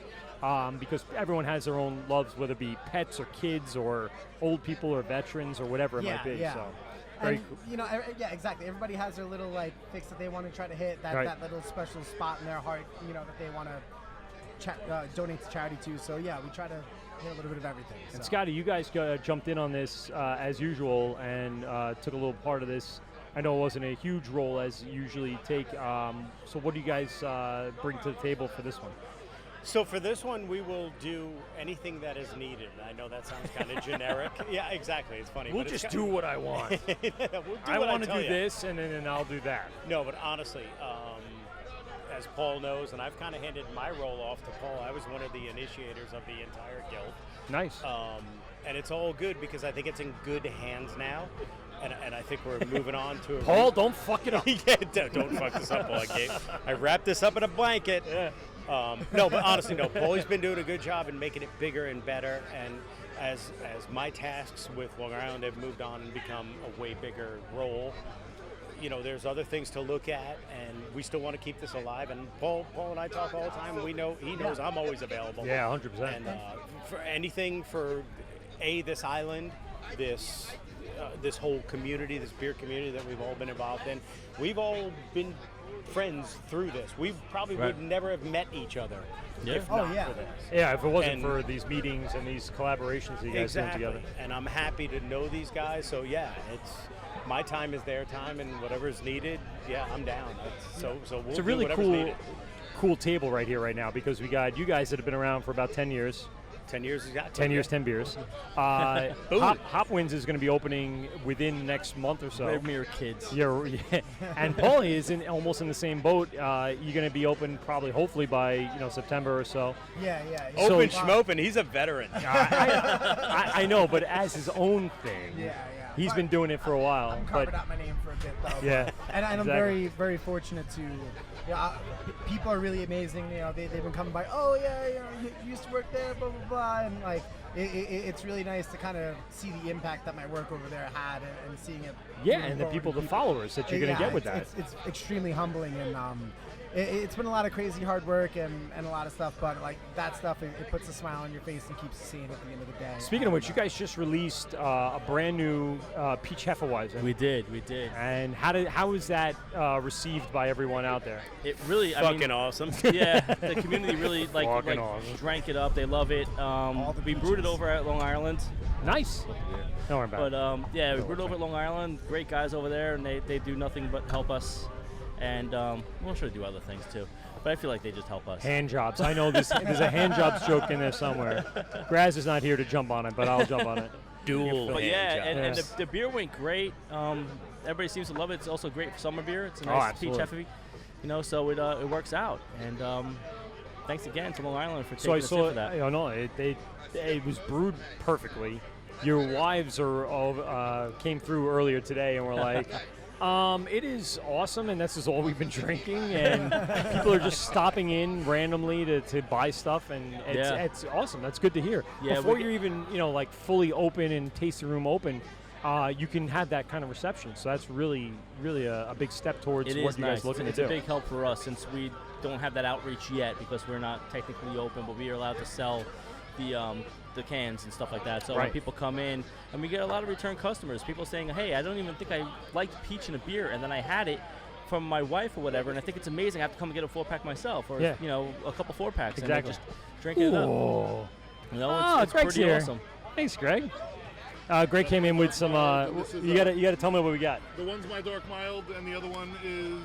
because everyone has their own loves, whether it be pets or kids or old people or veterans or whatever it might be.
Yeah.
So very
And,
cool.
yeah, exactly. Everybody has their little fix that they want to try to hit, that,
Right.
that little special spot in their heart, that they want to donate to charity to. So yeah, we try to hit a little bit of everything.
And
so.
Scotty, you guys jumped in on this as usual and took a little part of this. I know it wasn't a huge role as you usually take. So what do you guys bring to the table for this one?
So for this one, we will do anything that is needed. I know that sounds kind of generic. Yeah, exactly. It's funny.
We'll
but it's
just
ki-
do what I want.
We'll do
I
what
want to
tell
do
ya.
this, and then I'll do that.
No, but honestly, as Paul knows, and I've kind of handed my role off to Paul, I was one of the initiators of the entire guild.
Nice.
And it's all good because I think it's in good hands now. And I think we're moving on to a
Paul, don't fuck it up.
Yeah, don't fuck this up, Paul. I wrapped this up in a blanket.
Yeah.
No, but honestly, no. Paulie's been doing a good job in making it bigger and better. And as my tasks with Long Island have moved on and become a way bigger role, there's other things to look at, and we still want to keep this alive. And Paul and I talk all the time. He knows I'm always available.
Yeah, 100%.
And for anything for this island, this whole community, this beer community that we've all been involved in, we've all been friends through this. We probably would never have met each other if not for this.
Yeah, if it wasn't
And-
for these meetings and these collaborations that you guys
Exactly.
do together.
And I'm happy to know these guys. So yeah, it's my time is their time, and whatever's needed, yeah, I'm down. So we'll
It's a
do
really
whatever's
cool table right here right now, because we got you guys that have been around for about 10 years.
10 years exactly.
10 years, 10 beers. Hopwins is going to be opening within the next month or so.
They're mere kids.
Yeah. And Paulie is almost in the same boat. You're going to be open probably, hopefully by September or so.
Yeah.
Open Schmopen, he's a veteran.
I know, but as his own thing.
Yeah.
He's been doing it for a while.
I'm carving out my name for a bit, though.
Yeah.
And I'm
exactly.
very, very fortunate to. People are really amazing. They've been coming by. Oh yeah, you used to work there, blah blah blah, and it's really nice to kind of see the impact that my work over there had and seeing it.
Yeah, and the followers that you're going to get with that.
It's extremely humbling, and it's been a lot of crazy hard work and a lot of stuff, but like that stuff, it puts a smile on your face and keeps you seeing at the end of the day.
Speaking of which, you guys just released a brand new peach Hefeweizen.
We did.
And how was that received by everyone out there?
It really,
fucking awesome.
Yeah, the community really
Fucking awesome.
drank it up. They love it. We brewed it over at Long Island.
Nice. Don't worry about
it. But we brewed over at Long Island. Great guys over there, and they do nothing but help us. And we'll sure do other things too. But I feel like they just help us.
Hand jobs. I know there's a hand jobs joke in there somewhere. Graz is not here to jump on it, but I'll jump on it.
Dual. But and the beer went great. Everybody seems to love it. It's also great for summer beer. It's a nice peach Hefeweizen. So it works out. And thanks again to Long Island for taking us in for that.
It was brewed perfectly. Your wives came through earlier today and were like, it is awesome, and this is all we've been drinking, and people are just stopping in randomly to buy stuff, and it's awesome. That's good to hear.
Yeah,
Before you're even fully open and tasting room open, you can have that kind of reception. So that's really, really a big step towards what you guys looking to do.
It's a big help for us since we don't have that outreach yet because we're not technically open, but we are allowed to sell the cans and stuff like that. So when people come in, and we get a lot of return customers, people saying, hey, I don't even think I liked peach in a beer, and then I had it from my wife or whatever, and I think it's amazing. I have to come and get a 4-pack myself, or a couple 4-packs, and just drink it up. It's
Greg's
pretty
here.
awesome.
Thanks, Greg. Greg came in with some. You gotta tell me what we got.
The one's my dark mild, and the other one is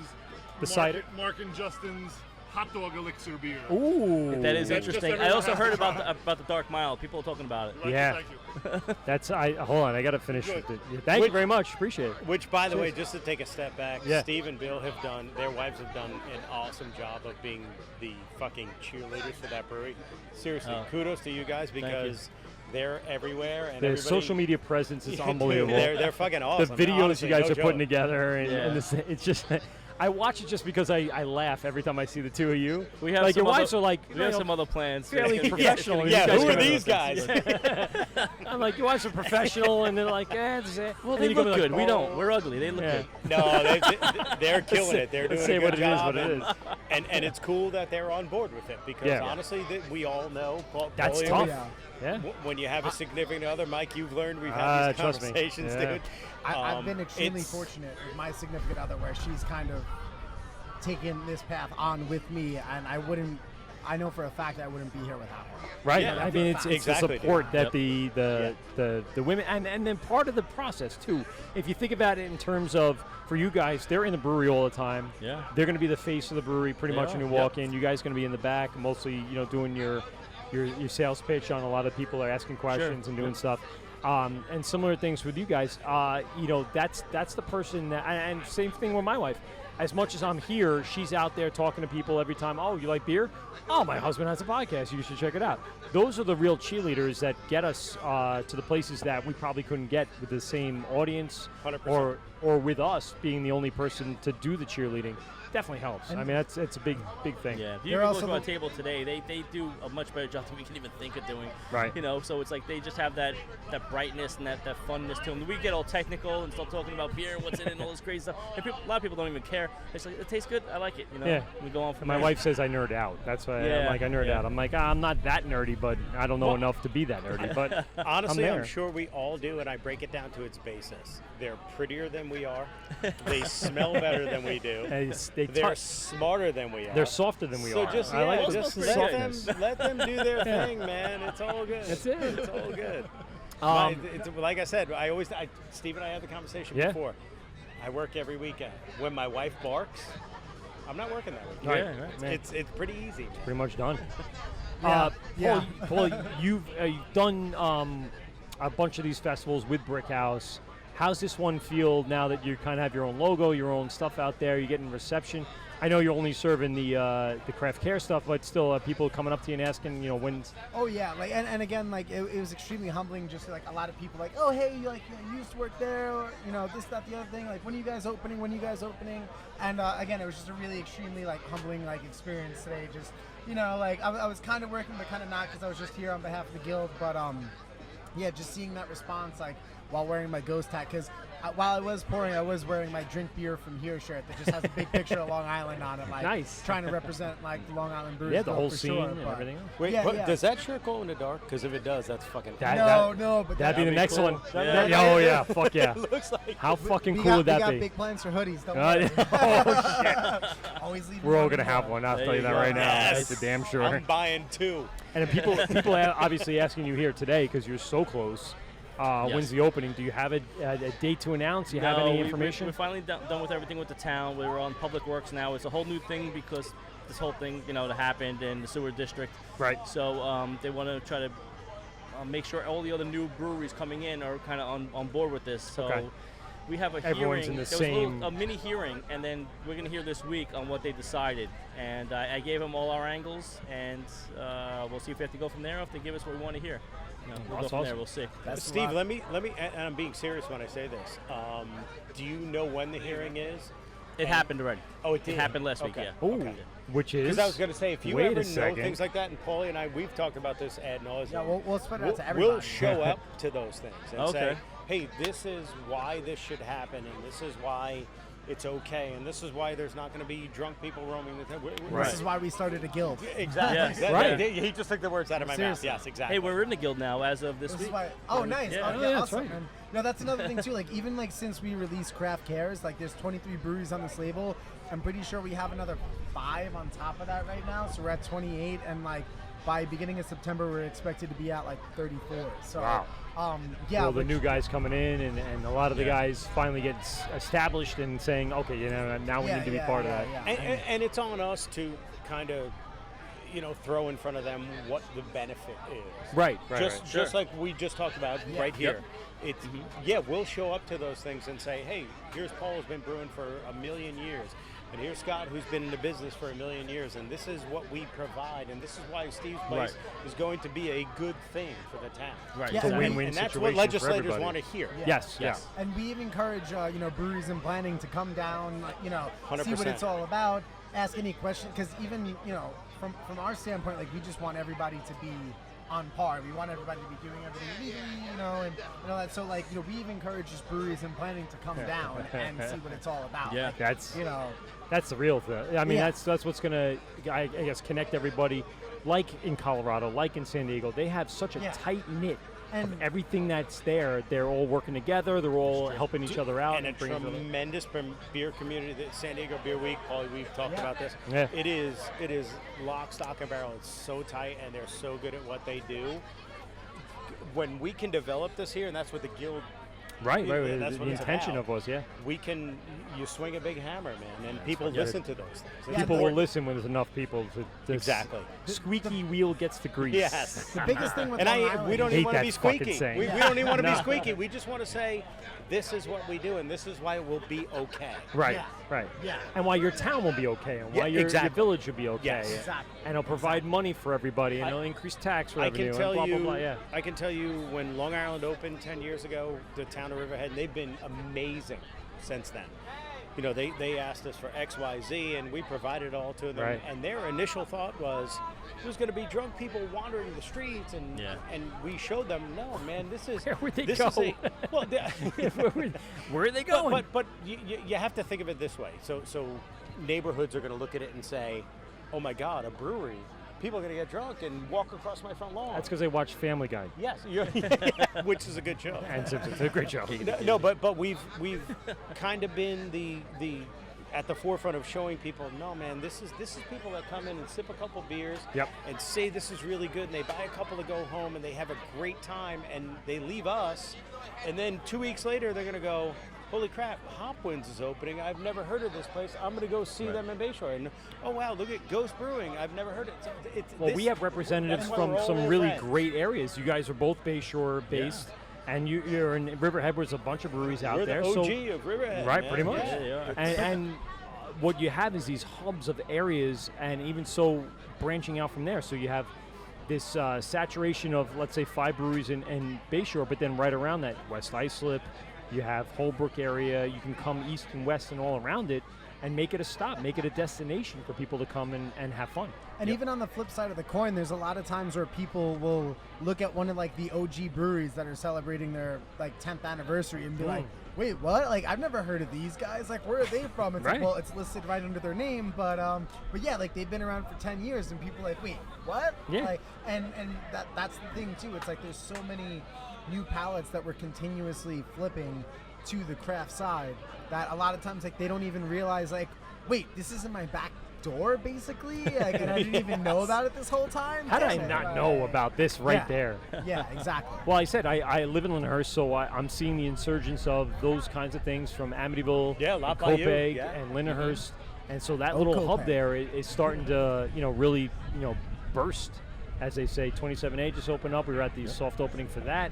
the cider.
Mark and Justin's hot dog elixir beer.
Ooh,
that is interesting. I also heard about the dark mild. People are talking about it.
Thank you.
That's hold on. I gotta finish it. Thank you very much. Appreciate it.
Which, by the way, just to take a step back, Steve and Bill their wives have done an awesome job of being the fucking cheerleaders for that brewery. Seriously, kudos to you guys because they're everywhere, and
their social media presence is unbelievable.
They're fucking awesome.
The videos
honestly,
you guys
no
are putting together, and it's just. I watch it just because I laugh every time I see the two of you.
We have
your wives are like
we have some other plans.
Fairly professional.
Yeah, who are these guys?
I'm like, your wives are professional, and they're like,
well, they look good. We don't. We're ugly. They look good.
No, they're killing it. They're doing a good job.
What it is.
And it's cool that they're on board with it because honestly, we all know.
That's tough. Yeah.
When you have a significant other, Mike, you've learned we've had these conversations, dude.
I've been extremely fortunate with my significant other where she's kind of taken this path on with me, and I know for a fact I wouldn't be here without her.
Right.
Yeah,
I mean, it's
exactly,
the support that the women, and then part of the process too. If you think about it in terms of, for you guys, they're in the brewery all the time.
Yeah.
They're going to be the face of the brewery pretty much when you walk in. You guys are going to be in the back, mostly, doing your sales pitch on a lot of people are asking questions and doing stuff. And similar things with you guys, that's the person that, and same thing with my wife. As much as I'm here, she's out there talking to people every time. Oh, you like beer? Oh, my husband has a podcast. You should check it out. Those are the real cheerleaders that get us to the places that we probably couldn't get with the same audience
100%.
or with us being the only person to do the cheerleading. Definitely helps.
And
I mean, it's a big thing.
Yeah, if you look at our table today, they do a much better job than we can even think of doing.
Right.
So it's like they just have that brightness and that funness to them. We get all technical and start talking about beer and what's in it and all this crazy stuff. And a lot of people don't even care. It's like, it tastes good. I like it.
Yeah.
We go on from
My
there.
wife says I nerd out. That's why I'm like, I nerd out. I'm like, I'm not that nerdy, but I don't know enough to be that nerdy. But
honestly, I'm sure we all do, and I break it down to its basis. They're prettier than we are. They smell better than we do. They're smarter than we are.
They're softer than we are.
So just, let them do their thing, man. It's all good.
That's it.
It's all good. Like I said, Steve and I had the conversation before. I work every weekend. When my wife barks, I'm not working that weekend.
Right.
It's pretty easy.
It's pretty much done. Paul, you've done a bunch of these festivals with Brickhouse. How's this one feel now that you kind of have your own logo, your own stuff out there? You're getting reception. I know you're only serving the craft care stuff, but still people coming up to you and asking, when's.
Oh yeah, and again, it was extremely humbling. Just like a lot of people, oh hey, you used to work there, or this, that, the other thing. Like, when are you guys opening? And again, it was just a really extremely humbling experience today. Just you know, like I was kind of working, but kind of not, because I was just here on behalf of the guild. But yeah, just seeing that response, like while wearing my ghost hat, because while I was pouring, I was wearing my drink beer from here shirt that just has a big picture of Long Island on it, like
nice.
Trying to represent like the Long Island Brewers.
Yeah, the whole
for
scene
sure,
and everything.
Wait,
yeah.
does that shirt glow in the dark? Because if it does, that's fucking.
No, but
that'd be the next
cool.
one. Oh yeah, fuck yeah.
Looks like
how fucking
we
cool would that
be? We
be?
got big plans for hoodies. Don't worry.
Oh shit.
Always leave.
We're all gonna have one. I'll tell you that right now.
Yes.
That's a damn sure.
I'm buying 2.
And people are obviously asking you here today because you're so close.
Yes.
When's the opening? Do you have a date to announce? Do you have any information?
We're finally done with everything with the town. We're on Public Works now. It's a whole new thing because this whole thing, that happened in the sewer district.
Right.
So they want to try to make sure all the other new breweries coming in are kind of on board with this. So
okay.
we have a
Everyone's
hearing.
in the
there
same.
was a mini hearing, and then we're going to hear this week on what they decided. And I gave them all our angles, and we'll see if we have to go from there or if they give us what we want to hear. We'll go from there. We'll see.
Steve, let me, and I'm being serious when I say this. Do you know when the hearing is?
It happened already.
Oh, it did?
It happened last week, yeah.
Ooh,
Okay.
which is?
Because I was going to say, if you
wait
ever
a
know
second.
things like that, and Paulie and I, we've talked about this ad nauseum.
Yeah, we'll spread it out to everybody.
We'll show up to those things and say,
Okay.
hey, this is why this should happen, and this is why it's okay, and this is why there's not going to be drunk people roaming the town.
Right. This is why we started a guild.
Exactly.
Yes.
Right.
He just took the words out of my
Seriously.
mouth. Yes, exactly.
Hey, we're in the guild now as of this week.
Nice.
Yeah.
Yeah,
that's
awesome.
right.
And, that's another thing too. Like even like since we released Craft Cares, like there's 23 breweries on this label. I'm pretty sure we have another 5 on top of that right now. So we're at 28, and like by beginning of September, we're expected to be at like 34. So
wow.
Yeah.
Well, the new guys coming in, and a lot of the guys finally get established and saying, okay, now we need to be part of that.
Yeah.
And it's on us to kind of, throw in front of them what the benefit is.
Right.
Just like we just talked about right here. It's we'll show up to those things and say, hey, here's Paul who's been brewing for 1 million years. And here's Scott, who's been in the business for 1 million years, and this is what we provide, and this is why Steve's Place is going to be a good thing for the town.
Right.
Yeah,
It's a
and
win-win
and that's
situation
what legislators
for everybody.
want to hear.
Yeah.
Yes.
Yeah.
And we even encourage, breweries and planning to come down, see
100%.
what it's all about, ask any questions, because even, from our standpoint, like we just want everybody to be on par. We want everybody to be doing everything legally, and all that. So like, we even encourage just breweries and planning to come down and see what it's all about.
Yeah.
Like,
That's the real thing. I mean, that's what's gonna, I guess, connect everybody. Like in Colorado, like in San Diego, they have such a tight knit of everything that's there. They're all working together. They're all helping each other out
And a
bringing each other-
tremendous beer community. The San Diego Beer Week, Paulie, we've talked about this.
Yeah.
It is lock, stock, and barrel. It's so tight, and they're so good at what they do. When we can develop this here, and that's what the guild.
Right.
That's
The
what it's
intention
about.
of us,
You swing a big hammer, man, and people listen to those things. It's
People will
important.
listen when there's enough people to
Exactly.
Squeaky wheel gets the grease.
Yes.
The biggest thing with
And
Long Island,
we don't
Hate
even want to
that
be
fucking
squeaky.
saying.
We don't even want to be
No.
squeaky. We just want to say, this is what we do, and this is why it will be okay.
Right.
Yeah.
Right.
Yeah.
And why your town will be okay, and why your village will be okay.
Yes.
Exactly.
And it'll provide money for everybody, and it'll increase tax revenue.
I can tell
and blah,
you,
blah, blah, yeah.
I can tell you when Long Island opened 10 years ago, the town of Riverhead, and they've been amazing since then. They asked us for X, Y, Z, and we provided all to them.
Right.
And their initial thought was, there's going to be drunk people wandering the streets, and we showed them, no, man, this is
Where would they
this
go?
Is a, well,
Where are they going?
But you have to think of it this way. So neighborhoods are going to look at it and say, oh my God, a brewery. People are going to get drunk and walk across my front lawn.
That's because they watch Family Guy.
Yes, which is a good show.
And Simpsons, it's a great show.
No, but we've kind of been the at the forefront of showing people, no man, this is people that come in and sip a couple beers and say this is really good, and they buy a couple to go home and they have a great time, and they leave us, and then 2 weeks later they're going to go, holy crap, Hopwinds is opening. I've never heard of this place. I'm going to go see them in Bayshore. And oh wow, look at Ghost Brewing. I've never heard it.
We have representatives from some really great areas. You guys are both Bayshore based. And you're in Riverhead. There's a bunch of breweries out there.
We're the OG of Riverhead,
right?
Man.
Pretty much.
Yeah.
And what you have is these hubs of areas, and even so, branching out from there. So you have this saturation of, let's say, 5 breweries in Bayshore, but then right around that, West Islip, you have Holbrook area. You can come east and west and all around it. and make it a stop, make it a destination for people to come and have fun.
And even on the flip side of the coin, there's a lot of times where people will look at one of like the OG breweries that are celebrating their like 10th anniversary and be like, wait, what? Like, I've never heard of these guys. Like, where are they from? It's like, well, it's listed right under their name, but yeah, like they've been around for 10 years, and people are like, wait, what?
Yeah.
Like, and that's the thing too. It's like there's so many new palettes that we're continuously flipping to the craft side that a lot of times like they don't even realize like, wait, this is in my back door basically, like, and I didn't even know about it this whole time.
How did I not know about this there?
Yeah, exactly.
Well, I said I live in Lyndhurst, so I'm seeing the insurgence of those kinds of things from Amityville, and Copiague, and Lyndhurst, and so that little hub there is starting to really burst, as they say. 27A just opened up. We were at the soft opening for that.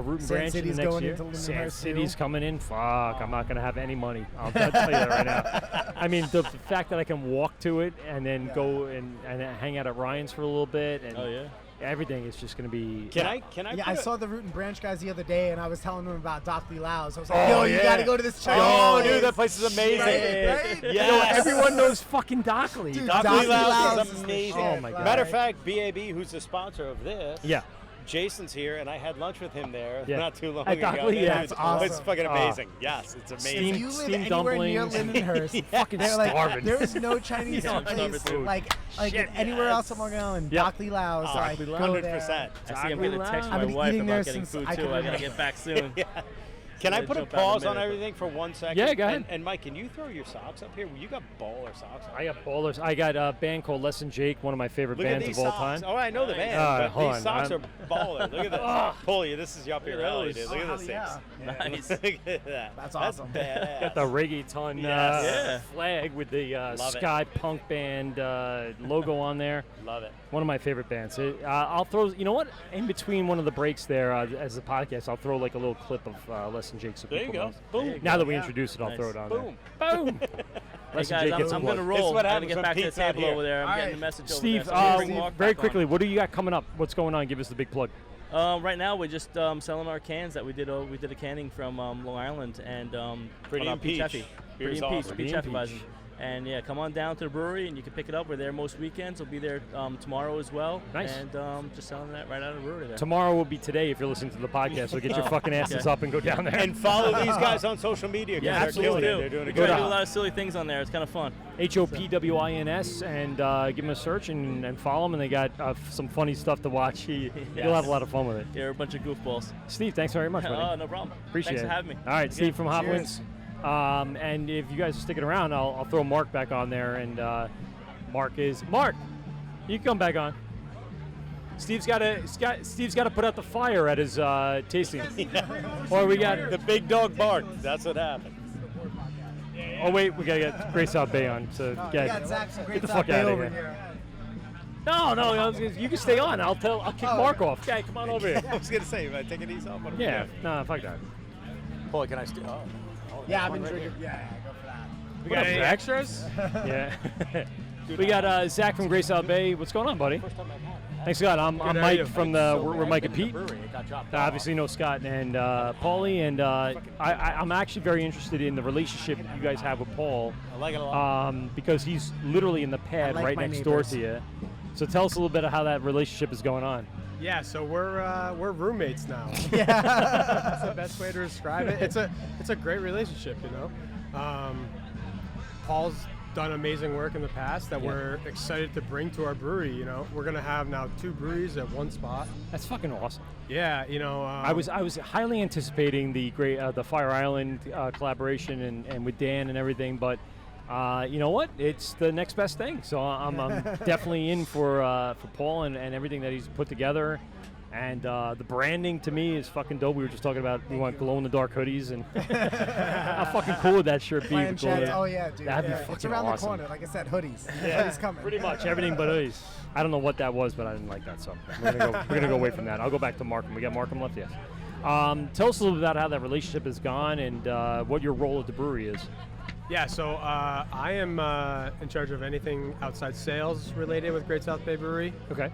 Root and Branch in the next year. Sand City's coming in. Fuck, I'm not going to have any money. I'll tell you that right now. I mean, the fact that I can walk to it and then go and hang out at Ryan's for a little bit. And everything is just going to be...
Can I?
Yeah, I saw the Root and Branch guys the other day, and I was telling them about Dockley Laos. I was like, yo, you got to go to this Chinese place.
Dude, that place is amazing.
Right?
Yes.
Everyone knows fucking Dockley.
Dude, Dockley Laos is amazing.
Oh, my God.
Matter of fact, BAB, who's the sponsor of this,
yeah,
Jason's here, and I had lunch with him there not too long
at
ago.
Dockley,
that's awesome.
It's fucking amazing. Yes, it's amazing.
If you live anywhere near Lyndhurst,
fucking starving.
There is no Chinese place like anywhere else on Long Island. Dockley Laos, like go
100%.
there.
I see I'm going to text my wife about getting food too. I got to get back soon.
Can I put a pause on everything for 1 second?
Yeah, go ahead.
And Mike, can you throw your socks up here? You got baller socks.
I got ballers. I got a band called Less Than Jake, one of my favorite bands of all time.
Oh, I know the band, but these socks are baller. Look at this. Pulley, this is up your alley, dude. Look at this thing.
Nice.
Look at that.
That's awesome.
Badass.
Got the reggaeton flag with the Sky Punk Band logo on there.
Love it.
One of my favorite bands. I'll throw, you know what? In between one of the breaks there, as a podcast, I'll throw like a little clip of Less Than Jake. So
there you go.
Boom. Now that we introduced it, I'll throw it on there. Boom.
Hey guys, I'm going to roll. I'm going to get back to the table over there. I'm getting the message over
Steve,
there.
Steve, very quickly, what do you got coming up? What's going on? Give us the big plug.
Right now, we're just selling our cans that we did. We did a canning from Long Island and
Pretty and Peach.
Pretty and Peach. Peach Hefeweizen. And yeah, come on down to the brewery and you can pick it up. We're there most weekends. We'll be there tomorrow as well.
Nice.
And just selling that right out of the brewery there.
Tomorrow will be today if you're listening to the podcast. So get your fucking asses up and go down there.
And follow these guys on social media.
Yeah, absolutely.
They're doing a
We
good
try to do a
job.
lot of silly things on there. It's kind of fun.
HOPWINS, and give them a search and follow them. And they got some funny stuff to watch. You'll have a lot of fun with it.
They're a bunch of goofballs.
Steve, thanks very much, buddy.
Oh, no problem.
Appreciate it.
Thanks for having me.
All right, Steve from Hop
Cheers.
Wins. And if you guys are sticking around, I'll throw Mark back on there. And Mark, you can come back on. Steve's got to put out the fire at his tasting. Or we got
the big dog barked. That's what happened.
Oh wait, we gotta get Great South Bay on. So get the fuck out of here. No, you can stay on. I'll kick Mark off. Okay, come on over here.
I was gonna say, if I take these off.
Yeah, no, fuck that.
Boy, can I stay? Oh.
Yeah, I've been drinking. Yeah, go for that.
We got any extras? Yeah. We got Zach from Great South Bay. What's going on, buddy? Thanks, Scott. I'm Mike from we're Mike and Pete. Obviously, know Scott and Paulie, and I'm actually very interested in the relationship you guys have with Paul.
I like it a lot.
Because he's literally in the pad right next door to you. So tell us a little bit of how that relationship is going on.
Yeah, so we're roommates now.
Yeah,
that's the best way to describe it. It's a great relationship, you know. Paul's done amazing work in the past that we're excited to bring to our brewery. You know, we're gonna have now 2 breweries at one spot.
That's fucking awesome.
Yeah, you know.
I was highly anticipating the Fire Island collaboration and with Dan and everything, but you know what? It's the next best thing. So I'm definitely in for Paul and everything that he's put together. And the branding to me is fucking dope. We were just talking about we want glow-in-the-dark hoodies, and how fucking cool would that shirt be?
Oh yeah, dude.
That'd be fucking
it's around
awesome.
the corner. Like I said, hoodies.
Yeah,
Hoodies coming.
pretty much everything but hoodies. I don't know what that was, but I didn't like that, so we're gonna go away from that. I'll go back to Markham. We got Markham left, yes. Tell us a little bit about how that relationship has gone and what your role at the brewery is.
Yeah, so I am in charge of anything outside sales related with Great South Bay Brewery.
Okay.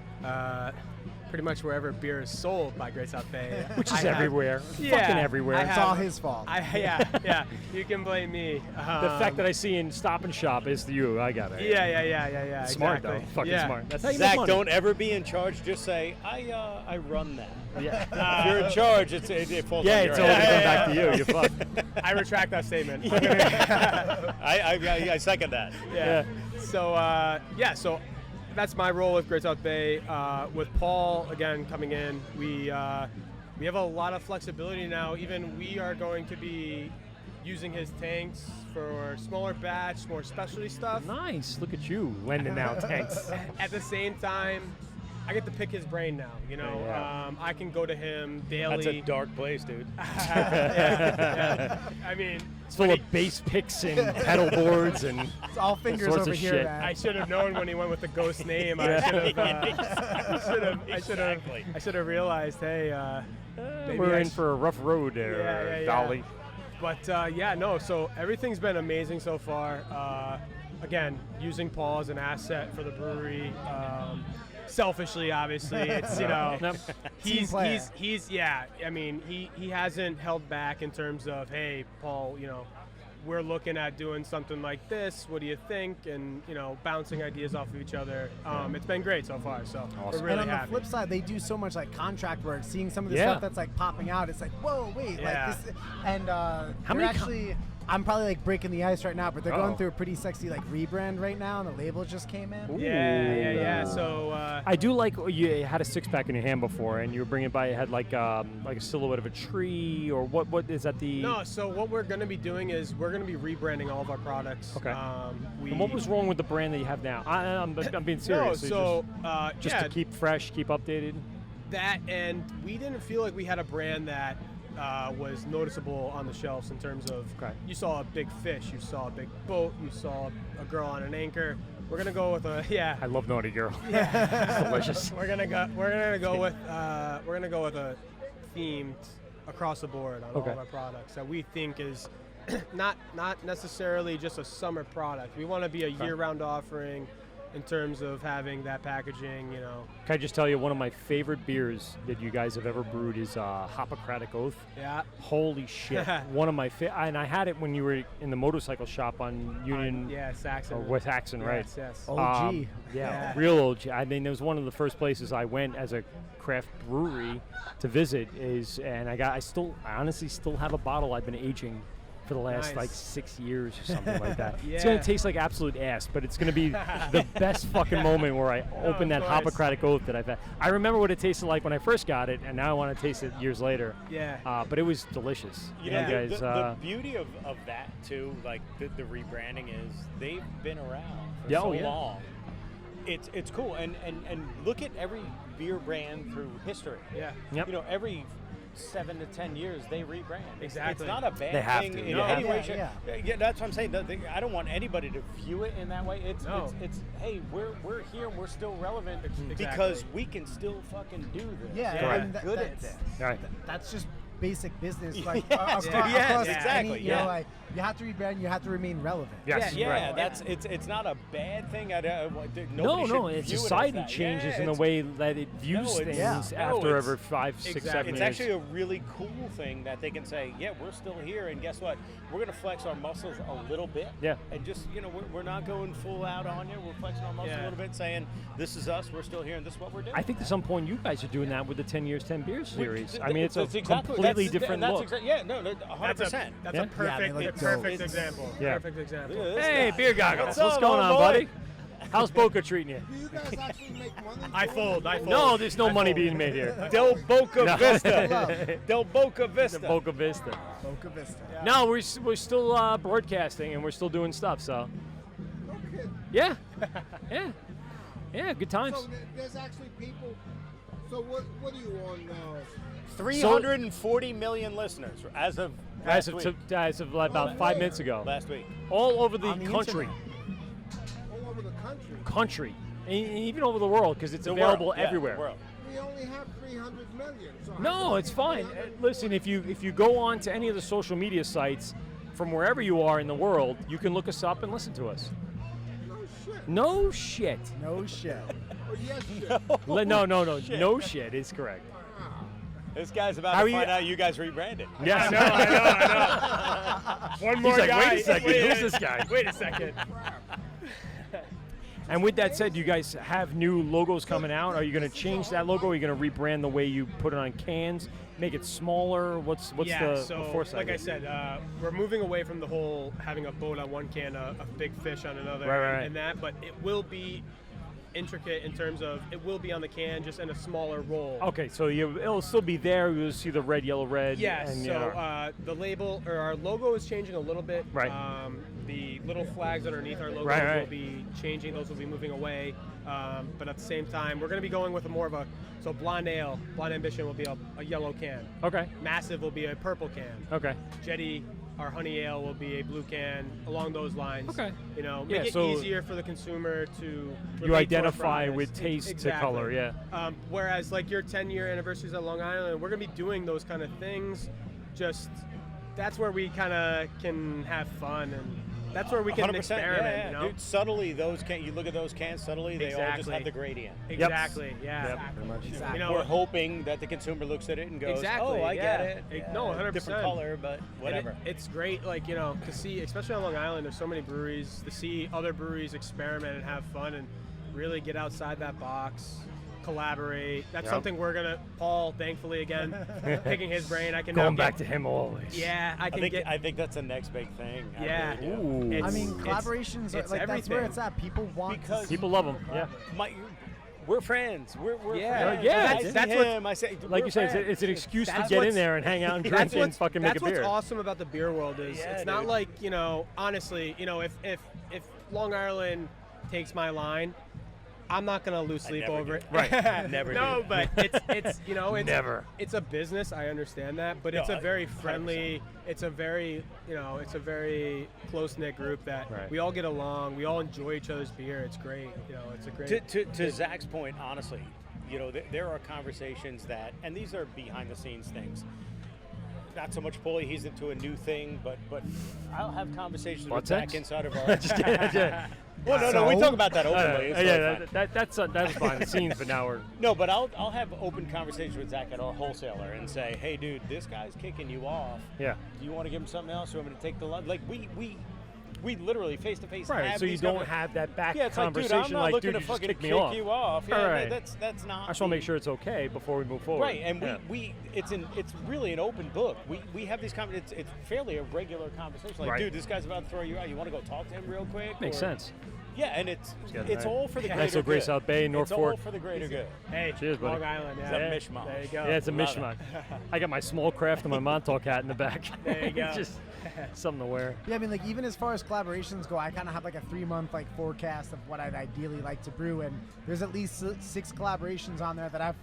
pretty much wherever beer is sold by Great South Bay.
Which is everywhere. Fucking everywhere.
It's all his fault.
Yeah. You can blame me.
The fact that I see in Stop and Shop is you. I got it.
Yeah.
Smart
exactly.
though. Fucking smart. That's how you
Zach,
make money.
don't ever be in charge. Just say, I run that.
Yeah.
If you're in charge, it falls on your
it's all
head.
going back to you. You're fucked.
I retract that statement.
I second that.
Yeah. So so that's my role with Great South Bay. With Paul again coming in, we have a lot of flexibility now. Even we are going to be using his tanks for smaller batch, more specialty stuff.
Nice. Look at you lending out tanks.
At the same time, I get to pick his brain now. You know, I can go to him daily.
That's a dark place, dude.
yeah. I mean,
it's full of bass picks and pedal boards and
it's all fingers
sorts
over
of
here,
shit.
man.
I should have known when he went with the ghost name. I should have realized. Hey, maybe
we're in for a rough road there, Dolly.
But so everything's been amazing so far. Again, using Paul as an asset for the brewery. Selfishly, obviously, it's he's I mean, he hasn't held back in terms of, hey, Paul, we're looking at doing something like this. What do you think? And bouncing ideas off of each other. It's been great so far. So we're really
and on
happy.
the flip side, they do so much like contract work. Seeing some of the stuff that's like popping out, it's like, whoa, wait, like this. And how many? I'm probably like breaking the ice right now, but they're going through a pretty sexy like rebrand right now, and the label just came in.
Yeah. So
I do like you had a 6-pack in your hand before, and you were bringing it by. It had like a silhouette of a tree, or what is that the?
No. So what we're going to be doing is we're going to be rebranding all of our products.
Okay. And what was wrong with the brand that you have now? I'm being serious. Just to keep fresh, keep updated.
That, and we didn't feel like we had a brand that was noticeable on the shelves in terms of you saw a big fish, you saw a big boat, you saw a girl on an anchor. We're gonna go with I
love Naughty Girl.
Yeah.
It's delicious.
We're gonna go with a themed across the board on all of our products that we think is not necessarily just a summer product. We want to be a year-round offering. In terms of having that packaging,
Can I just tell you, one of my favorite beers that you guys have ever brewed is Hippocratic Oath.
Yeah.
Holy shit. One of my and I had it when you were in the motorcycle shop on Union.
Saxon.
Or West Saxon, right?
Yes.
OG.
Real OG. I mean, it was one of the first places I went as a craft brewery to visit. I honestly still have a bottle I've been aging for the last like 6 years or something like that. It's gonna taste like absolute ass, but it's gonna be the best fucking moment where I open that Hippocratic Oath that I've had. I remember what it tasted like when I first got it, and now I want to taste it years later.
Yeah.
But it was delicious.
You know, guys, the beauty of that too, like the rebranding is they've been around for so long. It's cool, and look at every beer brand through history.
Yeah.
Yep. Every 7 to 10 years they rebrand.
Exactly.
It's not a bad thing in any way. Yeah, that's what I'm saying. I don't want anybody to view it in that way. It's hey, we're here and we're still relevant because we can still fucking do this.
Yeah, and
good at this.
Right.
That's just basic business. Like
Yes, exactly.
Any, like you have to rebrand. You have to remain relevant.
Yes.
That's it's not a bad thing.
No. It's society changes in the way that it views things after every 5, 6, 7 years.
It's actually a really cool thing that they can say, yeah, we're still here, and guess what? We're going to flex our muscles a little bit.
Yeah.
And just, we're not going full out on you. We're flexing our muscles a little bit, saying, this is us, we're still here, and this is what we're doing.
I think at some point you guys are doing that with the 10 Years, 10 Beers series. I mean, it's a completely different look.
100%.
That's a perfect example.
Yeah.
Perfect example.
Hey, beer goggles. What's going on, buddy? How's Boca treating you?
Do you guys actually make money?
I fold.
No, there's no money being made here.
Del Boca Vista. Del Boca Vista.
Boca Vista.
Boca Vista.
Yeah. No, we're still broadcasting and we're still doing stuff. So.
No kidding.
Yeah. Good times.
So there's actually people. So what are you on now?
340 million listeners as of
about 5 minutes ago.
Last week.
All over the country.
All over the country.
Country. And even over the world, because it's available everywhere.
The world.
We only have 300 million. So
no, it's fine. Listen, if you go on to any of the social media sites from wherever you are in the world, you can look us up and listen to us.
No
No
shit.
shit.
No shit.
Or yes shit?
No shit is correct.
This guy's about
How
to
are you-
find out you guys rebranded.
Yes.
I know. One more
He's like,
guy.
wait a second, who's this guy?
Wait a second.
And with that said, do you guys have new logos coming out? Are you going to change that logo? Are you going to rebrand the way you put it on cans? Make it smaller? What's the foresight?
Like I said, we're moving away from the whole having a boat on one can, a big fish on another,
Right.
and that. But it will be intricate in terms of it will be on the can, just in a smaller roll.
Okay, so it'll still be there. You'll see the red, yellow, red.
Yes.
And,
So the label or our logo is changing a little bit.
Right.
The little flags underneath our logo
Right.
will be changing. Those will be moving away. But at the same time, we're going to be going with more of a Blonde Ale. Blonde Ambition will be a yellow can.
Okay.
Massive will be a purple can.
Okay.
Jetty, our Honey Ale, will be a blue can. Along those lines.
Okay.
Make it easier for the consumer to.
You
relate to our
identify
products.
with taste
Exactly.
to color, yeah.
Whereas like your 10-year anniversaries at Long Island, we're going to be doing those kind of things. Just that's where we kind of can have fun, and that's where we can
100%,
experiment.
yeah.
You know?
Dude, subtly you look at those cans subtly, they all just have the gradient.
Exactly. Yeah.
Yep, pretty much.
Exactly.
We're hoping that the consumer looks at it and goes,
Exactly,
"Oh, I
yeah.
get it."
No, 100%.
Different color, but
And
whatever.
it's great, like, to see, especially on Long Island, there's so many breweries, to see other breweries experiment and have fun and really get outside that box, collaborate. That's
Yep.
something we're gonna, Paul, thankfully, again, picking his brain. I can
Going
now
back to him always.
Yeah, I
think that's the next big thing. I
Yeah.
really do.
Ooh.
I mean, collaborations are
it's
like that's where
everything.
it's at. People want
Because
to see
People love them. Yeah.
We're friends. We're
Yeah.
friends.
Yeah,
I see
that's
him. I say,
Like
we're
you said,
friends.
it's an excuse to
That's
get in
what's-
there and hang out and drink and fucking make a
That's
beer.
what's awesome about the beer world is
Yeah,
it's not
dude.
like, honestly, if Long Island takes my line, I'm not gonna lose sleep
never
over
do.
it.
Right. Never
No,
do.
but it's
Never.
It's a business. I understand that, but
No,
it's a very
100%.
friendly. It's a very it's a very close knit group that
Right.
we all get along. We all enjoy each other's beer. It's great. It's a great.
To Zach's point, honestly, there are conversations that, and these are behind the scenes things. Not so much Paulie, he's into a new thing, but I'll have conversations
Butt
with Zach
sex?
inside of our.
Just kidding.
Well, no, we talk about that openly. It's
yeah,
totally fine.
that's behind the scenes, but now we're.
No, but I'll have open conversations with Zach at our wholesaler and say, hey, dude, this guy's kicking you off.
Yeah.
Do you want to give him something else? Or I'm going to take the lunch? Like we literally face to face.
Right,
have
so you
these
don't have that back
Yeah, it's
conversation
like, dude, I'm not looking
dude,
to
you just
fucking
kick me
kick
off.
you off. Yeah,
right.
that's not.
I just want to make sure it's okay before we move forward.
Right, and
Yeah.
it's really an open book. We have these it's fairly a regular conversation. Like,
Right.
dude, this guy's about to throw you out. You want to go talk to him real quick?
Makes sense.
Yeah, and it's
Right.
all for the greater
Nice little Gray
good.
South Bay, North
It's all
Fork.
for the greater good.
Hey,
Cheers, buddy.
Long Island. Yeah.
It's a mishmash.
There you go.
Yeah, it's a
Love
mishmash.
it.
I got my small craft and my Montauk hat in the back.
There you go.
Just something to wear.
Yeah, I mean, like, even as far as collaborations go, I kind of have like a 3-month forecast of what I'd ideally like to brew, and there's at least 6 collaborations on there that I've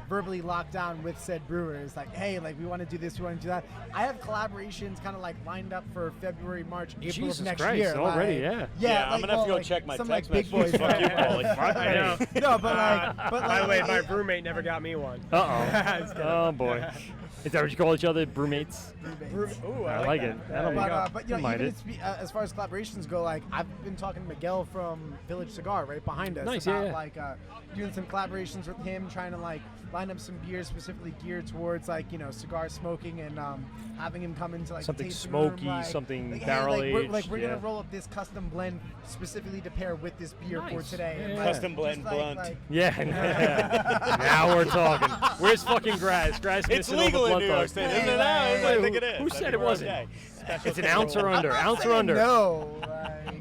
verbally locked down with said brewers. Like, hey, like, we want to do this, we want to do that. I have collaborations kind of lined up for February, March, April
Jesus
of next
Christ,
year.
already,
like,
yeah.
I'm gonna have to go check my
some,
text
big
messages.
boys.
Fuck you, Paulie.
I know.
No, but
By the way, my roommate never got me one.
Uh-oh. Oh, boy. Is that what you call each other, brewmates?
Ooh,
I like it. I don't
But
don't mind
even
it.
as far as collaborations go, I've been talking to Miguel from Village Cigar right behind us
Nice,
about
yeah.
doing some collaborations with him, trying to line up some beers specifically geared towards cigar smoking and having him come into
Something
the tasting
smoky,
room,
something
hey,
barrel
we're
aged,
gonna
yeah.
roll up this custom blend specifically to pair with this beer for
Nice.
today.
Yeah,
And,
yeah.
Custom blend
just
blunt.
Yeah. Now we're talking. Where's fucking Graz? Graz
It's
missing all the
legal in
blunt
New York
dogs.
State, isn't it? I think it is.
Who
I
said
think
it
we're
wasn't?
okay.
It's an ounce or under. Ounce or under.
No.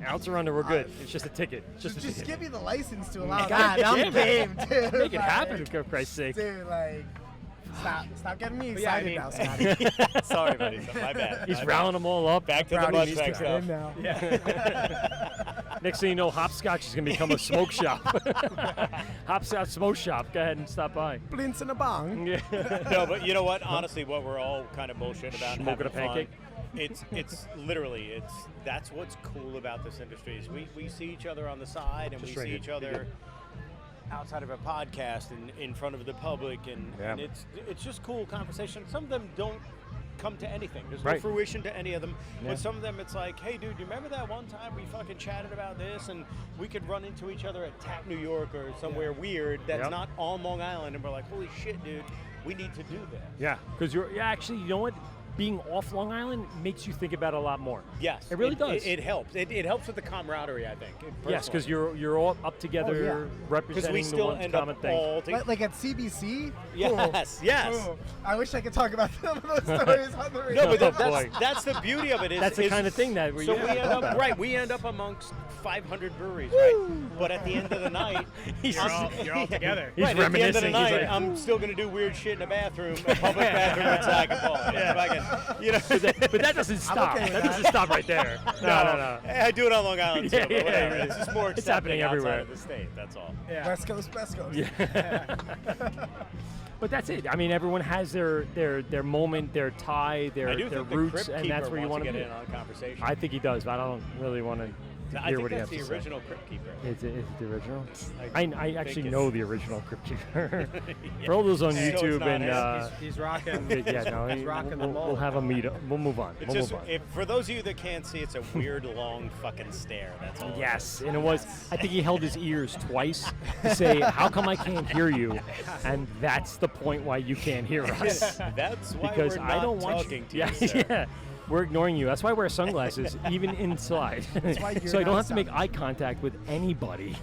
Ounce or under, we're good. It's just a ticket. Just a
Just
ticket.
give me the license to allow
God
that. I'm
damn
game,
it.
dude.
Make it happen, for Christ's sake.
Dude, stop getting me
But yeah, I
excited
mean-
now, Scotty.
Sorry, buddy. My bad.
He's
My
rounding them all up.
Back to the
Brownie
mud
needs to
pack
get
stuff.
in now.
Yeah.
Next thing you know, Hopsscotch is going to become a smoke shop. Hopscotch Smoke Shop. Go ahead and stop by.
Blints in a bong.
Yeah.
No, but you know what? Honestly, what we're all kind of bullshit about,
Smoking
having
a pancake?
Fun, it's literally that's what's cool about this industry is we see each other on the side and
Just
we
drink
see
it.
each
You're
other
good.
outside of a podcast and in front of the public and
Yeah.
it's just cool conversation. Some of them don't come to anything. There's
Right.
no fruition to any of them.
Yeah.
But some of them, it's like, hey, dude, you remember that one time we fucking chatted about this, and we could run into each other at Tap New York or somewhere weird that's
Yep.
not on Long Island, and we're like, holy shit, dude, we need to do that.
Yeah, because actually, you know what? Being off Long Island makes you think about it a lot more.
Yes,
It really does.
It helps. It helps with the camaraderie, I think.
Yes, because you're all up together representing
we still
the one
end
common
up
thing.
all together.
Like at CBC?
Yes,
Ooh.
yes.
Ooh. I wish I could talk about some of those stories on the radio.
No, but that's the beauty of it.
That's the kind of thing that
we end up amongst 500 breweries, right? But at the end of the night,
you're all together.
He's
right, at the end of the
reminiscing.
night,
He's like,
I'm still going to do weird shit in a bathroom, a public bathroom at Zach and Paul. You know,
but that doesn't stop.
okay with
That
that.
doesn't stop right there. No.
I do it on Long Island too,
Yeah,
but whatever.
yeah.
It's just more
It's happening
accepting
everywhere.
outside of the state. That's all.
Yeah.
West Coast.
Yeah. But that's it. I mean, everyone has their moment, their tie,
I
their
do think the
roots,
Crypt
and that's
Keeper
where you
wants
want
to
to
get
be.
in on a conversation.
I think he does, but I don't really want to
I
hear
think
what he has
that's
to
the
say.
original Crypt Keeper.
Is it the original?
I
I
think
actually
it's-
know the original Crypt Keeper.
Yeah.
For all those on
So it's
YouTube
not
and
him.
He's rocking.
yeah, no,
he's rocking the
we'll
mold.
have a meet. We'll move on.
It's
We'll
just,
move on.
for those of you that can't see, it's a weird, long fucking stare. That's all.
Yes, and it was. I think he held his ears twice to say, "How come I can't hear you?" And that's the point why you can't hear us.
That's why
Because
we're
I
not
don't want
talking to
yeah,
you, sir.
yeah. We're ignoring you. That's why I wear sunglasses, even inside.
why you're
So I don't
not
have to make
sound-
eye contact with anybody.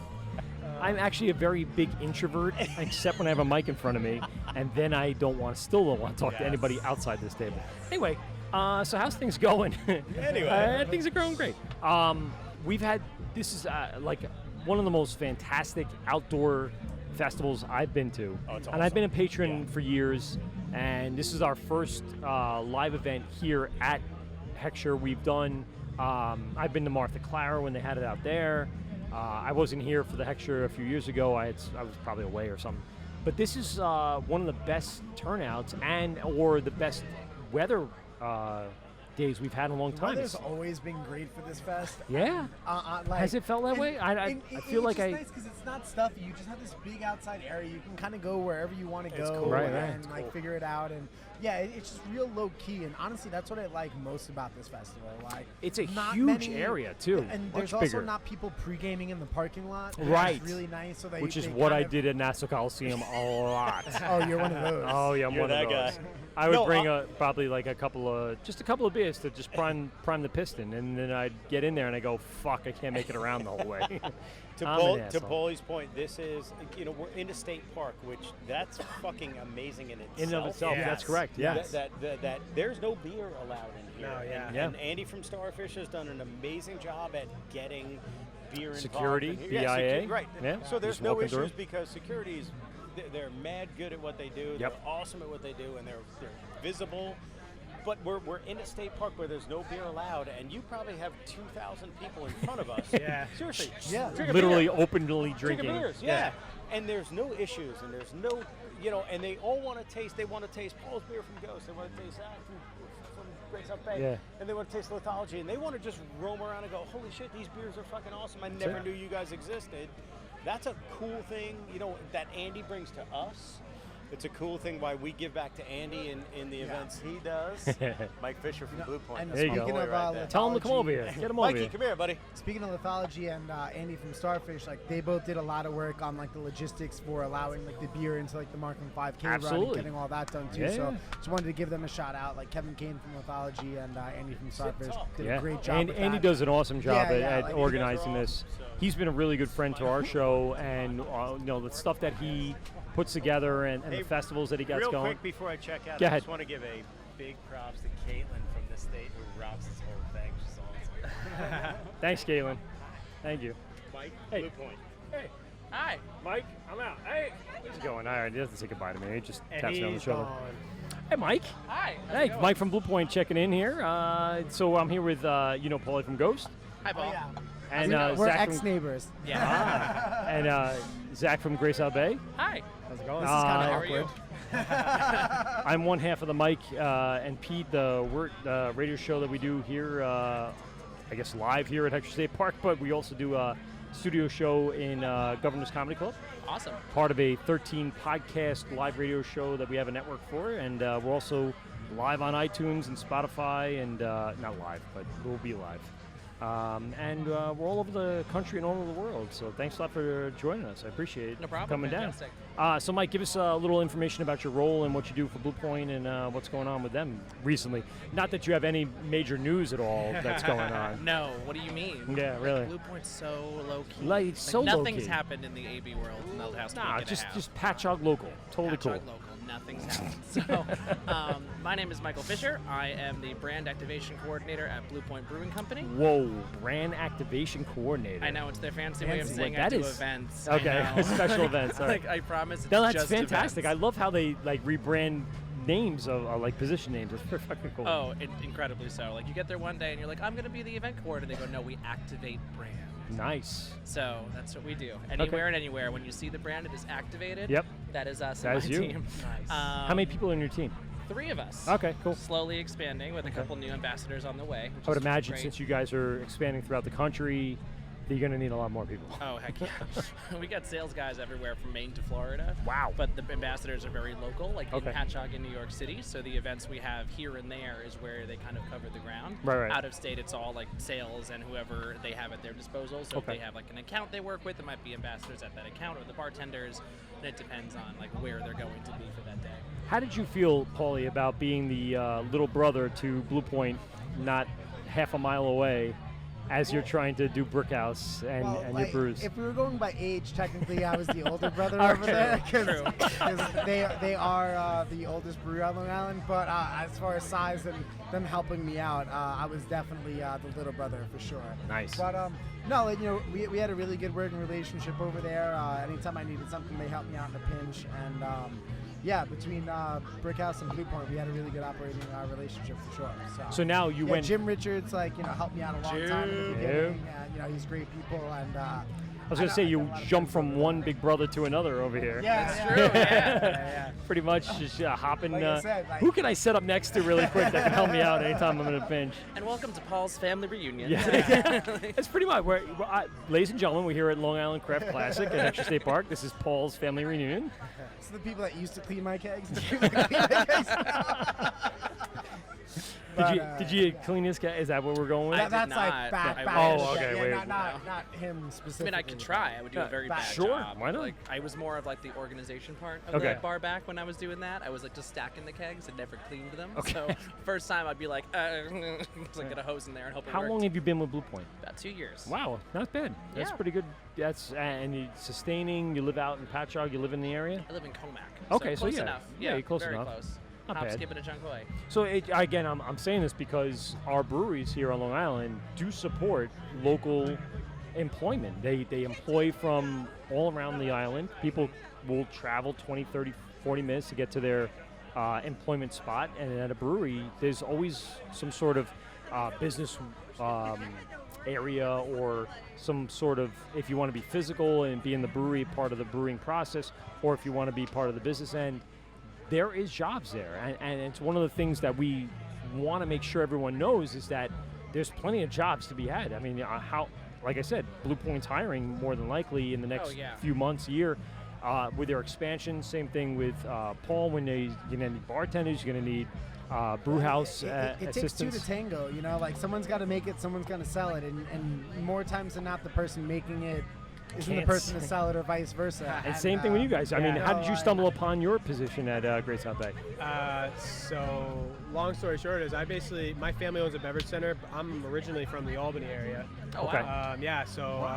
I'm actually a very big introvert, except when I have a mic in front of me, and then I still don't want to talk to anybody outside this table. Anyway, so how's things going?
Anyway.
Things are going great. This is like one of the most fantastic outdoor festivals I've been to.
Oh, it's
And I've been a
awesome.
patron for years, and this is our first live event here at Heckscher. We've done, I've been to Martha Clara when they had it out there. I wasn't here for the Heckscher a few years ago. I was probably away or something. But this is one of the best turnouts or the best weather days we've had in a long time.
Weather's always been great for this fest.
Yeah. Has it felt that way? I feel like
it's nice because it's not stuffy. You just have this big outside area. You can kind of go wherever you want to go
cool.
Right,
and
right.
like figure it out. And yeah, it's just real low key. And honestly, that's what I like most about this festival. Like
It's a
not
huge
many-
area too.
and
Much
there's also
bigger.
not people pre-gaming in the parking lot. which
Right.
is really nice. So
Which is
they
what
kind
I
of-
did at Nassau Coliseum a lot.
Oh, you're one of those.
Oh yeah, I'm
You're
one of
that
those.
guy.
I would
No,
bring probably like a couple of beers to just prime the piston, and then I'd get in there and I go, fuck, I can't make it around the whole way.
To
I'm an asshole.
Paulie's point, this is, we're in a state park, which that's fucking amazing in itself.
In and of itself, that's correct. Yes.
That there's no beer allowed in here.
No, yeah.
And,
Yeah.
and Andy from Starfish has done an amazing job at getting beer involved
Security,
in here.
BIA,
Right.
yeah,
So there's
just
no
walking
issues
through.
because security's they're mad good at what they do.
Yep.
They're awesome at what they do, and they're visible. But we're in a state park where there's no beer allowed, and you probably have 2,000 people in front of us.
Yeah.
Seriously.
Yeah.
Drink a
Literally
beer.
openly drinking.
Drinking beers, yeah. And there's no issues, and there's no, and they all want to taste. They want to taste Paul's beer from Ghost. They want to taste that from Great South Bay.
Yeah.
And they want to taste Lithology, and they want to just roam around and go, holy shit, these beers are fucking awesome. I never
it.
knew you guys existed. That's a cool thing, that Andy brings to us. It's a cool thing why we give back to Andy in the events he does. Mike Fisher from Blue Point.
And
There you go.
speaking of
Right there.
Tell him to come over here. Get him over
Mikey,
here.
come here, buddy.
Speaking of Lithology and Andy from Starfish, like they both did a lot of work on like the logistics for allowing like the beer into like the Markham 5K run
Absolutely.
and getting all that done too.
Yeah.
So just wanted to give them a shout out. Like Kevin Kane from Lithology and Andy from Starfish did
Yeah.
a great job.
And
with
Andy
that.
does an awesome job
Yeah, yeah,
at
like,
organizing this. He's been a really good friend to our show, and the stuff that he puts together and
Hey,
the festivals that he gets
real
going.
quick before I check out,
Go
I
ahead.
just want to give a big props to Caitlin from the state who rocks this whole thing. She's awesome.
Thanks, Galen. Thank you.
Mike,
Hey.
Blue Point.
Hey.
Hi.
Mike, I'm out. Hey. He's going. All right, he doesn't say goodbye to me. He just
And
taps me on the
he's
shoulder.
gone.
Hey, Mike.
Hi. how's it
Hey,
going?
Mike from Blue Point checking in here. So I'm here with, Paulie from Ghost.
Hi, Paul.
And
We're
Zach
ex
from,
neighbors.
Yeah.
and Zach from Grace South Bay.
Hi.
How's it going?
This is kind of
How
are you?
awkward.
I'm one half of the Mike and Pete, the Wort radio show that we do here, I guess live here at Heckscher State Park, but we also do a studio show in Governor's Comedy Club.
Awesome.
Part of a 13 podcast live radio show that we have a network for, and we're also live on iTunes and Spotify, and not live, but we'll be live. And we're all over the country and all over the world. So thanks a lot for joining us. I appreciate it.
No problem.
Coming
Fantastic.
down. So Mike, give us a little information about your role and what you do for Blue Point and what's going on with them recently. Not that you have any major news at all that's going on.
No, what do you mean?
Yeah, really.
Blue Point's so low key.
Like so
nothing's
low-key.
happened in the AB world in the last week and a half.
Just patchogue local. Totally
Patchogue
cool.
local. Nothing's happened. So, my name is Michael Fisher. I am the brand activation coordinator at Blue Point Brewing Company.
Whoa, brand activation coordinator.
I know it's their fancy way of saying
What
I
that
do
is.
events.
Okay,
I know.
special events. All right.
Like I promise. It's
No, that's
just
fantastic.
events.
I love how they like rebrand names of like position names. It's pretty fucking cool.
Oh, incredibly so. Like you get there one day and you're like, I'm going to be the event coordinator. They go, no, we activate brand.
Nice.
So that's what we do. Anywhere and anywhere. When you see the brand, it is activated.
Yep.
That is us.
That
and
is
my
you.
team.
Nice. How many people are in your team?
3 of us.
Okay, cool.
Slowly expanding with a couple new ambassadors on the way. Which
I would
is
imagine
great.
since you guys are expanding throughout the country, that you're going to need a lot more people.
Oh, heck yeah. We got sales guys everywhere from Maine to Florida.
Wow.
But the ambassadors are very local, like
Okay.
in Patchogue in New York City. So the events we have here and there is where they kind of cover the ground.
Right.
Out of state, it's all like sales and whoever they have at their disposal. So
Okay.
if they have like an account they work with, it might be ambassadors at that account or the bartenders. And it depends on like where they're going to be for that day.
How did you feel, Paulie, about being the little brother to Blue Point, not half a mile away, as you're trying to do Brickhouse and your brews?
If we were going by age, technically I was the older brother
All
over there
right.
because they are the oldest brewery on Long Island. But as far as size and them helping me out, I was definitely the little brother for sure.
Nice.
But no, like, we had a really good working relationship over there. Anytime I needed something, they helped me out in a pinch. And yeah, between Brickhouse and Blue Point, we had a really good operating relationship for sure.
So now you went.
Jim Richards, helped me out a long time in the beginning. And, he's great people. And
I was going to say, you jump from one big brother to another over here.
Yeah, that's true. Yeah.
Pretty much just hopping.
Like I said,
who can I set up next to really quick that can help me out anytime I'm in a pinch?
And welcome to Paul's family reunion.
Yeah. That's pretty much where, ladies and gentlemen, we're here at Long Island Craft Classic at Heckscher State Park. This is Paul's family reunion.
So the people that used to clean my kegs.
Did you clean this guy? Is that what we're going with?
That's like back.
Oh, okay.
Yeah,
wait.
not him specifically.
I mean, I could try. I would do a very bad
sure,
job.
why not?
Like, I was more of like the organization part of the bar back when I was doing that. I was like just stacking the kegs and never cleaned them.
Okay.
So first time I'd be like, just like get a hose in there and hope it
How
worked.
long have you been with Blue Point?
About 2 years.
Wow, not bad. That's
Yeah.
pretty good. That's and you sustaining. You live out in Patchogue. You live in the area.
I live in Comac.
Okay, so
close
yeah.
enough.
Yeah, you're close
very
enough.
close.
Not
Hop,
bad.
skip, and a junk away.
So again, I'm saying this because our breweries here on Long Island do support local employment. They employ from all around the island. People will travel 20, 30, 40 minutes to get to their employment spot. And at a brewery, there's always some sort of business area or some sort of, if you want to be physical and be in the brewery, part of the brewing process, or if you want to be part of the business end, there is jobs there, and it's one of the things that we want to make sure everyone knows is that there's plenty of jobs to be had. I mean, like I said, Blue Point's hiring more than likely in the next few months, year, with their expansion. Same thing with Paul. When you're going to need bartenders, you're going to need brew house
it takes
assistants.
two to tango. Like someone's got to make it, someone's going to sell it, and more times than not, the person making it isn't the person to sell it, or vice versa.
And same thing with you guys. I mean, how did you stumble upon your position at Great South Bay?
So, long story short is my family owns a beverage center. I'm originally from the Albany area.
Oh, wow.
Yeah, so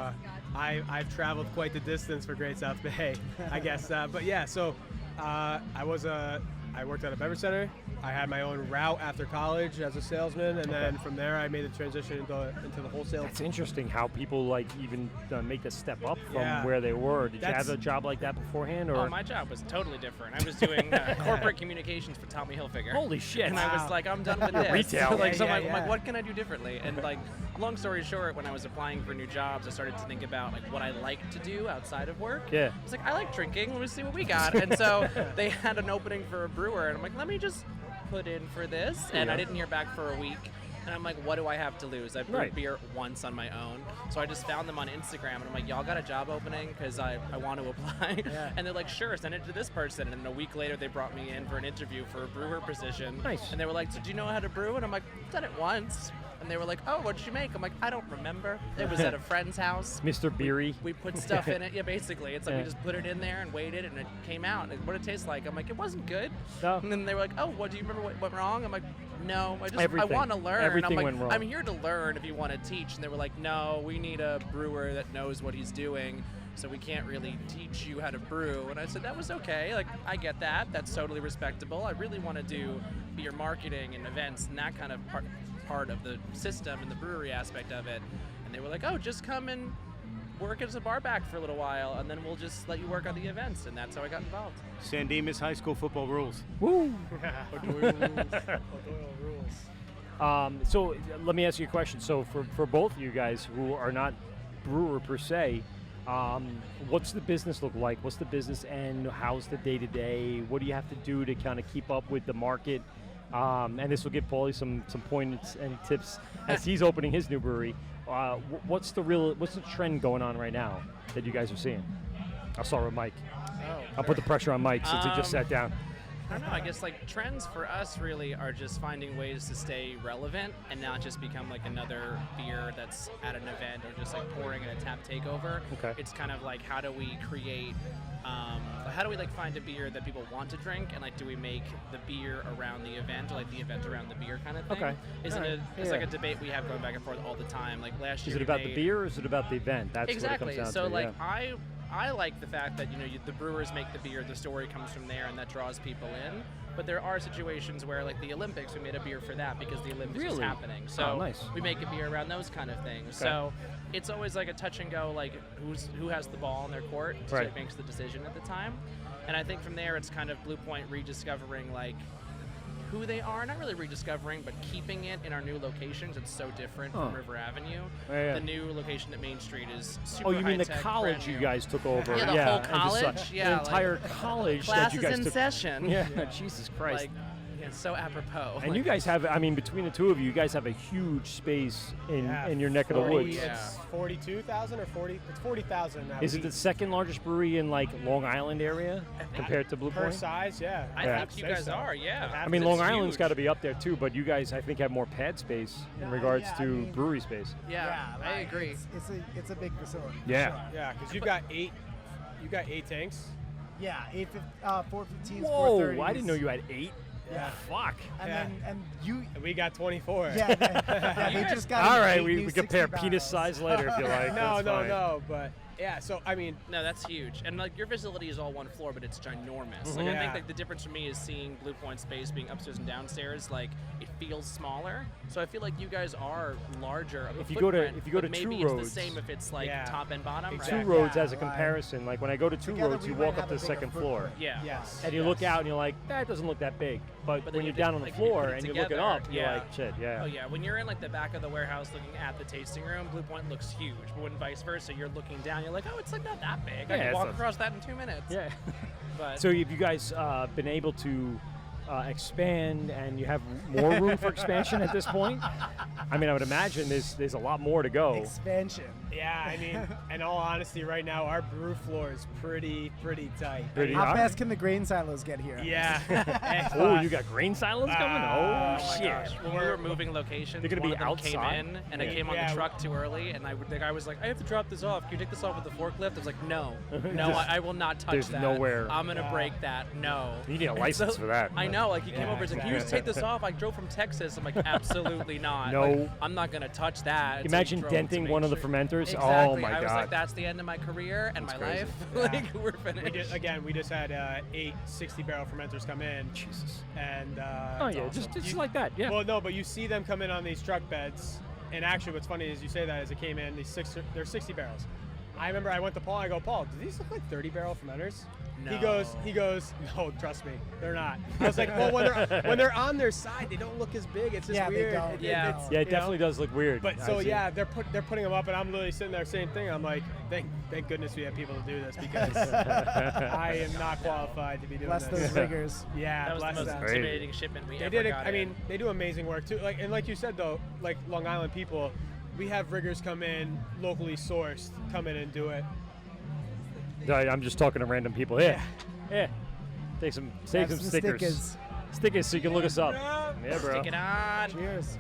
I've traveled quite the distance for Great South Bay, I guess. But yeah, so I worked at a beverage center. I had my own route after college as a salesman, and then from there I made the transition into the wholesale.
That's interesting how people even make the step up from
Yeah.
where they were. Did you have a job like that beforehand? Or?
Oh, my job was totally different. I was doing corporate communications for Tommy Hilfiger.
Holy shit.
And I was like, I'm done with this.
Retail.
I'm like, what can I do differently? And long story short, when I was applying for new jobs, I started to think about what I like to do outside of work.
Yeah.
I was like, I like drinking. Let me see what we got. And so they had an opening for a brewer, and I'm like, let me just put in for this. And I didn't hear back for a week. And I'm like, what do I have to lose? I've brewed
Right.
beer once on my own. So I just found them on Instagram, and I'm like, y'all got a job opening? Because I want to apply.
Yeah.
And they're like, sure, send it to this person. And then a week later, they brought me in for an interview for a brewer position.
Nice.
And they were like, so do you know how to brew? And I'm like, I've done it once. And they were like, oh, what did you make? I'm like, I don't remember. It was at a friend's house.
Mr. Beery.
We put stuff in it. Yeah, basically. It's like
Yeah.
we just put it in there and waited, and it came out. And what did it taste like? I'm like, it wasn't good.
No.
And then they were like, oh, what do you remember what went wrong? I'm like, no, I
Everything.
want to learn.
Everything
I'm like,
went wrong.
I'm here to learn if you want to teach. And they were like, no, we need a brewer that knows what he's doing. So we can't really teach you how to brew. And I said, that was okay. Like, I get that. That's totally respectable. I really want to do beer marketing and events and that kind of part of the system and the brewery aspect of it. And they were like, oh, just come and work as a bar back for a little while, and then we'll just let you work on the events. And that's how I got involved.
San Dimas High School football rules.
Woo!
rules.
So let me ask you a question. So for both of you guys who are not brewer per se, what's the business look like? What's the business end? How's the day-to-day? What do you have to do to kind of keep up with the market? And this will give Paulie some points and tips as he's opening his new brewery. What's the trend going on right now that you guys are seeing? I'll start with Mike. I'll put the pressure on Mike since he just sat down.
I don't know. I guess like trends for us really are just finding ways to stay relevant and not just become like another beer that's at an event or just like pouring in a tap takeover.
Okay.
It's kind of like how do we create, how do we like find a beer that people want to drink, and like do we make the beer around the event or like the event around the beer kind of thing?
Okay.
It's
Yeah.
like a debate we have going back and forth all the time. Like last year.
Is it about the beer or is it about the event? That's
exactly.
what it comes
So
down to.
like
yeah.
I like the fact that the brewers make the beer, the story comes from there, and that draws people in. But there are situations where, like the Olympics, we made a beer for that because the Olympics was
Really?
happening. So
nice.
we make a beer around those kind of things.
Okay.
So it's always like a touch and go, like who has the ball in their court, so
Right.
it makes the decision at the time. And I think from there, it's kind of Blue Point rediscovering like who they are, not really rediscovering, but keeping it in our new locations. It's so different from River Avenue.
Yeah.
The new location at Main Street is super
Oh, you mean the
high-tech,
college
brand
you
new.
guys took over?
Yeah, the whole
and just,
college.
the
Yeah,
entire
like,
college that
classes
you guys
in
took.
session.
Yeah, Jesus Christ.
Like, yeah, so apropos.
And
Like,
you guys have, I mean, between the two of you, you guys have a huge space in your neck of the woods.
It's 42,000 or 40. It's 40,000 now.
Is it the second largest brewery in like Long Island area compared to Blue
per
Point?
size? Yeah.
I
Yeah.
think you guys are, yeah.
I mean, Long
It's
Island's
huge.
got to be up there too, but you guys, I think, have more pad space in regards
yeah,
to
I mean-
brewery space.
Yeah, I
like,
agree.
It's a big facility.
Yeah.
Yeah, because you've got 8. You got 8 tanks.
Yeah, 415s,
Whoa,
430s.
I didn't know you had 8.
Yeah.
Fuck.
And
Yeah.
then and you.
And we got 24.
Yeah, they just got.
All
an
right,
8
we
new
compare
60
penis
barrels.
size later if you like.
No,
That's
no,
fine.
no. But yeah, so I mean,
No, that's huge. And like your facility is all one floor, but it's ginormous. Like I
Yeah.
think like the difference for me is seeing Blue Point space being upstairs and downstairs. Like it feels smaller. So I feel like you guys are larger. Of a
If you go to-
footprint,
if you go
but
to
maybe
Two
it's
Roads-
the same if it's like
Yeah.
top and bottom.
Two
Right?
Roads as a
right.
comparison. Like when I go to Two
Together
Roads,
we
you
might
walk
have
up
a
to the
bigger
second floor.
footprint.
Yeah.
yes.
And you look out and you're like, that doesn't look that big. But
then
when
you
you're
do-
down on the
like, you put
floor
it
and you're looking
together,
up, you're
yeah.
like, shit, yeah.
Oh yeah, when you're in like the back of the warehouse looking at the tasting room, Blue Point looks huge. But when vice versa, you're looking down, you're like, oh, it's like not that big. I
Yeah,
can
it's
walk
not-
across that in 2 minutes.
Yeah.
But
So have you guys been able to expand and you have more room for expansion at this point? I mean, I would imagine there's a lot more to go.
Expansion.
Yeah, I mean, in all honesty, right now our brew floor is pretty tight.
Pretty
How
hot?
fast can the grain silos get here?
Yeah.
Oh, you got grain silos coming?
oh
Oh,
my
shit.
gosh, when we were moving locations,
They're gonna
one
be
of them
outside?
came in and
Yeah.
I came on
Yeah.
the truck too early, and the guy was like, "I have to drop this off. Can you take this off with the forklift?" I was like, "No, no,
Just-
I will not touch
there's
that.
nowhere.
I'm gonna break that. No."
You need a
And
license for that.
I know. Like he came
Yeah,
over, he's like, "Can you just take this off?" I drove from Texas. I'm like, "Absolutely not.
No.
Like, I'm not gonna touch that." So he
Imagine
drove to
denting
Main
one of the
Street.
fermenters.
Exactly.
Oh my
I was
god.
like, "That's the end of my career and
That's
my
crazy.
life. Like we're finished."
We just had 8 60-barrel fermenters come in.
Jesus.
And
Oh
it's
yeah,
awesome.
just like that. Yeah.
Well, no, but you see them come in on these truck beds, and actually, what's funny is you say that as it came in, they're 60 barrels. I remember I went to Paul. I go, Paul, do these look like 30-barrel fermenters? He goes, no, trust me, they're not. I was like, well, when they're on their side, they don't look as big. It's just weird.
They don't.
It definitely does look weird.
But they're putting them up, and I'm literally sitting there, same thing. I'm like, thank goodness we have people to do this, because I am not qualified to be doing
Bless
this.
those riggers.
That was
bless
the most
them.
intimidating shipment we
They
ever
did it.
got
I
in.
mean, they do amazing work too. Like you said though, like Long Island people, we have riggers come in, locally sourced, come in and do it.
I'm just talking to random people. Yeah. Take some stickers. Stickers so you can look us up. Yeah, bro.
Stick it on.
Cheers.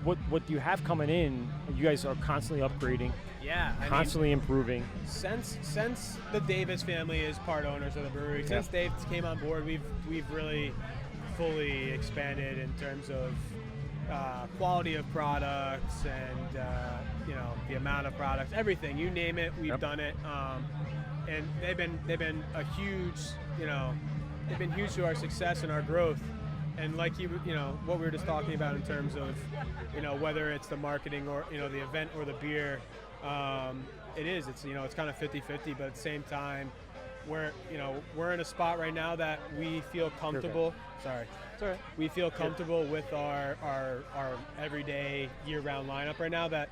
What you have coming in, you guys are constantly upgrading.
Yeah,
constantly improving.
Since the Davis family is part owners of the brewery, since Dave came on board, we've really fully expanded in terms of quality of products and the amount of products, everything. You name it, we've done it. And they've been a huge, they've been huge to our success and our growth. And like what we were just talking about in terms of, whether it's the marketing or the event or the beer, it's kind of 50-50, but at the same time, we're in a spot right now that we feel comfortable. Sorry, we feel comfortable with our everyday year-round lineup right now that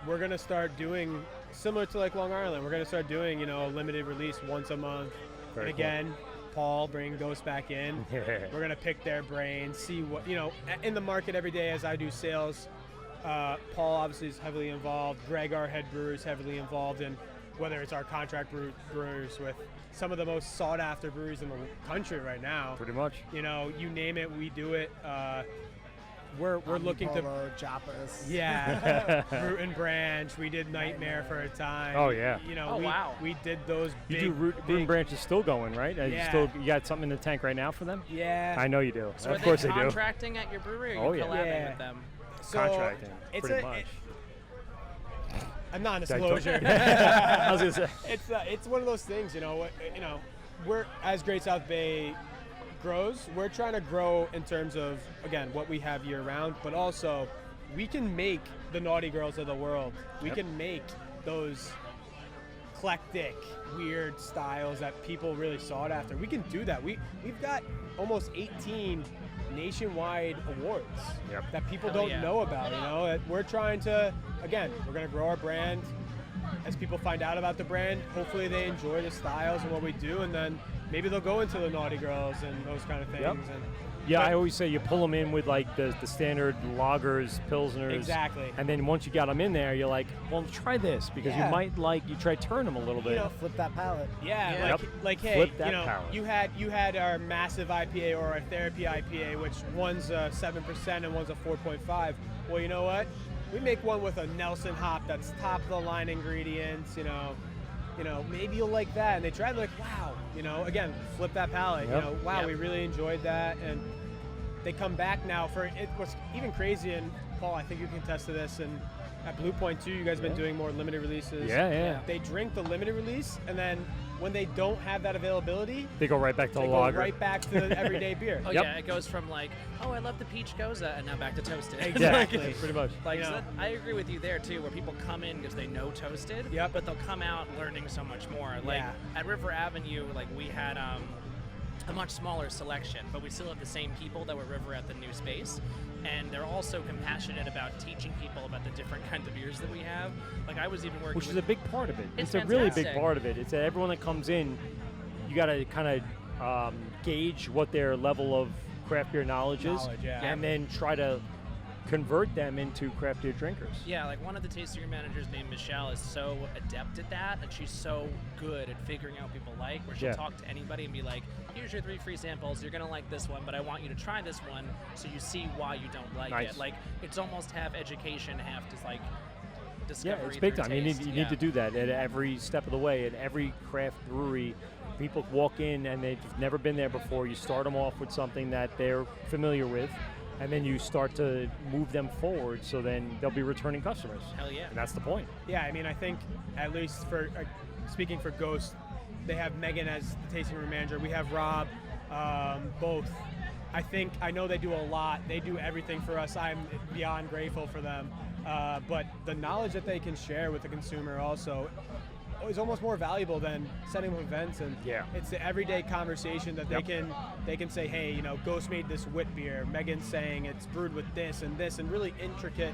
we're gonna start doing similar to like Long Island. We're gonna start doing a limited release once a month.
Very
and again, Paul bring Ghost back in. We're gonna pick their brains, see what in the market every day as I do sales. Paul obviously is heavily involved. Greg, our head brewer, is heavily involved in whether it's our contract brewers with some of the most sought-after breweries in the country right now.
Pretty much.
You name it, we do it. We're looking to
Joppas.
Yeah. Root and Branch. We did Nightmare for a time.
Oh yeah.
We did those.
You
big
do Root and Branch is still going, right? You got something in the tank right now for them?
Yeah.
I know you do.
So
of course
they
they do.
contracting at your brewery, or are you collabing with them?
So
contracting.
It's
pretty much.
A non-disclosure.
I was gonna say.
It's one of those things, we're as Great South Bay grows, we're trying to grow in terms of, again, what we have year round, but also we can make the Naughty Girls of the world. We can make those eclectic, weird styles that people really sought after. We can do that. We've got almost 18 nationwide awards that people don't know about. We're trying to, again, we're going to grow our brand. As people find out about the brand, hopefully they enjoy the styles and what we do, and then maybe they'll go into the Naughty Girls and those kind of things.
I always say you pull them in with like the standard lagers, pilsners.
Exactly.
And then once you got them in there, you're like, well, try this because you might try to turn them a little bit.
Flip that palate.
Yeah. Hey,
flip that palate.
you had our massive IPA or our therapy IPA, which one's a 7% and one's a 4.5. Well, you know what? We make one with a Nelson hop that's top of the line ingredients. Maybe you'll like that. And they try, they're like, wow. Again, flip that palate. We really enjoyed that, and they come back now for it. What's even crazy, and Paul, I think you can attest to this, and at Blue Point too, you guys have been doing more limited releases.
Yeah.
They drink the limited release, and then when they don't have that availability,
they go right back to the
They
lager.
go right back to the everyday beer.
Yeah, it goes from like, I love the peach goza, and now back to toasted.
Exactly.
Pretty much.
I agree with you there too, where people come in because they know toasted, but they'll come out learning so much more. At River Avenue, we had a much smaller selection, but we still have the same people that were River at the new space. And they're also compassionate about teaching people about the different kinds of beers that we have. I was even working
Which is a big part of it. It's a
fantastic.
really big part of it. It's that everyone that comes in, you got to kind of gauge what their level of craft beer knowledge is, and then try to convert them into craft beer drinkers.
Yeah, one of the tasting room managers named Michelle is so adept at that, and she's so good at figuring out what people like, where she'll talk to anybody and be like, here's your 3 free samples, you're going to like this one, but I want you to try this one so you see why you don't like it. It's almost half education, half just discovery.
Yeah, it's big time. You
Taste.
need to do that at every step of the way. At every craft brewery, people walk in and they've never been there before. You start them off with something that they're familiar with, and then you start to move them forward, so then they'll be returning customers.
Hell yeah.
And that's the point.
Yeah, I think at least for speaking for Ghost, they have Megan as the tasting room manager. We have Rob, both. I know they do a lot. They do everything for us. I'm beyond grateful for them. But the knowledge that they can share with the consumer also, is almost more valuable than setting up events, and it's the everyday conversation that they can say, hey, you know, Ghost made this wit beer, Megan's saying it's brewed with this, and really intricate,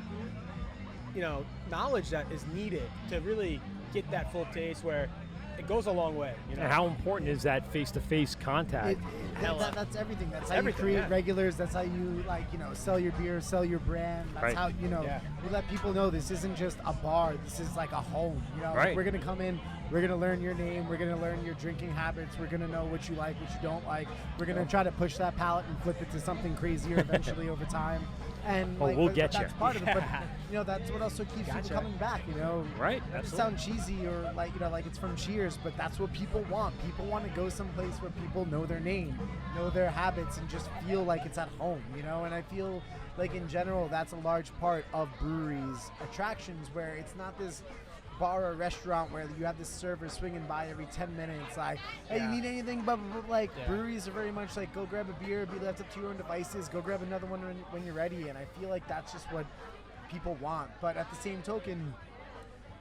you know, knowledge that is needed to really get that full taste where it goes a long way. You know?
And how important is that face-to-face contact?
That's everything. That's how you create regulars. That's how you, like, you know, sell your beer, sell your brand. That's how, you know, you let people know this isn't just a bar. This is like a home. You know, like, we're gonna come in. We're gonna learn your name. We're gonna learn your drinking habits. We're gonna know what you like, what you don't like. We're gonna try to push that palate and flip it to something crazier eventually over time. And
we'll get you.
That's part of it. But you know, that's what also keeps people coming back. You know,
right?
That doesn't sound cheesy or like, you know, like it's from Cheers, but that's what people want. People want to go someplace where people know their name, know their habits, and just feel like it's at home. You know, and I feel like in general that's a large part of breweries' attractions, where it's not this bar or restaurant where you have this server swinging by every 10 minutes like, hey, you need anything, but like breweries are very much like, go grab a beer, be left up to your own devices, go grab another one when you're ready. And I feel like that's just what people want. But at the same token,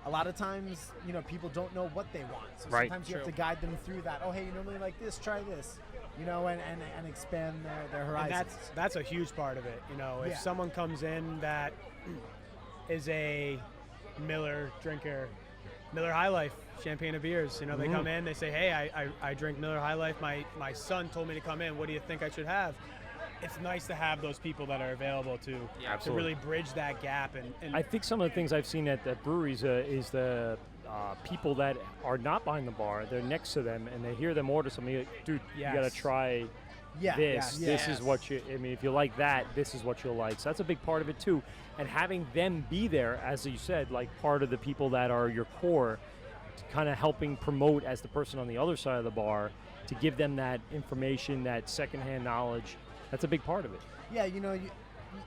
a lot of times, you know, people don't know what they want, so sometimes you have to guide them through that. Oh, hey, you normally like this, try this, you know, and expand their horizons.
And that's a huge part of it. You know, if someone comes in that is a Miller drinker, Miller High Life, champagne of beers, you know, they come in, they say, hey, I drink Miller High Life, my son told me to come in, what do you think I should have? It's nice to have those people that are available to really bridge that gap. And
I think some of the things I've seen at breweries is the people that are not behind the bar, they're next to them, and they hear them order something, like, dude, you gotta try this. This is what you, I mean, if you like that, this is what you'll like. So that's a big part of it too. And having them be there, as you said, like part of the people that are your core, kind of helping promote as the person on the other side of the bar, to give them that information, that secondhand knowledge. That's a big part of it.
Yeah, you know, you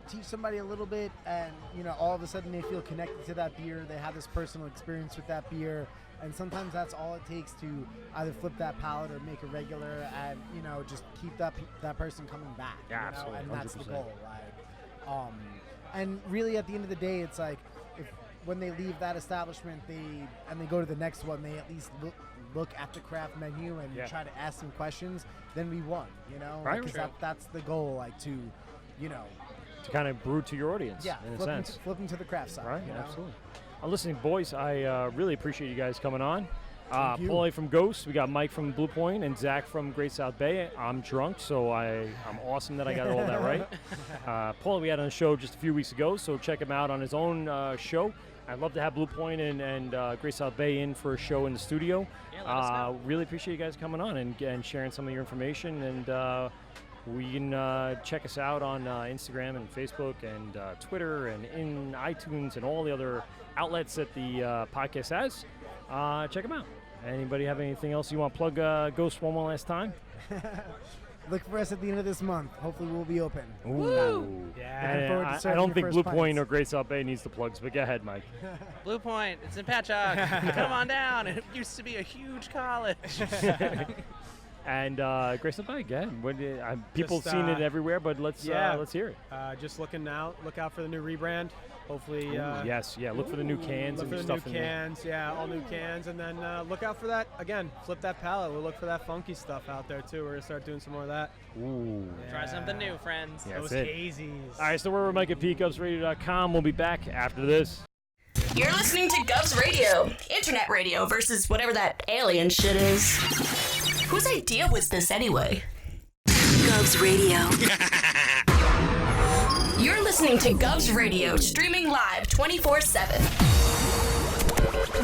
teach somebody a little bit, and you know, all of a sudden they feel connected to that beer. They have this personal experience with that beer, and sometimes that's all it takes to either flip that palate or make a regular, and you know, just keep that person coming back.
Yeah,
you know?
absolutely.
And that's
100%.
the goal. Like, and really, at the end of the day, it's like, when they leave that establishment, they go to the next one, they at least look at the craft menu and try to ask some questions. Then we won, you know, because that's the goal, like to, you know,
to kind of brew to your audience.
Yeah,
in a sense.
Flip them to the craft side.
Right.
You know?
Absolutely. Listen, boys, I really appreciate you guys coming on.
Thank you.
Paulie from Ghost, we got Mike from Blue Point, and Zach from Great South Bay. I'm drunk, so I'm awesome that I got all that right. Paulie we had on the show just a few weeks ago, so check him out on his own show. I'd love to have Blue Point and Great South Bay in for a show in the studio. Yeah, really appreciate you guys coming on and sharing some of your information. And we can check us out on Instagram and Facebook and Twitter and in iTunes and all the other outlets that the podcast has. Check them out. Anybody have anything else you want to plug Ghost one more last time?
Look for us at the end of this month. Hopefully we'll be open.
Ooh.
Yeah.
I don't think Blue Point or Great South Bay needs the plugs, but go ahead, Mike.
Blue Point, it's in Patchogue. Come on down. It used to be a huge college.
And Great South Bay, again. People have seen it everywhere, but let's hear it.
Just look out for the new rebrand. Hopefully,
look for the new cans and stuff in there.
All new cans, and then look out for that again. Flip that palette. We'll look for that funky stuff out there too. We're gonna start doing some more of that.
Ooh.
Try something new, friends.
Yeah,
those hazies.
All right, so we're Mike at PeteGovsRadio.com. We'll be back after this.
You're listening to Govs Radio, internet radio versus whatever that alien shit is. Whose idea was this anyway?
Govs Radio.
You're listening to Govs Radio, streaming live 24/7.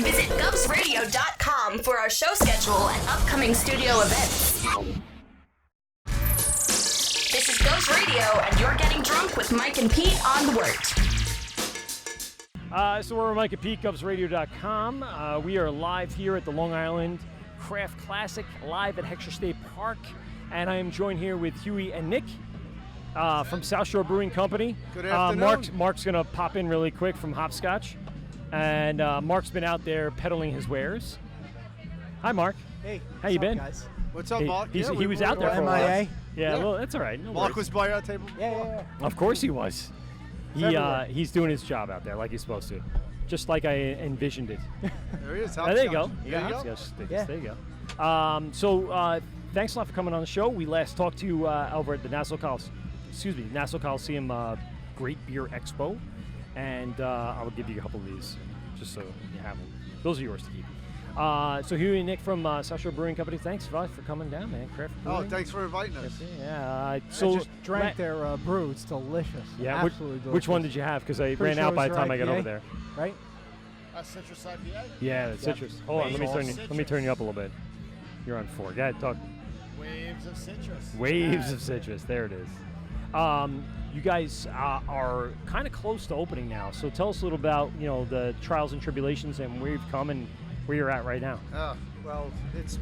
Visit govsradio.com for our show schedule and upcoming studio events. This is Govs Radio, and you're getting drunk with Mike and Pete on the Wort.
So we're Mike at PeteGovsRadio.com. We are live here at the Long Island Craft Classic, live at Heckscher State Park, and I am joined here with Huey and Nick from South Shore Brewing Company.
Good afternoon.
Mark's going to pop in really quick from Hopsscotch, and Mark's been out there peddling his wares. Hi, Mark.
Hey.
How you been?
Guys? What's up, Mark?
He was out there for a while. Yeah, well, that's all right. No
Mark
worries.
was by our table?
Yeah.
Of course he was. He's doing his job out there like he's supposed to. just like I envisioned it.
There he is.
There you go.
There you go.
There you go. So thanks a lot for coming on the show. We last talked to you over at the Nassau Coliseum Great Beer Expo, and I will give you a couple of these just so you have them. Those are yours to keep. So Huey and Nick from South Shore Brewing Company, thanks for coming down, man. Craft brewing.
Thanks for inviting us.
Yeah.
So I just drank their brew. It's delicious.
Yeah.
Absolutely delicious.
Which one did you have? Because I
Pretty
ran out
sure
by
it
the
was
time I got
IPA,
over there.
Right?
Citrus IPA?
Yeah, the citrus. Hold on, let me turn you up a little bit. You're on 4. Yeah, talk.
Waves of citrus.
Waves of citrus. There it is. You guys are kind of close to opening now, so tell us a little about the trials and tribulations and where you've come and where you're at right now.
Well, it's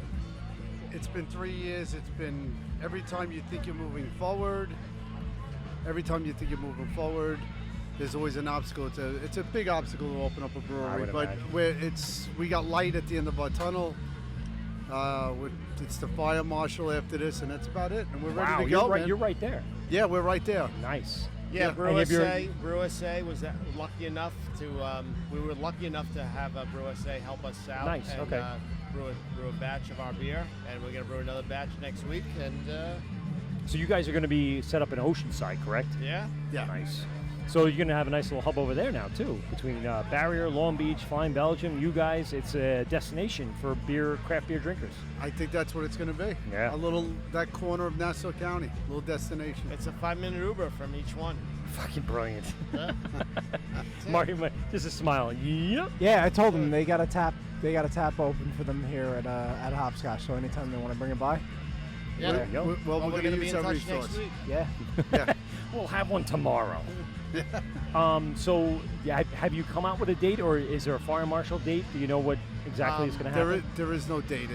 been 3 years. It's been every time you think you're moving forward. There's always an obstacle. It's a big obstacle to open up a brewery, but we got light at the end of our tunnel. It's the fire marshal after this, and that's about it. And we're ready to go. Man.
You're right there.
Yeah, we're right there.
Nice.
Yeah, Brew SA was lucky enough to. We were lucky enough to have Brew SA help us out.
Nice.
And,
Okay.
Brew a batch of our beer, and we're gonna brew another batch next week. And
So you guys are going to be set up in Oceanside, correct?
yeah.
Nice. So you're going to have a nice little hub over there now too, between Barrier, Long Beach, Flying Belgium. You guys, it's a destination for craft beer drinkers.
I think that's what it's going to be.
Yeah.
That corner of Nassau County, little destination.
It's a 5-minute Uber from each one.
Fucking brilliant. Marty, just a smile. Yep.
Yeah, I told them they got a tap open for them here at Hopscotch. So anytime they want to bring it by.
Yeah.
There you go.
Well, we're going to
be
use
in
our
touch
resource.
next week.
Yeah. We'll have one tomorrow. So have you come out with a date, or is there a fire marshal date? Do you know what exactly is going to happen?
There is no date.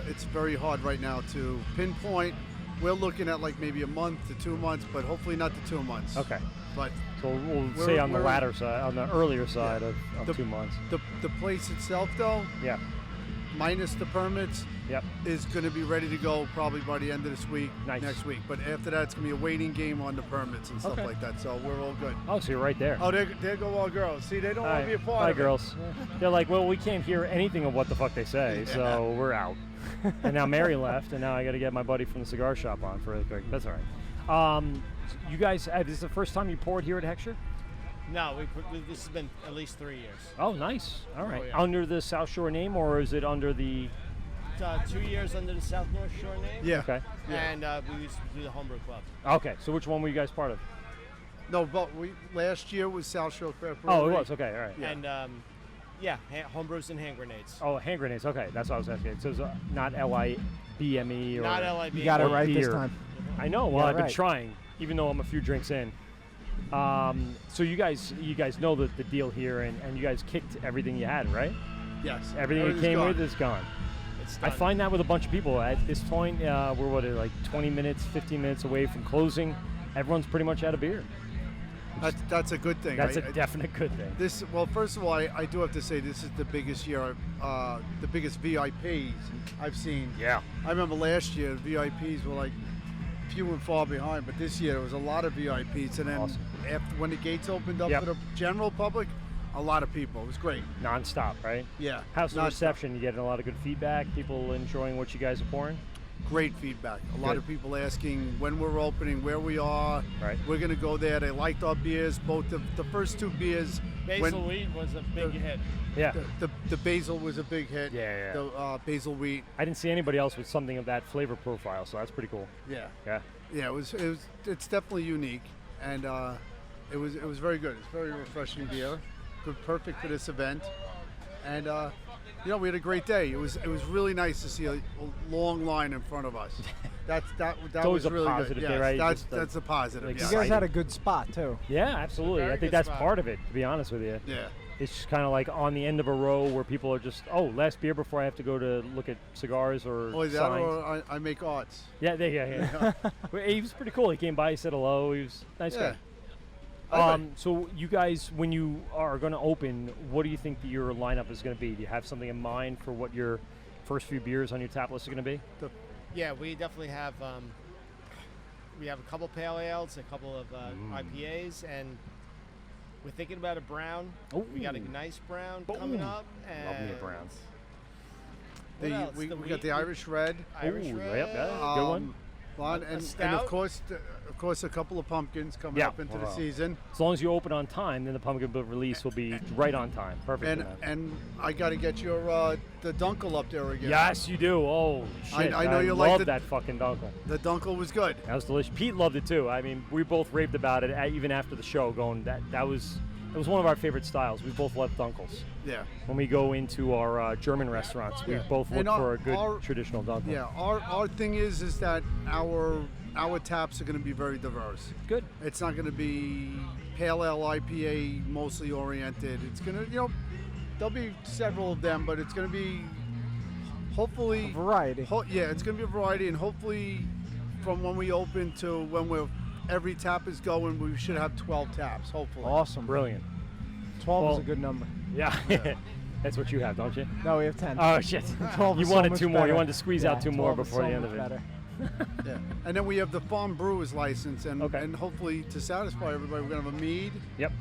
It's very hard right now to pinpoint. We're looking at like maybe a month to 2 months, but hopefully not to 2 months.
Okay.
But
so we'll say on the latter side, on the earlier side of 2 months.
The place itself, though, minus the permits, is going to be ready to go probably by the end of this week, next week. But after that, it's going to be a waiting game on the permits and stuff like that. So we're all good.
Oh, so you're right there.
Oh, there go all girls. See, they don't want to be a part of it.
Hi, girls. They're like, well, we can't hear anything of what the fuck they say, so we're out. And now Mary left, and now I got to get my buddy from the cigar shop on for really quick. That's all right. You guys, this is the first time you poured here at Heckscher?
No, this has been at least 3 years.
Oh, nice. All right.
yeah.
Under the South Shore name, or is it under the...
2 years under the South North Shore name.
Yeah.
Okay.
And we used to do the homebrew club.
Okay, so which one were you guys part of?
No, but last year was South Shore Craft Brewery.
Oh, it was. Okay, all right.
And homebrews and hand grenades.
Oh, hand grenades. Okay, that's what I was asking. So it's not LIBME or...
Not LIBME.
You got it right this
beer.
time.
I know. Well, I've been
right.
trying, even though I'm a few drinks in. So you guys know the deal here, and you guys kicked everything you had, right?
Yes.
Everything you came with is gone.
It's
I
done.
find that with a bunch of people. At this point, we're like 20 minutes, 15 minutes away from closing. Everyone's pretty much out of beer.
That's a good thing.
That's a definite good thing.
Well, first of all, I do have to say this is the biggest year, the biggest VIPs I've seen.
Yeah.
I remember last year the VIPs were like few and far behind, but this year there was a lot of VIPs, and then when the gates opened up for the general public, a lot of people. It was great.
Non-stop, right?
Yeah.
How's the reception? You getting a lot of good feedback? People enjoying what you guys are pouring?
Great feedback. A lot of people asking when we're opening, where we are.
Right.
We're going to go there. They liked our beers. Both the first 2 beers.
Basil wheat was a big hit.
Yeah.
The basil was a big hit.
Yeah.
The basil wheat.
I didn't see anybody else with something of that flavor profile, so that's pretty cool.
Yeah.
Yeah.
Yeah. It's definitely unique, and it was very good. It's very refreshing beer. Good, perfect for this event, and we had a great day. It was really nice to see a long line in front of us. That
always
was
a
really
positive
good.
day, right?
That's a positive.
like,
Yeah.
You guys had a good spot too.
Yeah, absolutely. I think that's part of it, to be honest with you.
Yeah.
It's just kind of like on the end of a row where people are just, last beer before I have to go to look at cigars or
that,
signs.
or I make arts.
Yeah. Well, he was pretty cool. He came by, he said hello. He was a nice guy. So you guys, when you are going to open, what do you think your lineup is going to be? Do you have something in mind for what your first few beers on your tap list are going to be?
Yeah, we definitely have. We have a couple pale ales, a couple of IPAs, and We're thinking about a brown.
Ooh.
We got a nice brown coming up. And
Love me a browns.
What else?
We got the Irish Red.
Irish
Ooh,
Red.
yep, that's a good one.
And of course, a couple of pumpkins coming up into the season.
As long as you open on time, then the pumpkin book release will be right on time. Perfect.
And I got to get your the dunkel up there again.
Yes, you do. Oh shit!
I know you
love
like
that fucking dunkel.
The dunkel was good.
That was delicious. Pete loved it too. I mean, we both raved about it even after the show. Going that was one of our favorite styles. We both love dunkels.
Yeah.
When we go into our German restaurants, we both look for a good traditional dunkel.
Yeah. Our thing is that our taps are going to be very diverse.
Good.
It's not going to be pale ale IPA mostly oriented. It's going to, there'll be several of them, but it's going to be hopefully
a variety.
It's going to be a variety, and hopefully from when we open to when every tap is going, we should have 12 taps. Hopefully.
Awesome.
Brilliant.
12 is a good number.
Yeah. That's what you have, don't you?
No, we have 10.
Oh shit!
12
you
is
wanted
so much
2 more.
better.
You wanted to squeeze out 2 more
12 is
before
so
the end
much
of it.
better.
Yeah. And then we have the farm brewers license, and hopefully to satisfy everybody, we're gonna have a mead.
Yep.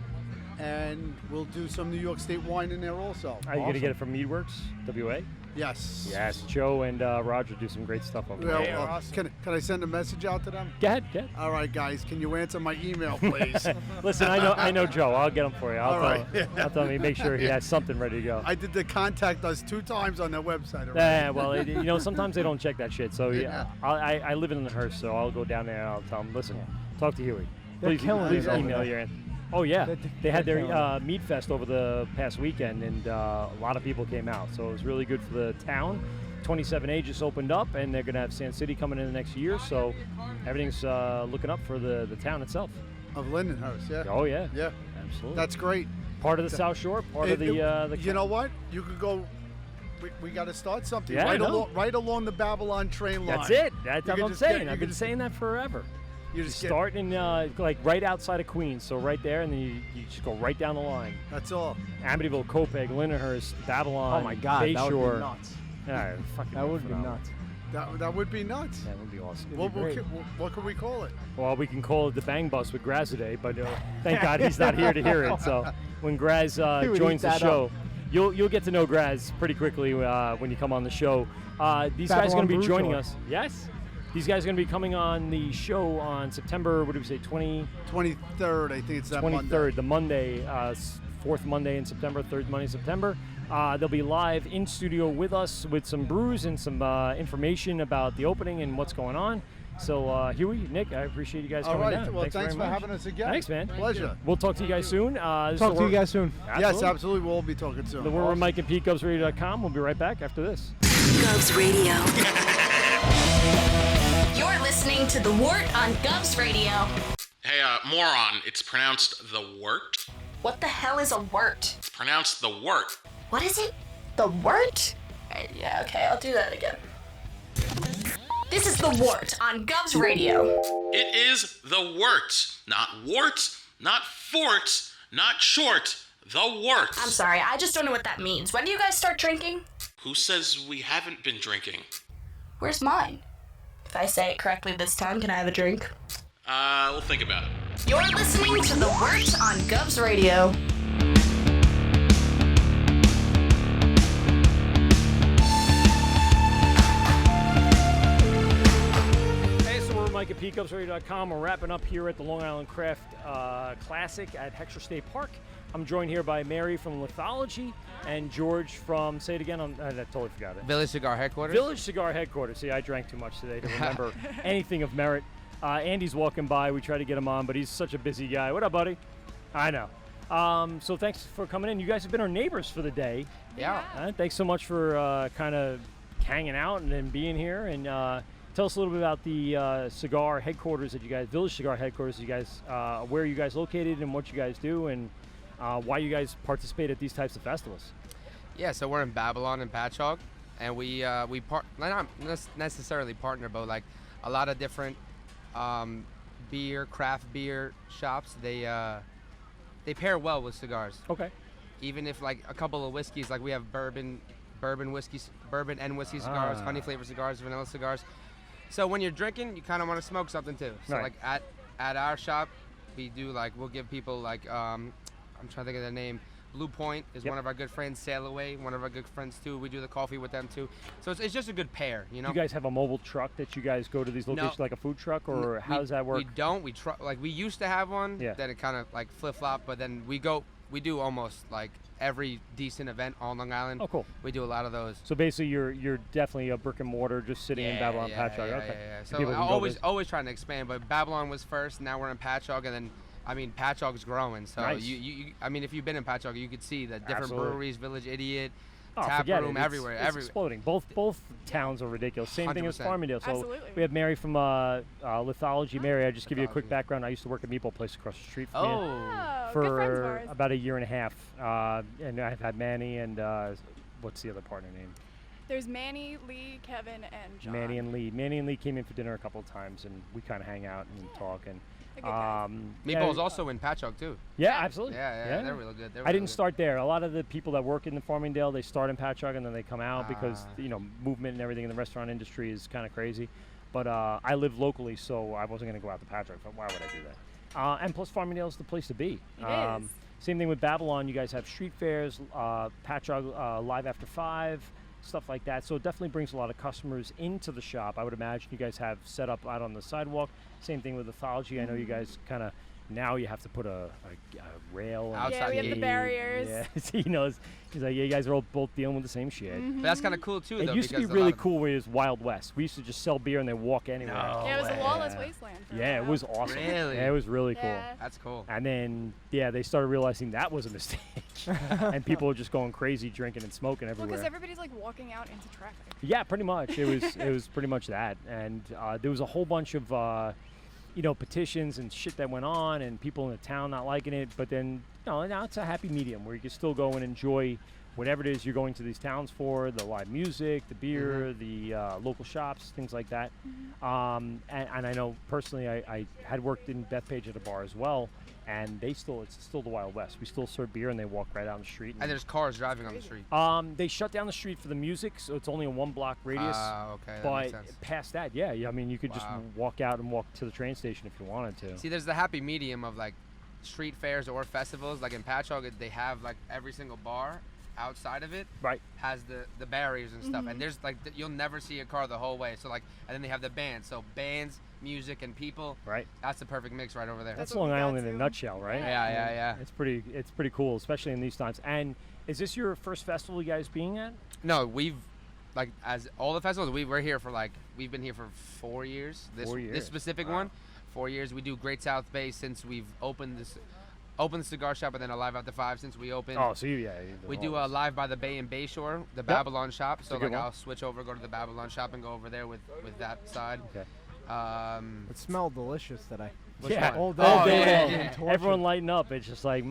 And we'll do some New York State wine in there also.
Are you gonna get it from Meadworks, WA?
Yes.
Yes. Joe and Roger do some great stuff over there.
Can I send a message out to them?
Go ahead.
All right, guys. Can you answer my email, please?
Listen, I know Joe. I'll get him for you. I'll tell him. Make sure he has something ready to go.
I did the contact us 2 times on their website already.
Yeah, well, sometimes they don't check that shit. So I live in the Hearst, so I'll go down there and I'll tell them, listen, talk to Huey. Please email your answer. Oh yeah, they had their Mead Fest over the past weekend, and a lot of people came out. So it was really good for the town. 27A just opened up, and they're gonna have Sand City coming in the next year. So everything's looking up for the town itself.
Of Lindenhurst, yeah.
Oh yeah.
Yeah.
Absolutely.
That's great.
Part of the South Shore, part of the.
You know what? You could go. We got to start something
Yeah,
right along the Babylon train line.
That's it. That's what I'm saying. I've been saying that forever. You just start in like right outside of Queens, so right there, and then you just go right down the line.
That's all.
Amityville, Copiague, Lindenhurst, Babylon.
Oh my God,
Bayshore.
that would be nuts.
Yeah, fucking
that would be nuts.
That would be nuts.
That would be awesome.
What can we call it?
Well, we can call it the Bang Bus with Graz today, but thank God he's not here to hear it. So when Graz joins the show, you'll get to know Graz pretty quickly when you come on the show. These guys are going to be joining us. Yes. These guys are going to be coming on the show on September, what did we say,
23rd, I think it's that
23rd,
Monday.
the Monday, fourth Monday in September, third Monday in September. They'll be live in studio with us with some brews and some information about the opening and what's going on. So, Huey, Nick, I appreciate you guys coming down.
All right, well, thanks for
very much.
having us again.
Thanks, man.
Pleasure.
We'll talk to you guys soon.
Talk to you guys soon.
Yes, absolutely. We'll be talking soon.
The Word with Mike and Pete, GovsRadio.com. We'll be right back after this.
Govs Radio.
You're listening to The Wort on Govs Radio.
Hey, moron, it's pronounced the Wort.
What the hell is a wort?
It's pronounced the Wort.
What is it? The wort? Yeah, okay, I'll do that again. This is The Wort on Govs Radio.
It is the Wort. Not warts, not forts, not short. The Wort.
I'm sorry, I just don't know what that means. When do you guys start drinking?
Who says we haven't been drinking?
Where's mine? If I say it correctly this time, can I have a drink?
We'll think about it.
You're listening to The Wort on Govs Radio.
Mike at PeteGovsRadio.com. We're wrapping up here at the Long Island Craft Classic at Heckscher State Park. I'm joined here by Mary from Lithology and George from, say it again, I totally forgot it.
Village Cigar Headquarters.
Village Cigar Headquarters. See, I drank too much today to remember anything of merit. Andy's walking by. We try to get him on, but he's such a busy guy. What up, buddy? I know. So thanks for coming in. You guys have been our neighbors for the day.
Yeah.
Thanks so much for kind of hanging out and being here. And tell us a little bit about the cigar headquarters that you guys, Village Cigar Headquarters, you guys, where you guys located and what you guys do and why you guys participate at these types of festivals.
Yeah, so we're in Babylon and Patchogue, and we not necessarily partner, but like a lot of different craft beer shops, they pair well with cigars.
Okay.
Even if like a couple of whiskeys, like we have bourbon and whiskey cigars, honey flavored cigars, vanilla cigars. So when you're drinking, you kind of want to smoke something too. So
Right.
like at our shop, we do we'll give people like I'm trying to think of their name. Blue Point is one of our good friends. Sail Away, one of our good friends too. We do the coffee with them too. So it's just a good pair, you know.
Do you guys have a mobile truck that you guys go to these locations, like a food truck, or how does that work?
We don't. We used to have one.
Yeah.
Then it kind of like flip flop, but then we do almost like every decent event on Long Island.
Oh, cool.
We do a lot of those.
So basically, you're definitely a brick and mortar, just sitting in Babylon Patchogue.
Yeah,
okay.
yeah. So
People
I
can
always trying to expand, but Babylon was first. Now we're in Patchogue, and then. I mean, Patchogue's growing, so
Nice.
I mean, if you've been in Patchogue, you could see the different
Absolutely.
breweries, Village Idiot,
Oh,
Tap
forget
Room,
it.
everywhere.
It's exploding. Both towns are ridiculous. Same thing as
100%.
Farmingdale. So
Absolutely.
we have Mary from Lithology. Mary, I'll just give you a quick background. I used to work at Meatball Place across the street from you
good friends of
for
ours.
about a year and a half. And I've had Manny and what's the other partner name?
There's Manny, Lee, Kevin, and John.
Manny and Lee. Manny and Lee came in for dinner a couple of times, and we kind of hang out and talk. And
Meatball's also in Patchogue too.
Yeah, absolutely.
Yeah, they're really good.
I didn't start there. A lot of the people that work in the Farmingdale, they start in Patchogue and then they come out because movement and everything in the restaurant industry is kind of crazy. But I live locally, so I wasn't going to go out to Patchogue. But why would I do that? And plus, Farmingdale is the place to be.
It is.
Same thing with Babylon. You guys have street fairs, Patchogue Live After 5. Stuff like that. So it definitely brings a lot of customers into the shop. I would imagine you guys have set up out on the sidewalk. Same thing with Lithology. I know you guys kind of, now you have to put a rail.
Yeah, we have the barriers.
Yeah, he knows. He's like, yeah, you guys are all both dealing with the same shit.
But that's kind of cool too.
It
though,
used to be
because a
really
lot of-
cool when it was Wild West. We used to just sell beer and then walk anywhere.
Yeah, it was a lawless wasteland. For a
Yeah, it
while.
was awesome.
Really?
Yeah, it was really cool.
Yeah.
That's cool.
And then, they started realizing that was a mistake. And people were just going crazy, drinking and smoking
Well,
everywhere.
because everybody's like walking out into traffic.
Yeah, pretty much. It was pretty much that. And there was a whole bunch of petitions and shit that went on, and people in the town not liking it. But then, now it's a happy medium where you can still go and enjoy whatever it is you're going to these towns for, the live music, the beer, the local shops, things like that. And I know personally, I had worked in Bethpage at a bar as well, and it's still the Wild West. We still serve beer, and they walk right down the street.
And there's cars driving on the street.
They shut down the street for the music, so it's only a 1 block radius.
Okay, that
but
makes sense.
past that, I mean, you could just walk out and walk to the train station if you wanted to.
See, there's the happy medium of like street fairs or festivals. Like in Patchogue, they have like every single bar outside of it has the barriers and stuff, and there's like you'll never see a car the whole way. So like, and then they have the bands. So bands, music, and people.
Right.
That's the perfect mix right over there.
That's Long Island in a nutshell, right?
Yeah.
It's pretty cool, especially in these times. And is this your first festival you guys being at?
No, we've like as all the festivals we're here for we've been here for 4 years. This specific one, 4 years. We do Great South Bay since we've opened the cigar shop, and then a Live After 5 since we opened.
Oh, so
we do a Live by the Bay in Bayshore, the Babylon shop. So like I'll switch over, go to the Babylon shop, and go over there with that side.
Okay.
It smelled delicious today.
All day.
Yeah.
Everyone lighting up. It's just like,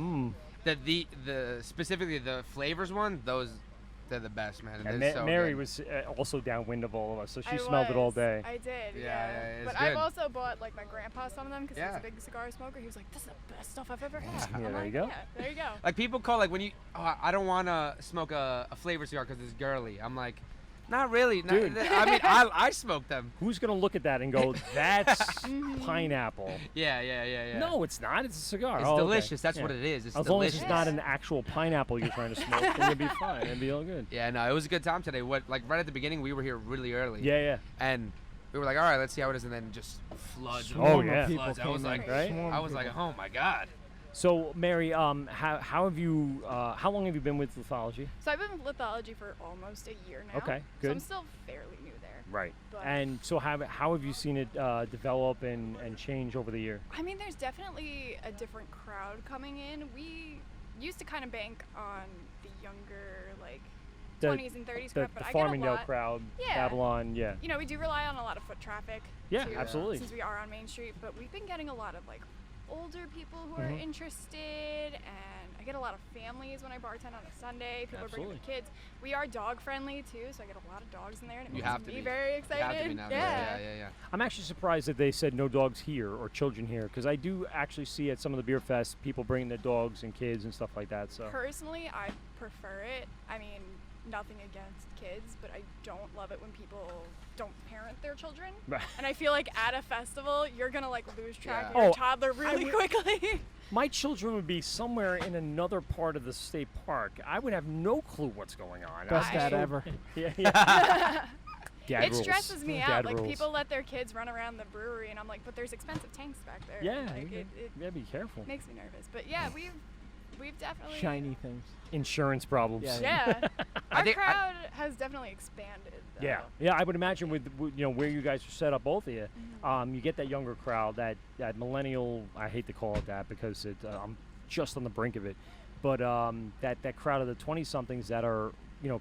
The specifically the flavors one, they're the best, man.
And
They're so
Mary
good.
was also downwind of all of us, so she
I
smelled it all
was.
day.
I did.
Yeah, it's
but
good.
I've also bought like my grandpa some of them because
Yeah.
he's a big cigar smoker. He was like, "This is the best stuff I've ever had."
Yeah,
I'm
there
like,
you go.
Yeah, there you go.
Like people call like when you, I don't want to smoke a flavor cigar because it's girly. I'm like, not really.
Dude.
I mean, I smoke them.
Who's gonna look at that and go, "That's pineapple"?
Yeah.
No, it's not. It's a cigar.
It's
Oh, okay.
delicious. That's what it is. It's
as
delicious.
long as it's not an actual pineapple you're trying to smoke, then you'll be fine. It'll be all good.
Yeah, no, it was a good time today. Like right at the beginning, we were here really early.
Yeah.
And we were like, all right, let's see how it is, and then just floods.
Oh, yeah.
Floods. I was like, oh my god.
So, Mary, how have you? How long have you been with Lithology?
So I've been with Lithology for almost a year now.
Okay,
So
good.
I'm still fairly new there.
Right.
But
And so, how have you seen it develop and change over the year?
I mean, there's definitely a different crowd coming in. We used to kind of bank on the younger, like, 20s and 30s crowd, but
the
I get a
Farmingdale
lot.
crowd,
Yeah.
Babylon, yeah.
You know, we do rely on a lot of foot traffic.
Yeah,
too,
absolutely.
Since we are on Main Street, but we've been getting a lot of like older people who are
Mhm.
interested, and I get a lot of families when I bartend on a Sunday. People are bringing their
Absolutely.
kids. We are dog friendly too, so I get a lot of dogs in there, and it
You
makes
have to
me
be.
very
You
excited.
have to be nowadays. Yeah.
I'm actually surprised that they said no dogs here or children here, because I do actually see at some of the beer fests people bringing their dogs and kids and stuff like that. So
Personally, I prefer it. I mean, nothing against kids, but I don't love it when people don't parent their children.
Right.
And I feel like at a festival, you're gonna like lose track
Yeah.
of your
Oh,
toddler really quickly.
My children would be somewhere in another part of the state park. I would have no clue what's going on.
Best dad ever.
Yeah.
It stresses me out. Like,
rules.
people let their kids run around the brewery, and I'm like, but there's expensive tanks back there.
Yeah,
Like, it
yeah, be careful.
makes me nervous. But yeah, we've definitely
Shiny things.
Insurance problems.
Yeah. Our crowd has definitely expanded. Though.
Yeah. I would imagine with where you guys are set up, both of you, you get that younger crowd, that millennial. I hate to call it that because I'm just on the brink of it, but that crowd of the 20-somethings that are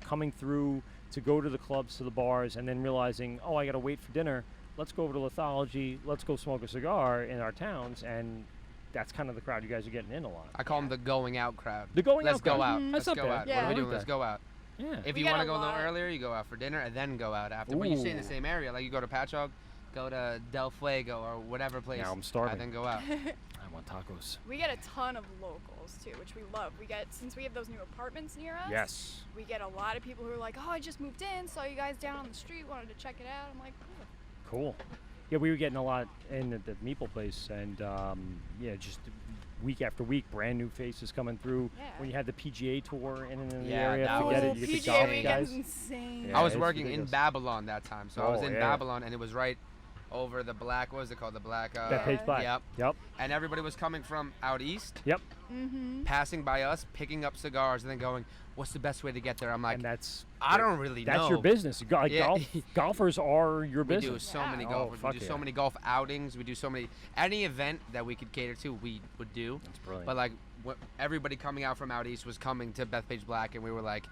coming through to go to the clubs, to the bars, and then realizing, oh, I got to wait for dinner. Let's go over to Lithology. Let's go smoke a cigar in our towns, and that's kind of the crowd you guys are getting in a lot.
I call them the going out crowd.
The going
Let's
out crowd.
go out.
Mm-hmm.
Let's
That's
go
not
out.
bad.
What are we
I
doing?
like
Let's
that.
go out.
Yeah.
If
We
you
get
want
a
to go a little
lot.
earlier, you go out for dinner and then go out after. But you stay in the same area. Like you go to Patchogue, go to Del Fuego or whatever place.
Now I'm starving.
And then go out.
I want tacos.
We get a ton of locals too, which we love. Since we have those new apartments near us.
Yes.
We get a lot of people who are like, oh, I just moved in, saw you guys down on the street, wanted to check it out. I'm like, cool.
Cool. Yeah, we were getting a lot in at the Meeple place, and just week after week, brand new faces coming through.
Yeah.
When you had the PGA tour in the
Yeah,
area,
that
forget
was
it. You get the
PGA
golf
weekend's
guys.
insane.
Yeah,
I was
it's
working in
ridiculous.
Babylon that time, so I was
Oh,
in
yeah.
Babylon, and it was right over the black. What was it called? The black.
Bethpage Black. Yep.
And everybody was coming from out east.
Yep.
Mm-hmm.
Passing by us, picking up cigars, and then going, "What's the best way to get there?" I'm like,
And that's
I don't really know.
That's your business.
Yeah.
Golfers are your
We
business.
do so many
Oh,
golfers.
fuck
We do
yeah.
so many golf outings. We do so many. Any event that we could cater to, we would do.
That's brilliant.
But like, everybody coming out from out east was coming to Bethpage Black, and we were like,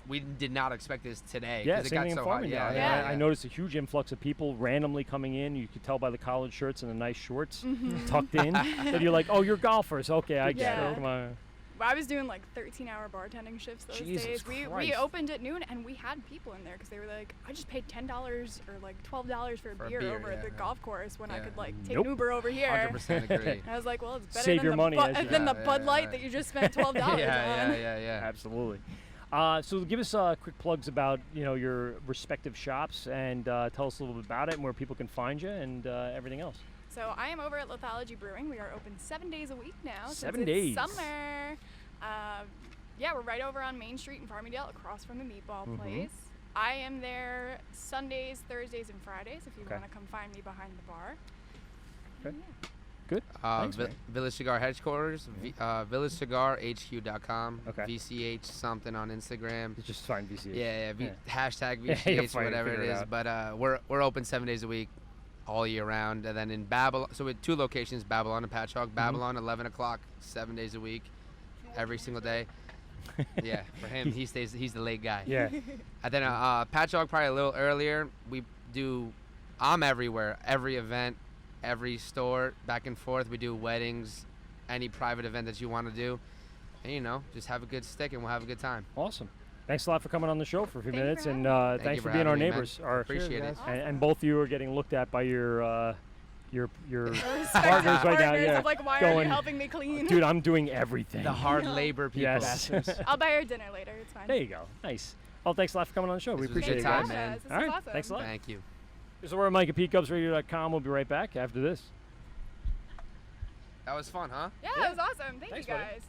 we did not expect this today.
Yeah,
'cause it
same
got
thing in
so hot.
Farmingdale.
Yeah.
I noticed a huge influx of people randomly coming in. You could tell by the collared shirts and the nice shorts
Mhm.
tucked in that you're like, oh, you're golfers. Okay, I get
Yeah.
it. Come on.
I was doing like 13-hour bartending shifts those
Jesus
days. We
Christ.
opened at noon, and we had people in there because they were like, I just paid $10 or like $12 for a
For a
beer
beer,
over at
yeah.
the golf course when I
Yeah.
could like take
Nope.
an Uber over here.
100% agree.
I was like, well, it's better
Save
than
your
the
money as you-
than the
Yeah,
Bud
yeah,
Light
yeah.
that you just spent $12 on.
yeah.
Absolutely. So give us quick plugs about your respective shops and tell us a little bit about it and where people can find you and everything else.
So I am over at Lithology Brewing. We are open 7 days a week now.
7
since
days.
It's summer. Yeah, we're right over on Main Street in Farmingdale, across from the Meatball
Mhm.
Place. I am there Sundays, Thursdays, and Fridays if you
Okay.
want to come find me behind the bar.
Okay. Good. Thanks, man.
Village Cigar headquarters, villagecigarhq.com,
Okay.
VCH something on Instagram.
You just find VCH.
Yeah,
Yeah.
hashtag
Yeah,
VCH,
you'll find it,
whatever it
figure it
is.
out.
But we're open 7 days a week, all year round. And then in Babylon, so we have 2 locations, Babylon and Patchogue.
Mm-hmm.
Babylon, 11 o'clock, 7 days a week, every single day. Yeah, for him, he's the late guy.
Yeah.
And then Patchogue probably a little earlier. I'm everywhere, every event, every store, back and forth. We do weddings, any private event that you want to do. And, just have a good stick and we'll have a good time.
Awesome. Thanks a lot for coming on the show for a few
Thank you
minutes,
for
and
having
me.
thanks
Thank you
for
for
being our
having me, man.
neighbors. Our,
Appreciate it.
And both of you are getting looked at by your
Respective
partners right now.
partners
Yeah.
of like, why are you helping me clean?
Dude, I'm doing everything.
The hard labor people.
Yes.
I'll buy her dinner later. It's fine.
There you go. Nice. Well, thanks a lot for coming on the show. We
This was a
appreciate
good
it,
time,
guys.
man.
This is
All right.
awesome.
Thanks a lot.
Thank you.
This is where Mike at PeteGubsRadio.com. We'll be right back after this.
That was fun, huh?
Yeah, it was awesome. Thank
Thanks,
you
buddy.
guys.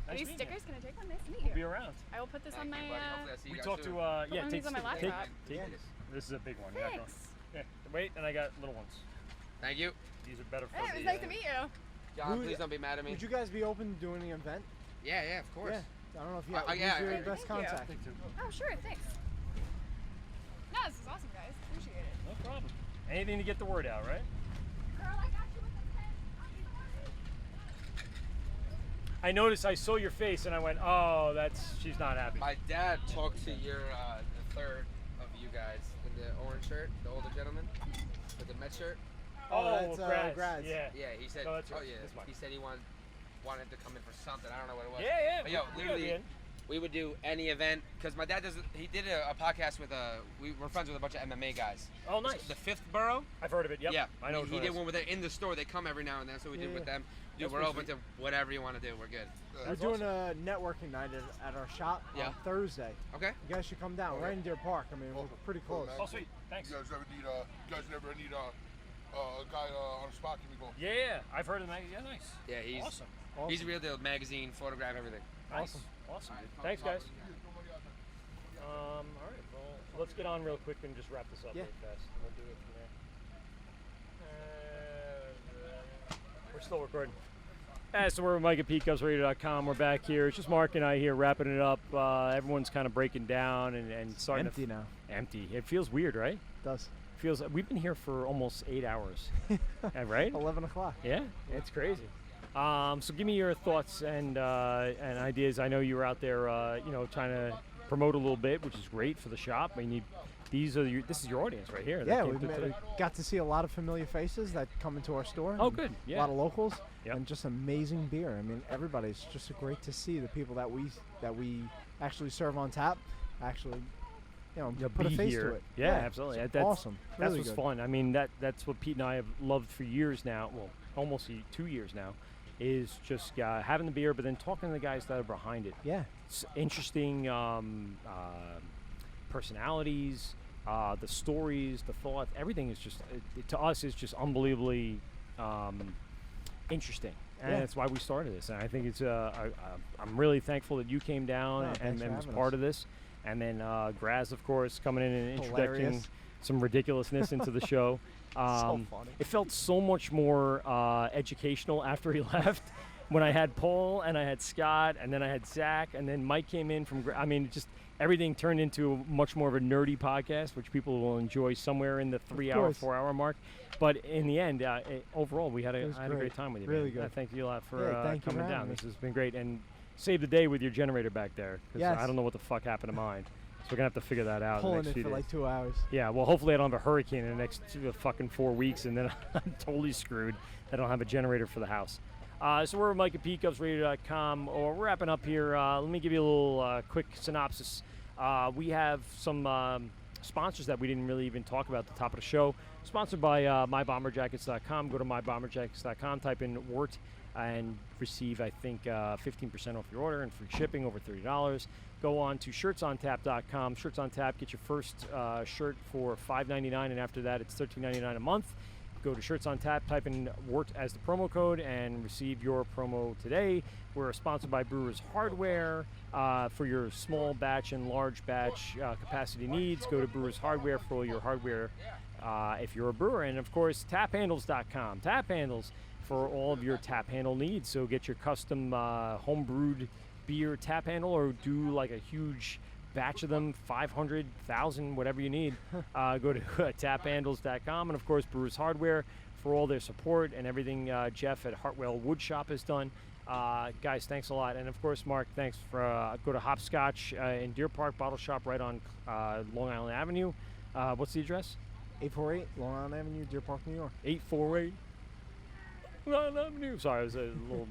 Are
Nice
these
meeting you.
stickers? Can I take one? Nice to meet
We'll
you.
be around.
I will put this on my.
Hopefully I see you
We
guys
talked
soon.
to
Put one
yeah.
of
Take
these on my
take
laptop.
this is a big one. You're not going-
Thanks.
Yeah. Wait, and I got little ones.
Thank you.
These are better for
Hey, it was nice to meet you.
John, please don't be mad at me.
Would you guys be open to doing an event?
Yeah, of course.
Yeah. I don't know if you have
yeah,
who's your
yeah.
best
Thank you.
contact.
Oh, sure. Thanks. No, this is awesome, guys. Appreciate it.
No problem. Anything to get the word out, right?
Girl, I got you with the pen.
I noticed. I saw your face, and I went, "Oh, she's not happy."
My dad talked to the third of you guys in the orange shirt, the older gentleman with the Met shirt.
Oh,
that's
Graz.
Graz.
Yeah.
Yeah, he said.
No, that's
oh
yours.
yeah,
This one.
he said he wanted to come in for something. I don't know what it was.
Yeah.
But yo,
we gotta be
literally,
in.
we would do any event because my dad doesn't. He did a podcast with we're friends with a bunch of MMA guys.
Oh, nice.
The Fifth Borough.
I've heard of it. Yep.
Yeah,
I know.
He did one with it in the store. They come every now and then, so we did with them. Dude,
That's
we're
pretty
open to whatever you want to do. We're good.
We're doing a networking night at our shop
Yeah.
on Thursday.
Okay.
You guys should come down. We're in Deer Park. I mean, we're pretty close.
Oh, sweet. Thanks.
You guys never need
A guy on a spot, give me both.
Yeah, I've heard of that. Yeah, nice.
Yeah, he's
awesome.
He's a real deal. Magazine, photograph, everything.
Awesome, dude. Thanks, guys. All right, well, let's get on real quick and just wrap this up real fast. And we'll do it from there. We're still recording. So we're Mike at PeteGovsRadio.com. We're back here. It's just Mark and I here wrapping it up. Everyone's kind of breaking down and starting
Empty now.
Empty. It feels weird, right?
It does.
Feels. We've been here for almost 8 hours. Right?
11 o'clock.
Yeah, it's crazy. So give me your thoughts and ideas. I know you were out there, trying to promote a little bit, which is great for the shop. I mean, this is your audience right here.
Yeah, we got to see a lot of familiar faces that come into our store.
Oh, good. Yeah.
A lot of locals and just amazing beer. I mean, everybody's just great to see the people that we actually serve on tap. Actually, put a face to it.
Yeah, absolutely. That's
awesome.
That's
really
what's
good.
fun. I mean, that's what Pete and I have loved for years now. Well, almost 2 years now. Is just having the beer, but then talking to the guys that are behind it.
Yeah.
It's interesting personalities, the stories, the thought, everything is just, to us, is just unbelievably interesting. And that's why we started this. And I think it's, I'm really thankful that you came down and was part of this. And then Graz, of course, coming in and introducing some ridiculousness into the show.
So funny.
It felt so much more educational after he left. When I had Paul and I had Scott and then I had Zach and then Mike came in from. I mean, just everything turned into much more of a nerdy podcast, which people will enjoy somewhere in the 3-hour, 4-hour mark. But in the end, overall, I had a great time with you.
Really
man.
good.
Thank you a lot for coming down.
Me.
This has been great and saved the day with your generator back there.
Yes.
I don't know what the fuck happened to mine. So we're going to have to figure that out.
Pulling
in the next
it
few
for
days.
like 2 hours.
Yeah, well, hopefully I don't have a hurricane in the next fucking 4 weeks, and then I'm totally screwed. I don't have a generator for the house. So we're Mike at PeteGovsRadio.com. We're wrapping up here. Let me give you a little quick synopsis. We have some sponsors that we didn't really even talk about at the top of the show. Sponsored by MyBomberJackets.com. Go to MyBomberJackets.com, type in Wort, and receive, I think, 15% off your order and free shipping over $30. Go on to ShirtsOnTap.com. Shirts on Tap, get your first shirt for $5.99, and after that, it's $13.99 a month. Go to Shirts on Tap, type in Wort as the promo code, and receive your promo today. We're sponsored by Brewers Hardware. For your small batch and large batch capacity needs, go to Brewers Hardware for all your hardware if you're a brewer. And, of course, TapHandles.com. Tap Handles for all of your tap handle needs. So get your custom home-brewed beer tap handle, or do like a huge batch of them, 500,000, whatever you need. Go to taphandles.com, and of course Brewers Hardware for all their support and everything Jeff at Hartwell Woodshop has done. Guys, thanks a lot. And of course, Mark, thanks for go to Hopsscotch in Deer Park, bottle shop right on Long Island Avenue. What's the address?
848 Long Island Avenue, Deer Park, New York.
848 Long Island Avenue. Sorry, it was a little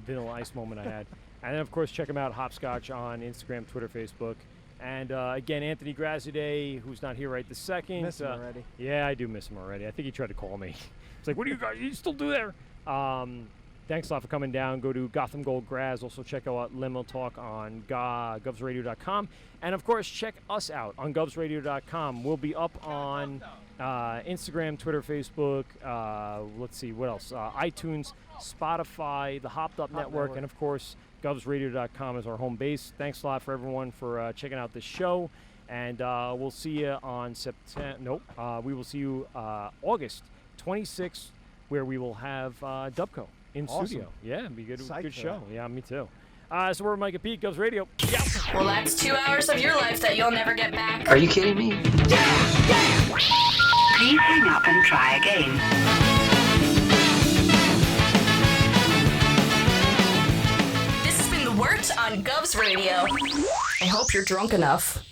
Vanilla Ice moment I had. And then, of course, check them out, Hopsscotch, on Instagram, Twitter, Facebook. And, again, Anthony Graziade, who's not here right this second.
Miss him already.
Yeah, I do miss him already. I think he tried to call me. It's like, what do you guys, you still do there? Thanks a lot for coming down. Go to Gotham Gold Graz. Also check out Limo Talk on govsradio.com. And, of course, check us out on govsradio.com. We'll be up on Instagram, Twitter, Facebook. Let's see, what else? iTunes, Spotify, the Hopped Up Network, and, of course, govsradio.com is our home base. Thanks a lot for everyone for checking out this show. And we'll see you on we will see you August 26th, where we will have Dubco in studio. Yeah, it'll be good. Good show. Yeah, me too. So we're Mike at Pete, Govs Radio. Yeah.
Well, that's 2 hours of your life that you'll never get back.
Are you kidding me? Please hang up and try again.
This has been The Wort on Govs Radio. I hope you're drunk enough.